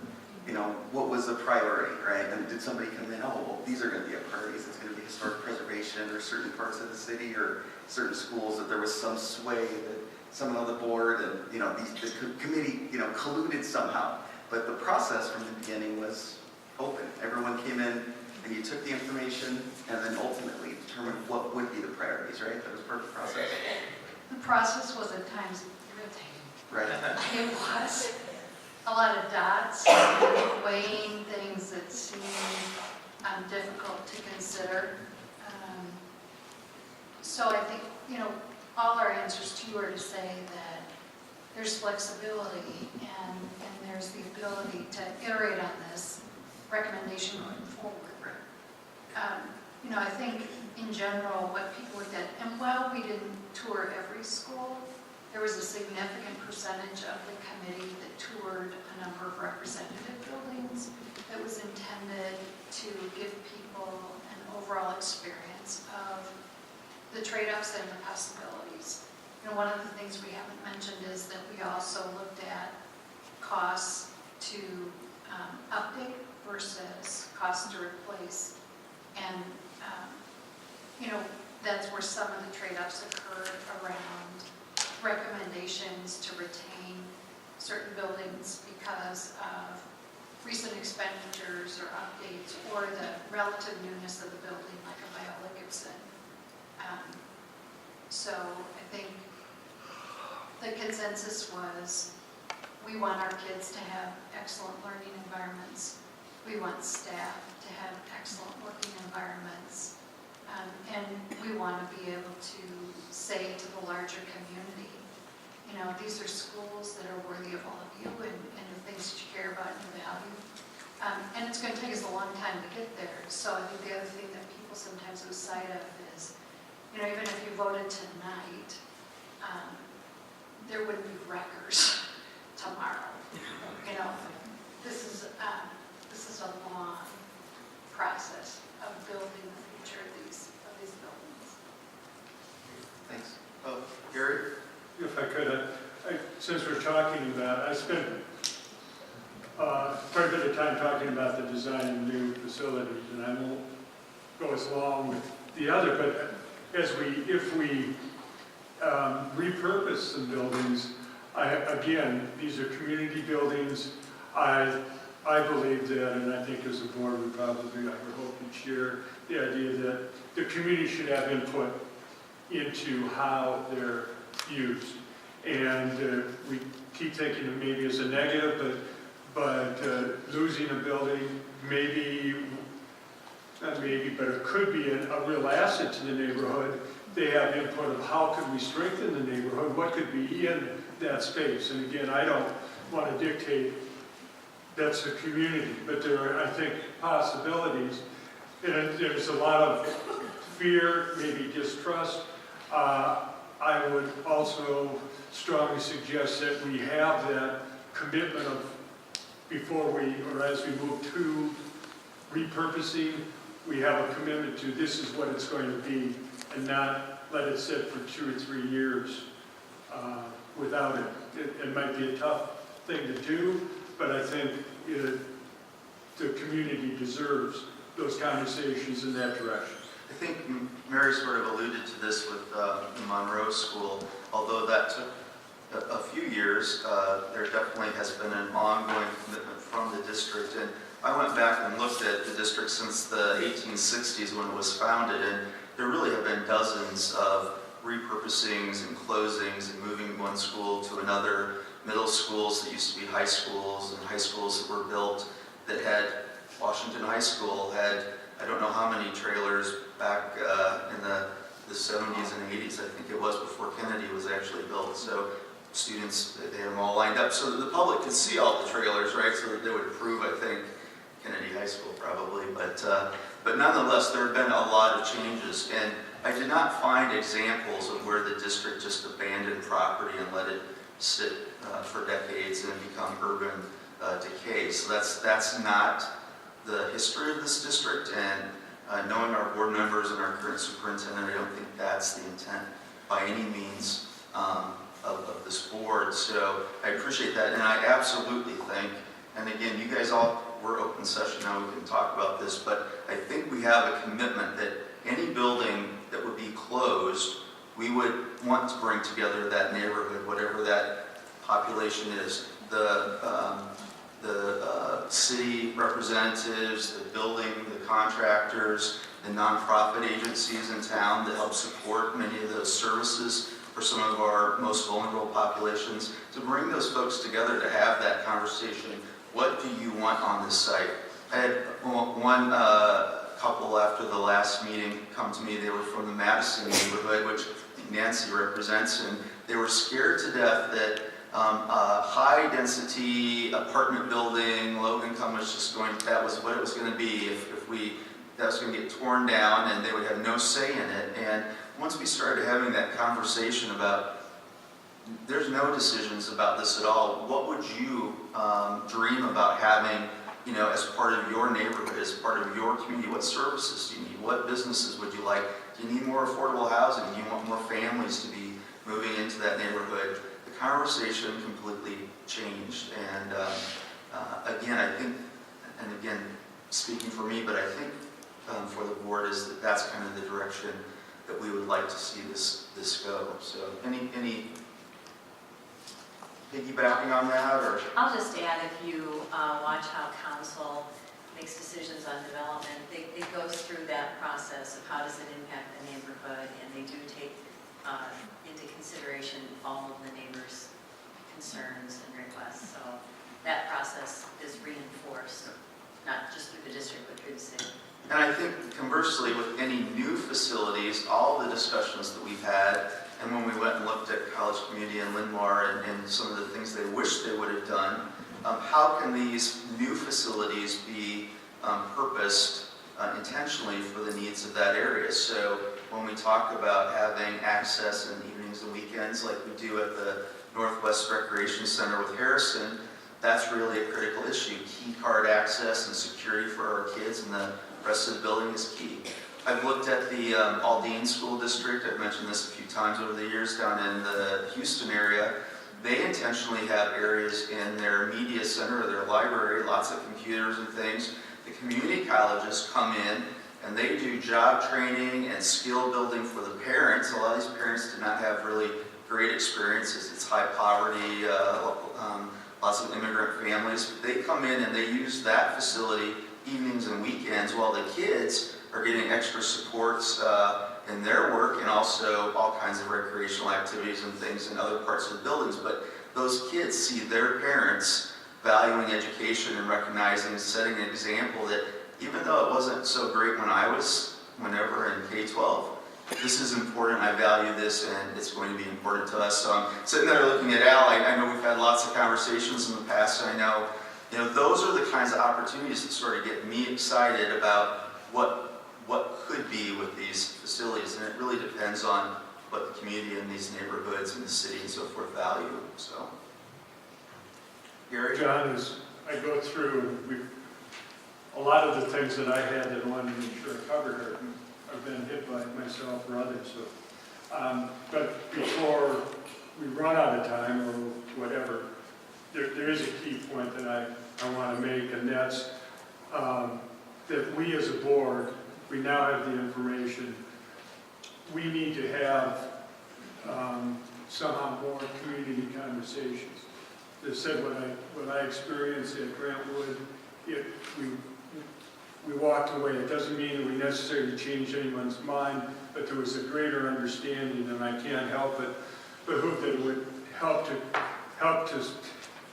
what was the priority, right? And did somebody come in, these are going to be our priorities, it's going to be historic preservation, or certain parts of the city, or certain schools, that there was some sway that someone on the board and, this committee, colluded somehow. But the process from the beginning was open. Everyone came in, and you took the information, and then ultimately determined what would be the priorities, right? That was part of the process. The process was at times irritating. Right. It was a lot of dots, weighing things that seemed difficult to consider. So I think, all our answers to you are to say that there's flexibility and there's the ability to iterate on this recommendation going forward. I think in general what people looked at, and while we didn't tour every school, there was a significant percentage of the committee that toured a number of representative buildings that was intended to give people an overall experience of the trade-offs and the possibilities. One of the things we haven't mentioned is that we also looked at costs to update versus costs to replace. And, that's where some of the trade-offs occurred around recommendations to retain certain buildings because of recent expenditures or updates or the relative newness of the building, like a Viola Gibson. So I think the consensus was we want our kids to have excellent learning environments. We want staff to have excellent working environments. And we want to be able to say to the larger community, these are schools that are worthy of all of you and the things that you care about and you value. And it's going to take us a long time to get there. So I think the other thing that people sometimes lose sight of is, even if you voted tonight, there wouldn't be wreckers tomorrow. This is a long process of building the future of these talking about, I spent quite a bit of time talking about the design of new facilities, and I won't go as long with the other, but if we repurpose some buildings, again, these are community buildings. I believe that, and I think as a board, we probably, I would hope you'd share the idea that the community should have input into how they're used. And we keep thinking of maybe as a negative, but losing a building, maybe, not maybe, but it could be a real asset to the neighborhood. They have input of how could we strengthen the neighborhood, what could be in that space. And again, I don't want to dictate that's the community, but there are, I think, possibilities. And there's a lot of fear, maybe distrust. I would also strongly suggest that we have that commitment of before we, or as we move to repurposing, we have a commitment to this is what it's going to be, and not let it sit for 2 or 3 years without it. It might be a tough thing to do, but I think the community deserves those conversations in that direction. I think Mary sort of alluded to this with the Monroe School. Although that took a few years, there definitely has been an ongoing commitment from the district. And I went back and looked at the district since the 1860s when it was founded, and there really have been dozens of repurposings and closings and moving one school to another. Middle schools that used to be high schools, and high schools that were built that had, Washington High School had, I don't know how many trailers back in the 70s and 80s, I think it was, before Kennedy was actually built. So students, they had them all lined up so that the public could see all the trailers, right? So that they would approve, I think, Kennedy High School probably. But nonetheless, there have been a lot of changes. And I did not find examples of where the district just abandoned property and let it sit for decades and become urban decay. So that's not the history of this district, and knowing our board members and our current superintendent, I don't think that's the intent by any means of this board. So I appreciate that, and I absolutely think, and again, you guys all, we're open session now, we can talk about this, but I think we have a commitment that any building that would be closed, we would want to bring together that neighborhood, whatever that population is. The city representatives, the building, the contractors, the nonprofit agencies in town that help support many of those services for some of our most vulnerable populations, to bring those folks together to have that conversation. What do you want on this site? I had one couple after the last meeting come to me. They were from the Madison neighborhood, which Nancy represents, and they were scared to death that a high-density apartment building, low income, was just going, that was what it was going to be that was going to get torn down and they would have no say in it. And once we started having that conversation about, there's no decisions about this at all, what would you dream about having, as part of your neighborhood, as part of your community? What services do you need? What businesses would you like? Do you need more affordable housing? Do you want more families to be moving into that neighborhood? The conversation completely changed. And again, I think, and again, speaking for me, but I think for the board is that that's kind of the direction that we would like to see this go. So any piggybacking on that, or? I'll just add, if you watch how council makes decisions on development, it goes through that process of how does it impact the neighborhood, and they do take into consideration all of the neighbors' concerns and requests. So that process is reinforced, not just through the district, but through the city. And I think conversely, with any new facilities, all the discussions that we've had, and when we went and looked at College Community and Linn-Mar and some of the things they wish they would have done, how can these new facilities be purposed intentionally for the needs of that area? So when we talk about having access in evenings and weekends like we do at the Northwest Recreation Center with Harrison, that's really a critical issue. Key card access and security for our kids, and the rest of the building is key. I've looked at the Aldine School District. I've mentioned this a few times over the years down in the Houston area. they intentionally have areas in their media center or their library, lots of computers and things. The community colleges come in and they do job training and skill building for the parents. A lot of these parents do not have really great experiences. It's high poverty, lots of immigrant families. They come in and they use that facility evenings and weekends while the kids are getting extra supports in their work, and also all kinds of recreational activities and things in other parts of the buildings. But those kids see their parents valuing education and recognizing, setting an example that even though it wasn't so great when I was, whenever in K-12, this is important, I value this, and it's going to be important to us. So I'm sitting there looking at Al. I know we've had lots of conversations in the past, and I know, those are the kinds of opportunities that sort of get me excited about what could be with these facilities, and it really depends on what the community in these neighborhoods and the city and so forth value. So, Gary? John, as I go through, a lot of the things that I had that I wanted to make sure I covered have been hit by myself or others. So, but before we run out of time or whatever, there is a key point that I want to make, and that's that we as a board, we now have the information. We need to have somehow more community conversations. They said what I experienced at Grantwood, we walked away. It doesn't mean that we necessarily changed anyone's mind, but there was a greater understanding, and I can't help it, but hope that it would help to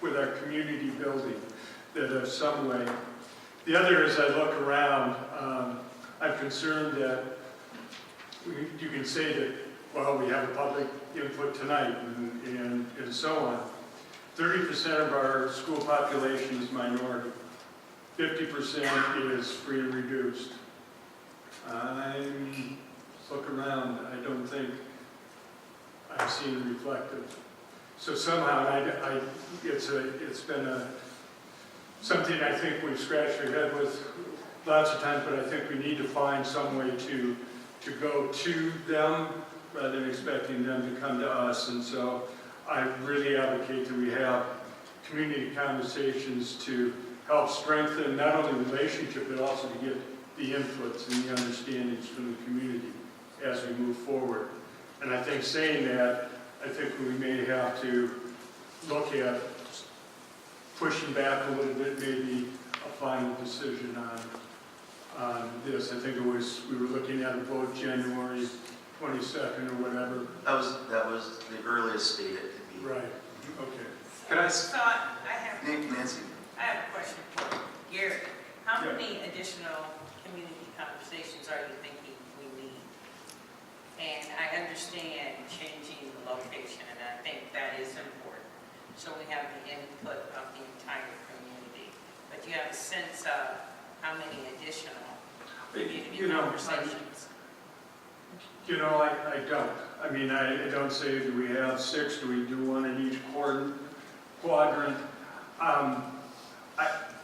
with our community building, that some way. The other, as I look around, I'm concerned that you can say that, well, we have a public input tonight and so on. 30% of our school population is minority. 50% is free and reduced. Look around, I don't think I've seen reflective. So somehow, it's been something I think we've scratched our head with lots of times, but I think we need to find some way to go to them rather than expecting them to come to us. And so I really advocate that we have community conversations to help strengthen not only relationship, but also to get the inputs and the understandings from the community as we move forward. And I think saying that, I think we may have to look at pushing back a little bit, maybe a final decision on this. I think we were looking at a vote January 22nd or whatever. That was the earliest date it could be. Right, okay. Can I So I have Nancy? I have a question for Gary. How many additional community conversations are you thinking we need? And I understand changing the location, and I think that is important. So we have the input of the entire community. But do you have a sense of how many additional community conversations? I don't. I mean, I don't say, do we have 6? Do we do one in each quadrant?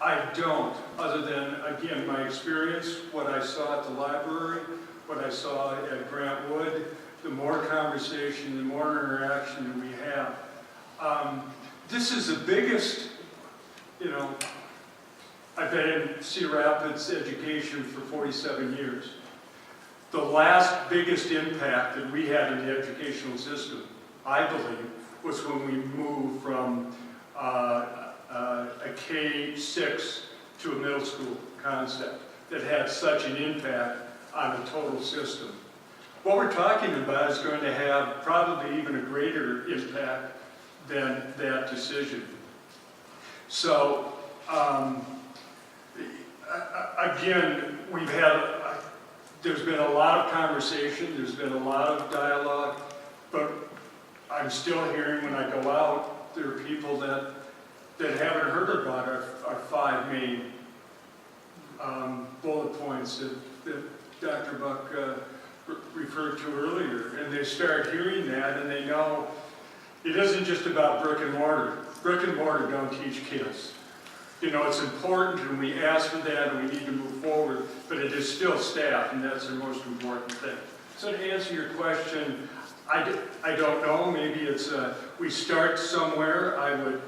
I don't, other than, again, my experience, what I saw at the library, what I saw at Grantwood, the more conversation, the more interaction that we have. This is the biggest, I've been in Cedar Rapids education for 47 years. The last biggest impact that we had in the educational system, I believe, was when we moved from a K-6 to a middle school concept that had such an impact on the total system. What we're talking about is going to have probably even a greater impact than that decision. So, again, there's been a lot of conversation, there's been a lot of dialogue, but I'm still hearing when I go out, there are people that haven't heard about our 5 main bullet points that Dr. Buck referred to earlier. And they start hearing that, and they know it isn't just about brick and mortar. Brick and mortar don't teach kids. It's important, and we ask for that, and we need to move forward, but it is still staff, and that's the most important thing. So to answer your question, I don't know, maybe it's, we start somewhere. I would,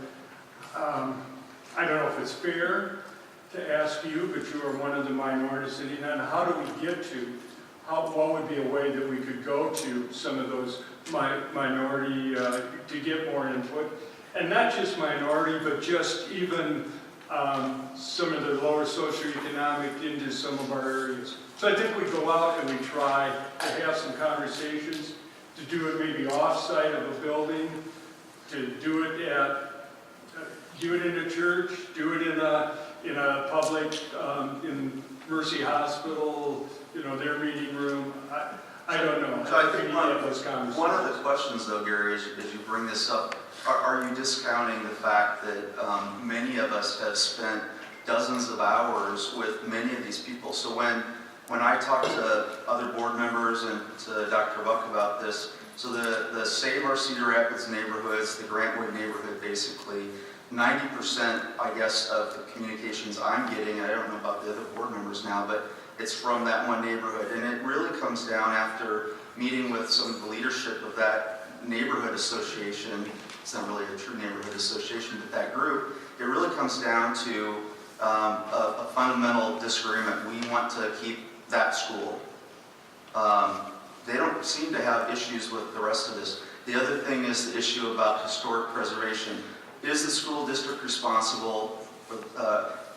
I don't know if it's fair to ask you, but you are one of the minority sitting on, how do we get to, what would be a way that we could go to some of those minority, to get more input? And not just minority, but just even some of the lower socioeconomic into some of our areas. So I think we go out and we try to have some conversations, to do it maybe off-site of a building, to do it in a church, do it in a public, in Mercy Hospital, their meeting room. I don't know. So I think we need to have those conversations. one of the questions though, Gary, as you bring this up, are you discounting the fact that many of us have spent dozens of hours with many of these people? So when I talk to other board members and to Dr. Buck about this, so the Save Our Cedar Rapids neighborhoods, the Grantwood neighborhood basically, 90%, I guess, of the communications I'm getting, I don't know about the other board members now, but it's from that one neighborhood. And it really comes down after meeting with some of the leadership of that neighborhood association. It's not really a true neighborhood association, but that group, it really comes down to a fundamental disagreement. We want to keep that school. They don't seem to have issues with the rest of this. The other thing is the issue about historic preservation. Is the school district responsible for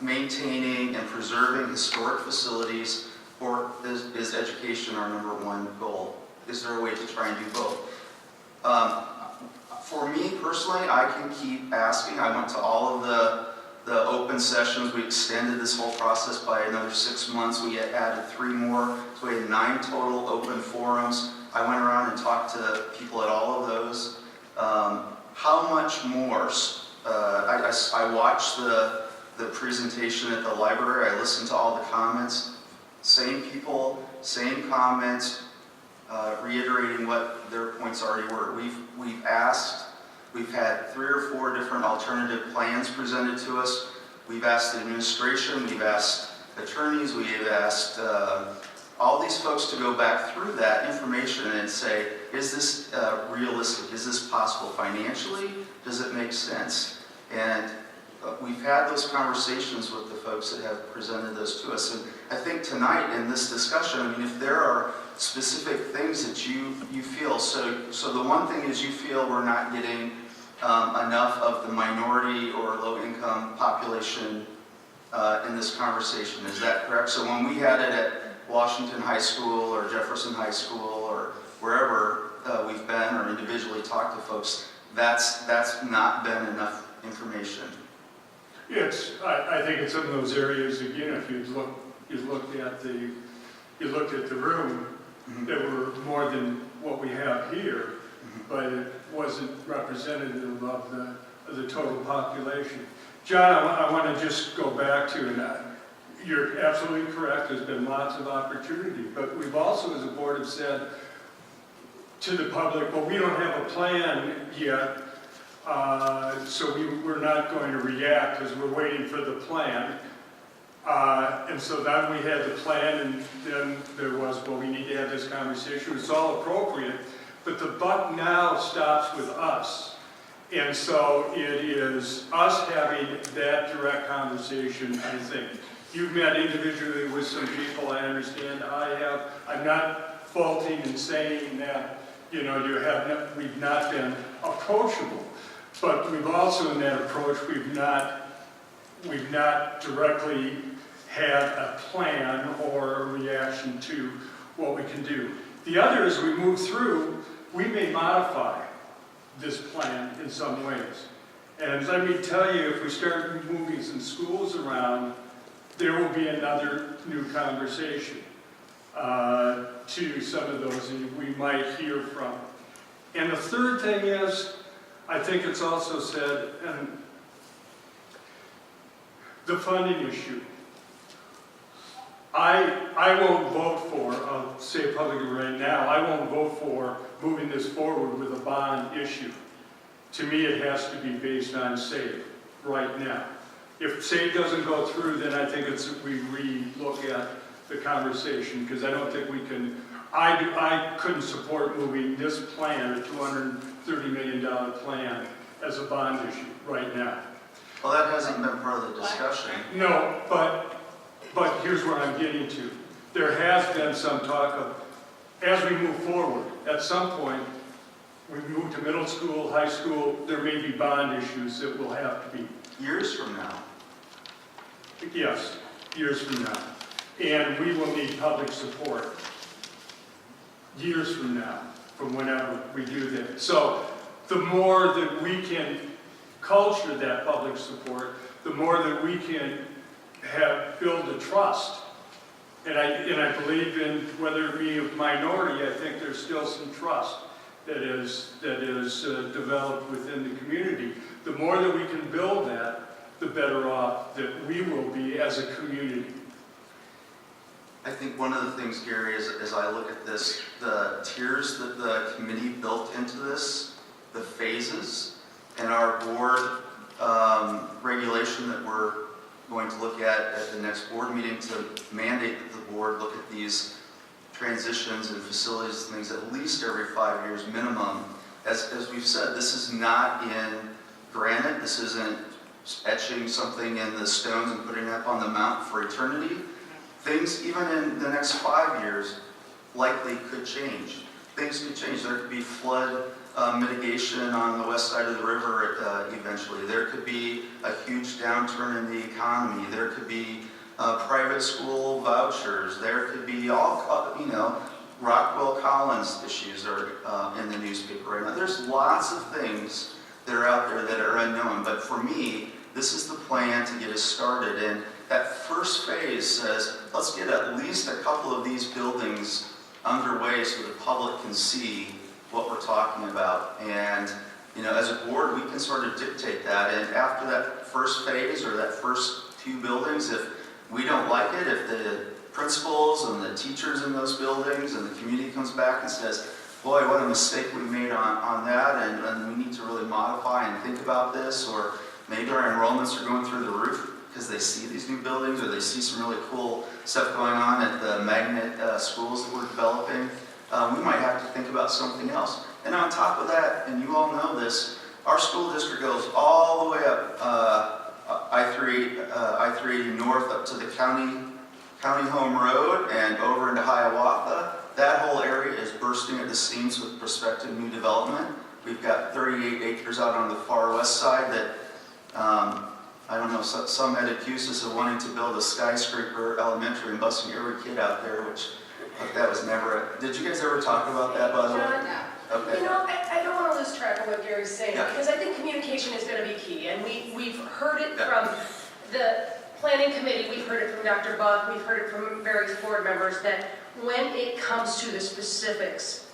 maintaining and preserving historic facilities, or is education our number one goal? Is there a way to try and do both? For me personally, I can keep asking. I went to all of the open sessions. We extended this whole process by another 6 months. We added 3 more, so we had 9 total open forums. I went around and talked to people at all of those. How much more? I watched the presentation at the library. I listened to all the comments. Same people, same comments, reiterating what their points already were. We've asked. We've had 3 or 4 different alternative plans presented to us. We've asked the administration. We've asked attorneys. We've asked all these folks to go back through that information and say, is this realistic? Is this possible financially? Does it make sense? And we've had those conversations with the folks that have presented those to us. And I think tonight in this discussion, I mean, if there are specific things that you feel, so the one thing is you feel we're not getting enough of the minority or low-income population in this conversation. Is that correct? So when we had it at Washington High School or Jefferson High School or wherever we've been or individually talked to folks, that's not been enough information. I think it's in those areas, again, if you looked at the room, there were more than what we have here, but it wasn't representative of the total population. John, I want to just go back to, and you're absolutely correct, there's been lots of opportunity, but we've also as a board have said to the public, well, we don't have a plan yet, so we're not going to react because we're waiting for the plan. And so then we had the plan, and then there was, well, we need to have this conversation. It's all appropriate, but the buck now stops with us. And so it is us having that direct conversation, I think. You've met individually with some people, I understand. I'm not faulting and saying that, we've not been approachable. But we've also, in that approach, we've not directly had a plan or a reaction to what we can do. The other, as we move through, we may modify this plan in some ways. And let me tell you, if we start moving some schools around, there will be another new conversation to some of those that we might hear from. And the third thing is, I think it's also said, and the funding issue. I won't vote for, I'll say publicly right now, I won't vote for moving this forward with a bond issue. To me, it has to be based on SAVE right now. If SAVE doesn't go through, then I think we re-look at the conversation, because I don't think we can I couldn't support moving this plan, a $230 million plan, as a bond issue right now. Well, that hasn't been part of the discussion. No, but here's what I'm getting to. There has been some talk of, as we move forward, at some point, we move to middle school, high school, there may be bond issues that will have to be. Years from now. Yes, years from now. And we will need public support years from now, from whenever we do that. So the more that we can culture that public support, the more that we can build a trust. And I believe in, whether it be a minority, I think there's still some trust that is developed within the community. The more that we can build that, the better off that we will be as a community. I think one of the things, Gary, as I look at this, the tiers that the committee built into this, the phases, and our board regulation that we're going to look at the next board meeting to mandate that the board look at these transitions and facilities and things at least every 5 years minimum. As we've said, this is not in granite. This isn't etching something in the stones and putting it up on the mountain for eternity. Things, even in the next 5 years, likely could change. Things could change. There could be flood mitigation on the west side of the river eventually. There could be a huge downturn in the economy. There could be private school vouchers. There could be all, Rockwell Collins issues are in the newspaper right now. There's lots of things that are out there that are unknown. But for me, this is the plan to get us started. And that first phase says, let's get at least a couple of these buildings underway so the public can see what we're talking about. And, as a board, we can sort of dictate that. And after that first phase or that first few buildings, if we don't like it, if the principals and the teachers in those buildings and the community comes back and says, boy, what a mistake we made on that, and we need to really modify and think about this, or maybe our enrollments are going through the roof because they see these new buildings or they see some really cool stuff going on at the magnet schools that we're developing, we might have to think about something else. And on top of that, and you all know this, our school district goes all the way up I-380 north up to the county home road and over into Hiawatha. That whole area is bursting at the seams with prospective new development. We've got 38 acres out on the far west side that, I don't know, some had accused us of wanting to build a skyscraper elementary and busing every kid out there, which that was never, did you guys ever talk about that, by the way? John, Okay. I don't want to lose track of what Gary's saying, Yeah. because I think communication is going to be key, and we've heard it Yeah. from the planning committee, we've heard it from Dr. Buck, we've heard it from various board members, that when it comes to the specifics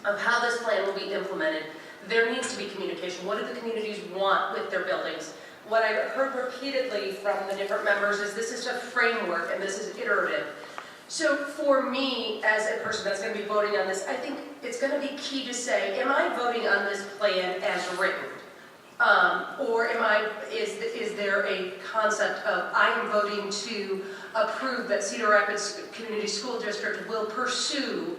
of how this plan will be implemented, there needs to be communication. What do the communities want with their buildings? What I heard repeatedly from the different members is this is a framework and this is iterative. So for me, as a person that's going to be voting on this, I think it's going to be key to say, am I voting on this plan as written? Or is there a concept of I am voting to approve that Cedar Rapids Community School District will pursue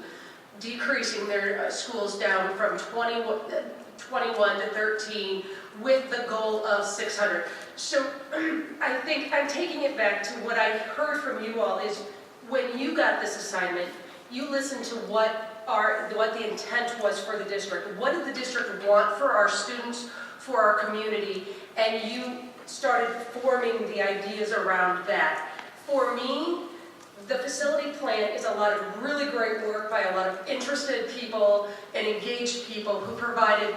decreasing their schools down from 21 to 13 with the goal of 600. So I think I'm taking it back to what I heard from you all is when you got this assignment, you listened to what the intent was for the district. What did the district want for our students, for our community, and you started forming the ideas around that. For me, the facility plan is a lot of really great work by a lot of interested people and engaged people who provided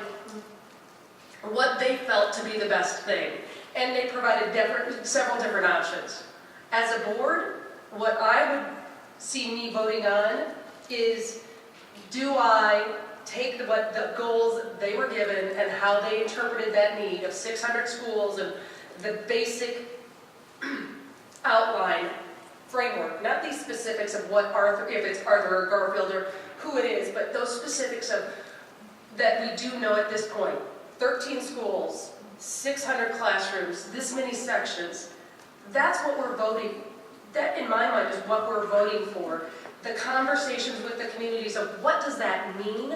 what they felt to be the best thing. And they provided several different options. As a board, what I would see me voting on is, do I take the goals they were given and how they interpreted that need of 600 schools and the basic outline framework, not these specifics of what if it's Arthur or Garfield or who it is, but those specifics of that we do know at this point. 13 schools, 600 classrooms, this many sections. That's what we're voting. That, in my mind, is what we're voting for. the conversations with the communities of what does that mean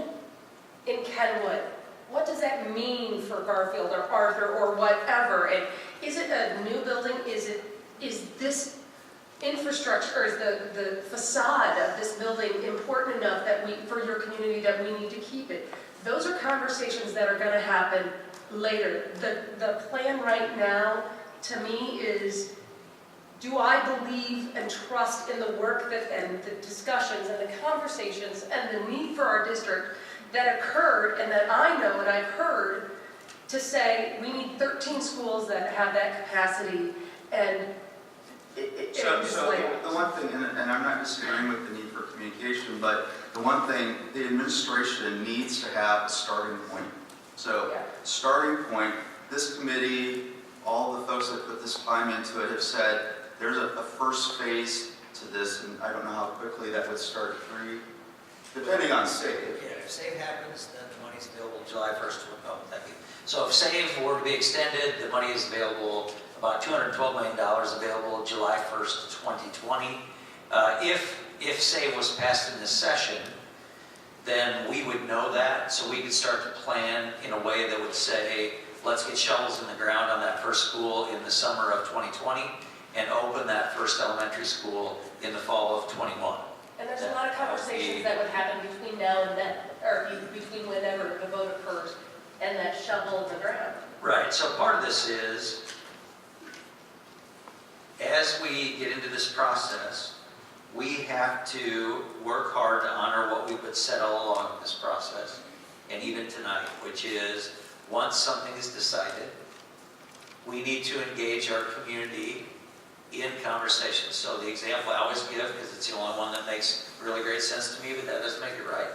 in Kenwood? What does that mean for Garfield or Arthur or whatever? And is it a new building? Is this infrastructure, or is the facade of this building important enough that for your community that we need to keep it? Those are conversations that are going to happen later. The plan right now, to me, is, do I believe and trust in the work and the discussions and the conversations and the need for our district that occurred and that I know and I've heard to say we need 13 schools that have that capacity and So the one thing, and I'm not disagreeing with the need for communication, but the one thing, the administration needs to have a starting point. So starting point, this committee, all the folks that put this time into it have said there's a first phase to this, and I don't know how quickly that would start depending on SAVE. Yeah, if SAVE happens, then the money's available July 1st. Oh, thank you. So if SAVE were to be extended, the money is available, about $212 million available July 1st, 2020. If SAVE was passed in this session, then we would know that, so we could start to plan in a way that would say, let's get shovels in the ground on that first school in the summer of 2020 and open that first elementary school in the fall of 21. And there's a lot of conversations that would happen between now and then, or between whenever the vote occurs and that shovel in the ground. Right, so part of this is, as we get into this process, we have to work hard to honor what we've said all along in this process, and even tonight, which is, once something is decided, we need to engage our community in conversations. So the example I always give, because it's the only one that makes really great sense to me, but that doesn't make it right.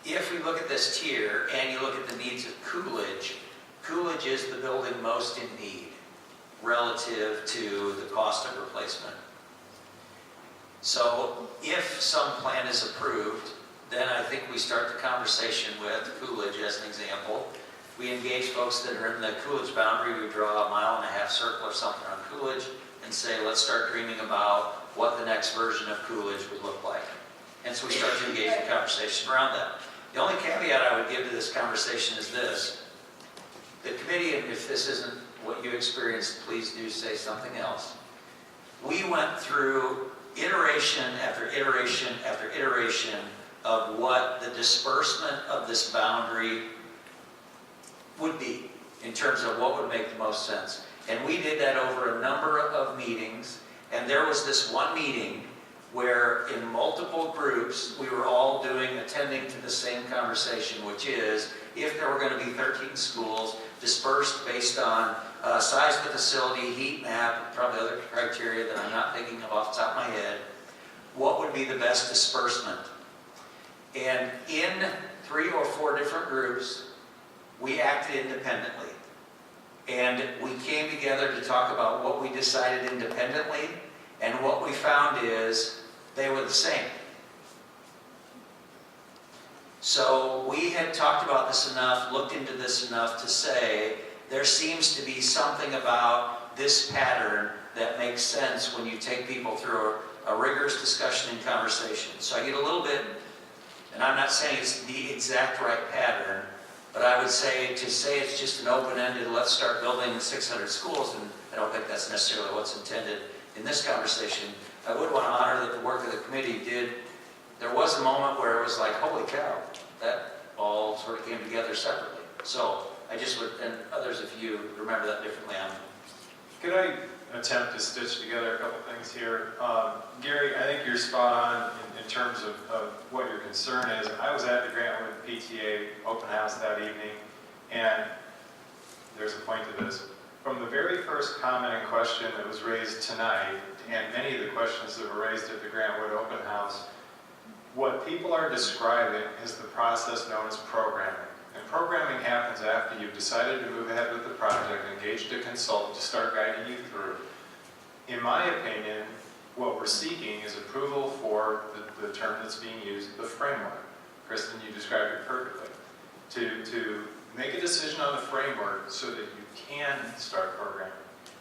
If we look at this tier, and you look at the needs of Coolidge, Coolidge is the building most in need relative to the cost of replacement. So if some plan is approved, then I think we start the conversation with Coolidge as an example. We engage folks that are in the Coolidge boundary. We draw a 1.5 mile circle or something on Coolidge and say, let's start dreaming about what the next version of Coolidge would look like. And so we start to engage the conversation around that. The only caveat I would give to this conversation is this. The committee, and if this isn't what you experienced, please do say something else. We went through iteration after iteration after iteration of what the disbursement of this boundary would be in terms of what would make the most sense. And we did that over a number of meetings, and there was this one meeting where in multiple groups we were all attending to the same conversation, which is if there were going to be 13 schools dispersed based on size of the facility, heat map, and probably other criteria that I'm not thinking of off the top of my head, what would be the best disbursement? And in 3 or 4 different groups, we acted independently. And we came together to talk about what we decided independently, and what we found is they were the same. So we had talked about this enough, looked into this enough to say there seems to be something about this pattern that makes sense when you take people through a rigorous discussion and conversation. So I get a little bit, and I'm not saying it's the exact right pattern, but I would say to say it's just an open-ended, let's start building 600 schools, and I don't think that's necessarily what's intended in this conversation. I would want to honor that the work of the committee did. There was a moment where it was like, holy cow, that all sort of came together separately. So I just would, and others of you remember that differently. Could I attempt to stitch together a couple things here? Gary, I think you're spot on in terms of what your concern is. I was at the Grantwood PTA open house that evening, and there's a point to this. From the very first comment and question that was raised tonight, and many of the questions that were raised at the Grantwood open house, what people are describing is the process known as programming. And programming happens after you've decided to move ahead with the project, engaged a consultant to start guiding you through. In my opinion, what we're seeking is approval for the term that's being used, the framework. Kristen, you described it perfectly. To make a decision on the framework so that you can start programming.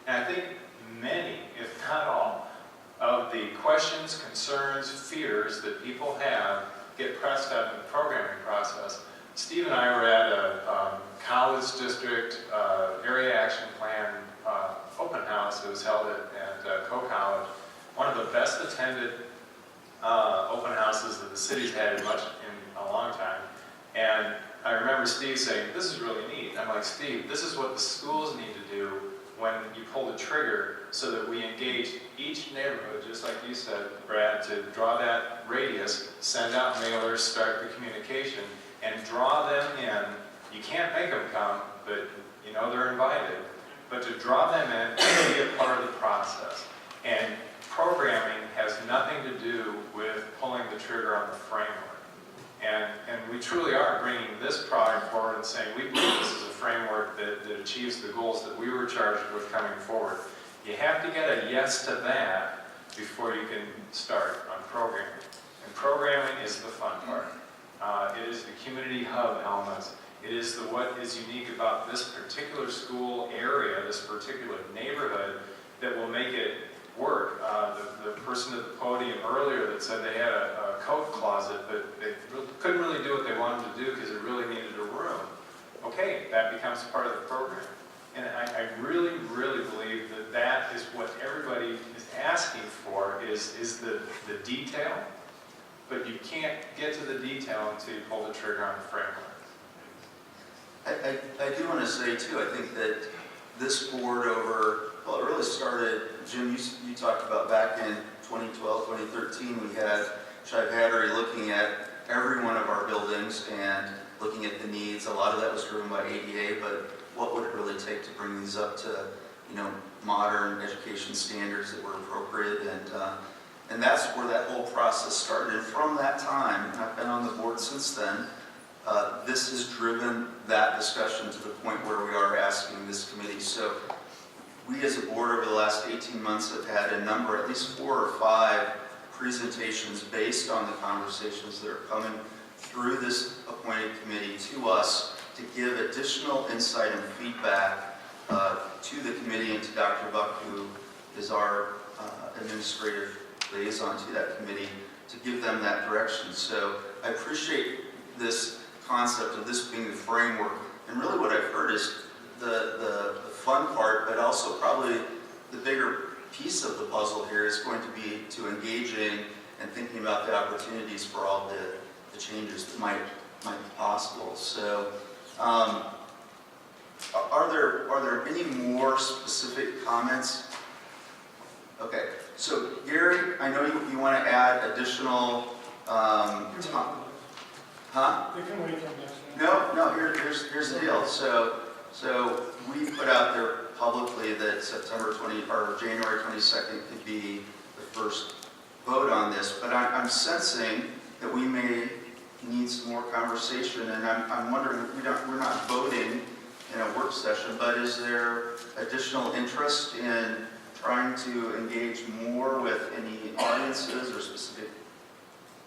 And I think many, if not all, of the questions, concerns, people have get pressed out in the programming process. Steve and I were at a college district area action plan open house that was held at Co-College. One of the best attended open houses that the city's had in a long time. And I remember Steve saying, "This is really neat." I'm like, "Steve, this is what the schools need to do when you pull the trigger so that we engage each neighborhood," just like you said, Brad, to draw that radius, send out mailers, start the communication, and draw them in. You can't make them come, but you know they're invited. But to draw them in and be a part of the process. And programming has nothing to do with pulling the trigger on the framework. And we truly are bringing this product forward and saying, we believe this is a framework that achieves the goals that we were charged with coming forward. You have to get a yes to that before you can start on programming. And programming is the fun part. It is the community hub elements. It is what is unique about this particular school area, this particular neighborhood, that will make it work. The person at the podium earlier that said they had a coat closet, but they couldn't really do what they wanted to do because it really needed a room. Okay, that becomes part of the program. And I really, really believe that that is what everybody is asking for, is the detail, but you can't get to the detail until you pull the trigger on the framework. I do want to say too, I think that this board well, it really started, Jim, you talked about back in 2012, 2013, we had Shive Hattery looking at every one of our buildings and looking at the needs. A lot of that was driven by ADA, but what would it really take to bring these up to, modern education standards that were appropriate? And that's where that whole process started. And from that time, and I've been on the board since then, this has driven that discussion to the point where we are asking this committee. So we as a board over the last 18 months have had a number, at least 4 or 5 presentations based on the conversations that are coming through this appointed committee to us to give additional insight and feedback to the committee and to Dr. Buck, who is our administrative liaison to that committee, to give them that direction. So I appreciate this concept of this being the framework. And really what I've heard is the fun part, but also probably the bigger piece of the puzzle here is going to be to engaging and thinking about the opportunities for all the changes that might be possible. So are there any more specific comments? Okay, so Gary, I know you want to add additional Huh? They can wait till next week. No, here's the deal. So we put out there publicly that January 22nd could be the first vote on this, but I'm sensing that we may need some more conversation, and I'm wondering, we're not voting in a work session, but is there additional interest in trying to engage more with any audiences or specific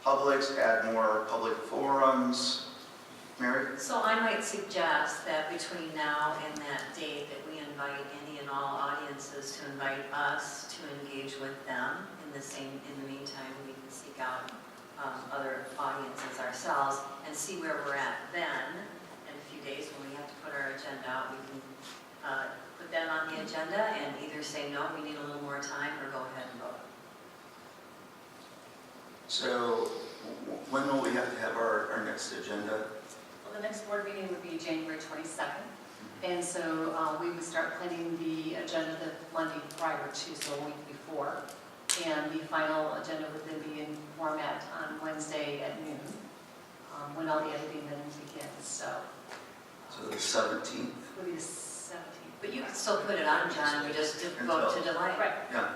publics, add more public forums? Mary? So I might suggest that between now and that date that we invite any and all audiences to invite us to engage with them. In the meantime, we can seek out other audiences ourselves and see where we're at then. In a few days when we have to put our agenda out, we can put that on the agenda and either say, no, we need a little more time, or go ahead and vote. So when will we have to have our next agenda? Well, the next board meeting would be January 22nd. And so we would start planning the agenda the Monday prior to, so a week before. And the final agenda would then be in format on Wednesday at noon, when all the editing then begins. So the 17th? Would be the 17th. But you can still put it on, John, we just vote to delay. Right. Yeah.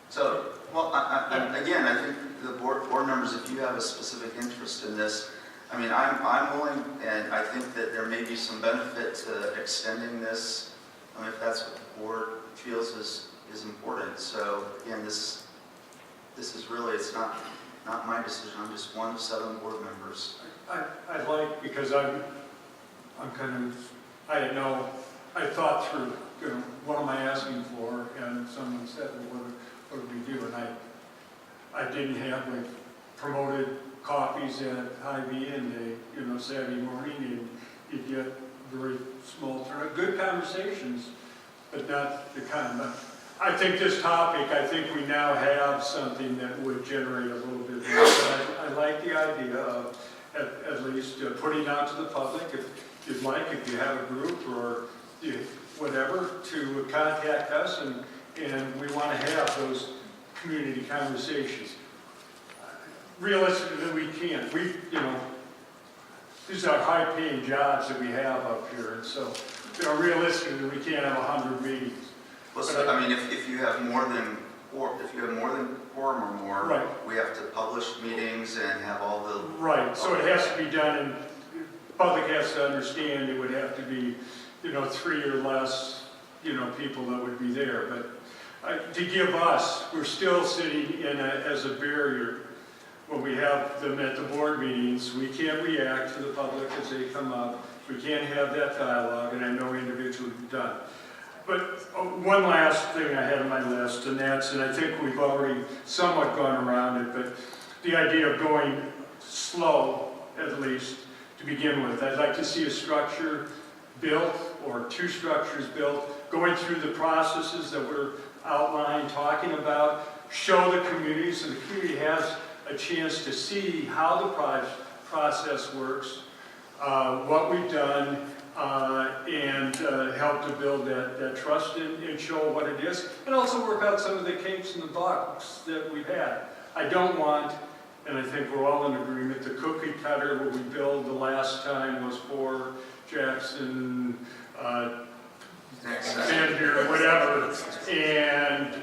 So, well, again, I think the board members, if you have a specific interest in this, I mean, I'm willing, and I think that there may be some benefit to extending this, if that's what the board feels is important. So, again, this is really, it's not my decision. I'm just one of 7 board members. I'd like, because I'm kind of, I thought through what am I asking for? And someone said, well, what do we do? And I didn't have like promoted coffees at Hy-Vee and they, Saturday morning, and you get very small, good conversations, but not the kind of, I think this topic, I think we now have something that would generate a little bit more. I like the idea of at least putting out to the public, if you'd like, if you have a group or whatever, to contact us, and we want to have those community conversations. Realistically, we can't. These are high-paying jobs that we have up here, and so, realistically, we can't have 100 meetings. Listen, I mean, if you have more than quorum or more, right, we have to publish meetings and have all the... Right, so it has to be done, and the public has to understand it would have to be, 3 or less, people that would be there. But to give us, we're still sitting as a barrier when we have them at the board meetings. We can't react to the public as they come up. We can't have that dialogue, and I know individuals have done. But one last thing I had on my list, and I think we've already somewhat gone around it, but the idea of going slow, at least, to begin with. I'd like to see a structure built, or 2 structures built, going through the processes that we're outlining, talking about, show the community so the community has a chance to see how the process works, what we've done, and help to build that trust and show what it is, and also work out some of the kinks in the box that we've had. I don't want, and I think we're all in agreement, the cookie cutter what we built the last time was for Jackson, Cedar, whatever, and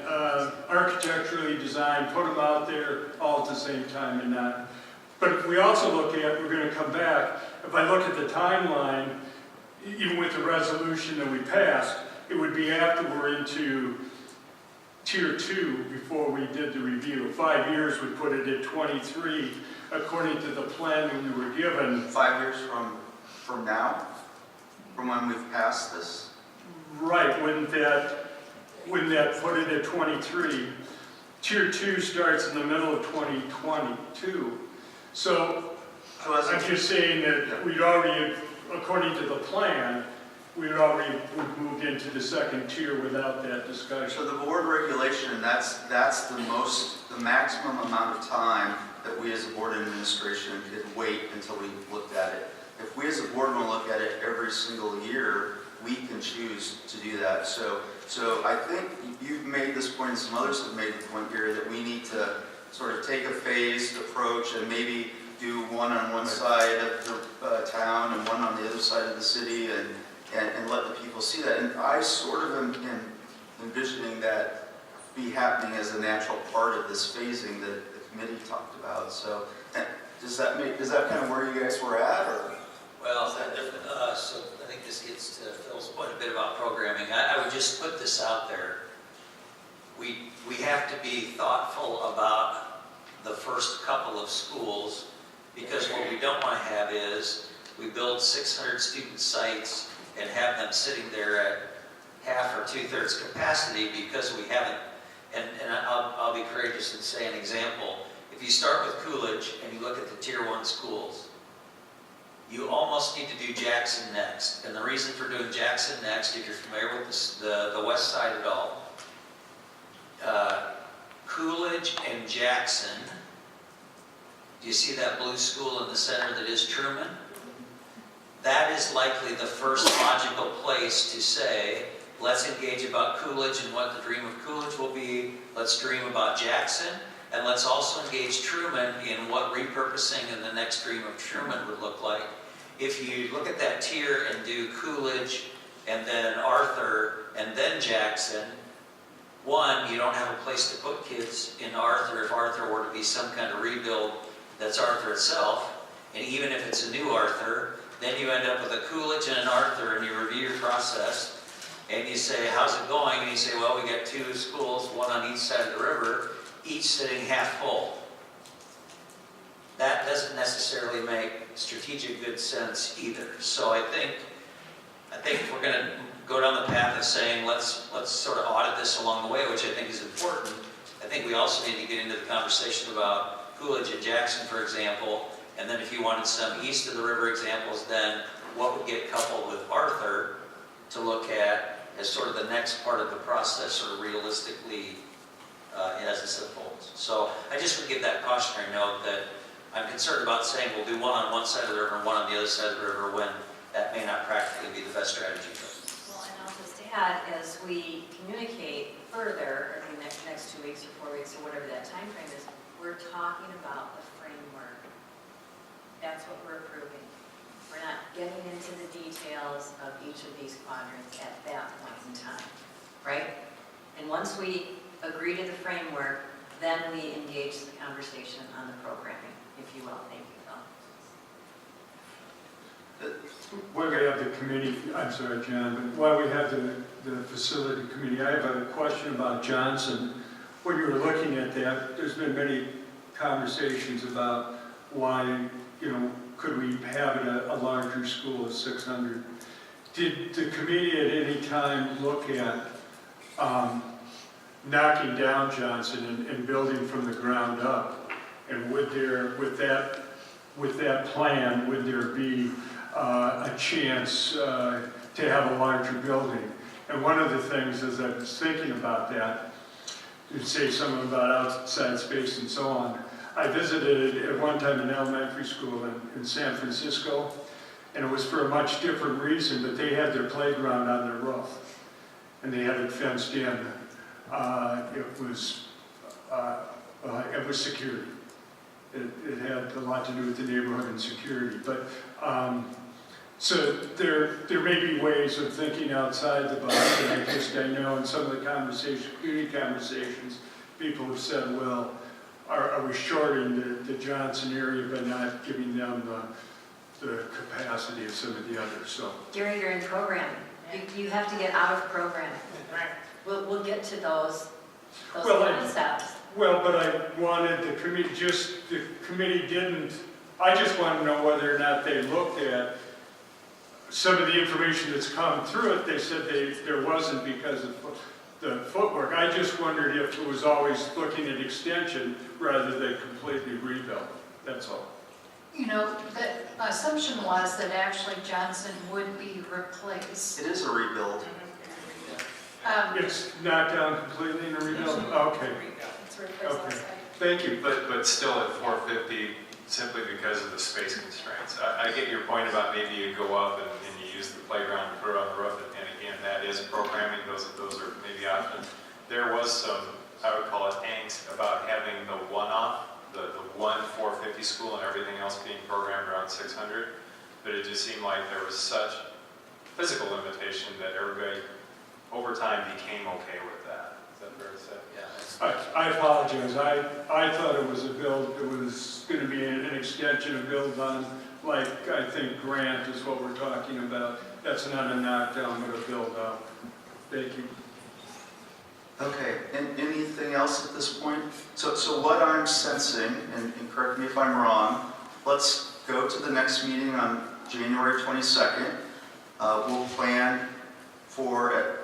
architecturally designed, put them out there all at the same time and not. But if we also look at, we're going to come back, if I look at the timeline, even with the resolution that we passed, it would be after we're into Tier 2 before we did the review. 5 years would put it at 23, according to the plan that we were given. 5 years from now? From when we've passed this? Right, wouldn't that put it at 23? Tier 2 starts in the middle of 2022. So I'm just saying that we'd already, according to the plan, we'd already moved into the second tier without that discussion. So the board regulation, that's the maximum amount of time that we as a board administration could wait until we looked at it. If we as a board want to look at it every single year, we can choose to do that. So I think you've made this point, and some others have made the point here, that we need to sort of take a phased approach and maybe do one on one side of the town and one on the other side of the city, and let the people see that. And I sort of am envisioning that be happening as a natural part of this phasing that the committee talked about. So does that kind of where you guys were at, or? Well, so I think this gets to Phil's point a bit about programming. I would just put this out there. We have to be thoughtful about the first couple of schools, because what we don't want to have is we build 600 student sites and have them sitting there at half or 2/3 capacity because we haven't, and I'll be courageous and say an example. If you start with Coolidge and you look at the Tier 1 schools, you almost need to do Jackson next. And the reason for doing Jackson next, if you're familiar with the west side at all, Coolidge and Jackson, do you see that blue school in the center that is Truman? That is likely the first logical place to say, let's engage about Coolidge and what the dream of Coolidge will be. Let's dream about Jackson. And let's also engage Truman in what repurposing in the next dream of Truman would look like. If you look at that tier and do Coolidge and then Arthur and then Jackson, one, you don't have a place to put kids in Arthur if Arthur were to be some kind of rebuild that's Arthur itself. And even if it's a new Arthur, then you end up with a Coolidge and an Arthur, and you review your process, and you say, how's it going? And you say, well, we got 2 schools, one on each side of the river, each sitting half full. That doesn't necessarily make strategic good sense either. So I think if we're going to go down the path of saying, let's sort of audit this along the way, which I think is important. I think we also need to get into the conversation about Coolidge and Jackson, for example, and then if you wanted some east of the river examples, then what would get coupled with Arthur to look at as sort of the next part of the process, sort of realistically as this unfolds. So I just would give that cautionary note that I'm concerned about saying we'll do one on one side of the river and one on the other side of the river when that may not practically be the best strategy for us. Well, and I'll just add, as we communicate further, I mean, next 2 weeks or 4 weeks or whatever that time frame is, we're talking about the framework. That's what we're approving. We're not getting into the details of each of these quadrants at that point in time, right? And once we agree to the framework, then we engage the conversation on the programming, if you will. Thank you, Phil. While we have the committee, I'm sorry, John, but while we have the facility committee, I have a question about Johnson. When you were looking at that, there's been many conversations about why, could we have it a larger school of 600? Did the committee at any time look at knocking down Johnson and building from the ground up? And with that plan, would there be a chance to have a larger building? And one of the things, as I was thinking about that, you say something about outside space and so on. I visited at one time an elementary school in San Francisco, and it was for a much different reason, but they had their playground on their roof, and they had it fenced in. It was security. It had a lot to do with the neighborhood and security. But so there may be ways of thinking outside the box, and I know in some of the community conversations, people have said, well, are we shorting the Johnson area by not giving them the capacity of some of the others? So Gary, you're in programming. You have to get out of programming. We'll get to those concepts. But I wanted the committee didn't, I just want to know whether or not they looked at some of the information that's come through it. They said there wasn't because of the footwork. I just wondered if it was always looking at extension rather than completely rebuild. That's all. The assumption was that actually Johnson would be replaced. It is a rebuild. It's knocked down completely and a rebuild? Okay. Okay. Thank you. But still at 450, simply because of the space constraints. I get your point about maybe you go up and you use the playground to put it on the roof, and again, that is programming. Those are maybe options. There was some, I would call it angst about having the one-off, the one 450 school and everything else being programmed around 600, but it just seemed like there was such physical limitation that everybody over time became okay with that. Is that fair to say? Yeah. I apologize. I thought it was going to be an extension of build on, like I think Grant is what we're talking about. That's not a knockdown, but a build up. Thank you. Okay, and anything else at this point? So what I'm sensing, and correct me if I'm wrong, let's go to the next meeting on January 22nd. We'll plan for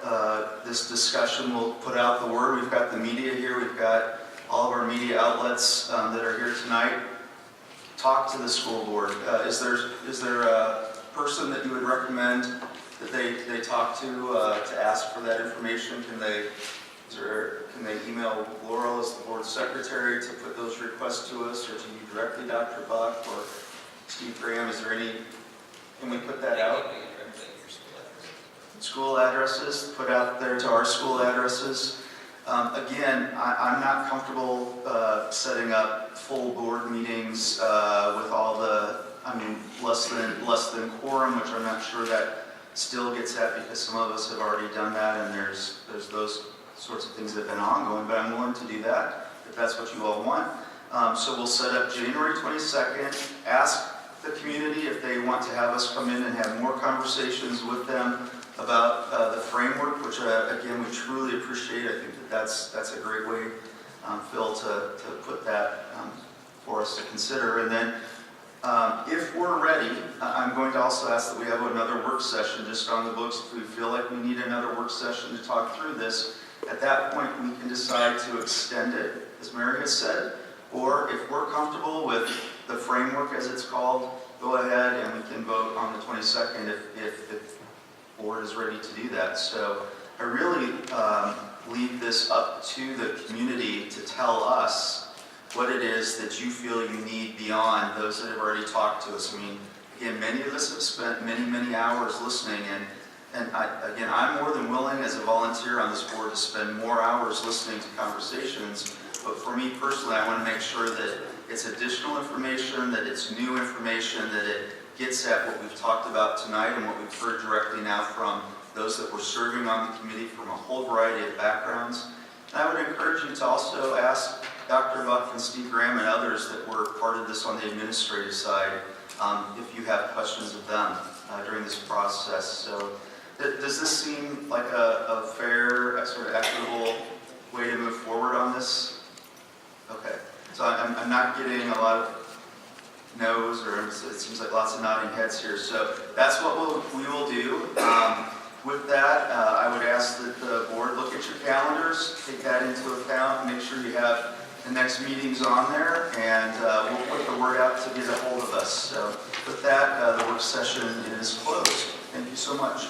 this discussion. We'll put out the word. We've got the media here. We've got all of our media outlets that are here tonight. Talk to the school board. Is there a person that you would recommend that they talk to ask for that information? Can they email Laurel as the board secretary to put those requests to us, or to you directly, Dr. Buck or Steve Graham? Is there any? Can we put that out? School addresses, put out there to our school addresses. Again, I'm not comfortable setting up full board meetings with all the, less than quorum, which I'm not sure that still gets at, because some of us have already done that, and there's those sorts of things that have been ongoing, but I'm willing to do that if that's what you all want. So we'll set up January 22nd, ask the community if they want to have us come in and have more conversations with them about the framework, which again, we truly appreciate. I think that's a great way, Phil, to put that for us to consider. And then If we're ready, I'm going to also ask that we have another work session just on the books. If we feel like we need another work session to talk through this, at that point, we can decide to extend it, as Mary has said, or if we're comfortable with the framework, as it's called, go ahead and we can vote on the 22nd if the board is ready to do that. So I really leave this up to the community to tell us what it is that you feel you need beyond those that have already talked to us. I mean, again, many of us have spent many, many hours listening, and I'm more than willing as a volunteer on this board to spend more hours listening to conversations, but for me personally, I want to make sure that it's additional information, that it's new information, that it gets at what we've talked about tonight and what we've heard directly now from those that were serving on the committee from a whole variety of backgrounds. And I would encourage you to also ask Dr. Buck and Steve Graham and others that were part of this on the administrative side, if you have questions of them during this process. So does this seem like a fair, sort of equitable way to move forward on this? Okay, so I'm not getting a lot of no's, or it seems like lots of nodding heads here. So that's what we will do. With that, I would ask that the board look at your calendars, take that into account, make sure you have the next meetings on there, and we'll put the word out to get a hold of us. So with that, the work session is closed. Thank you so much.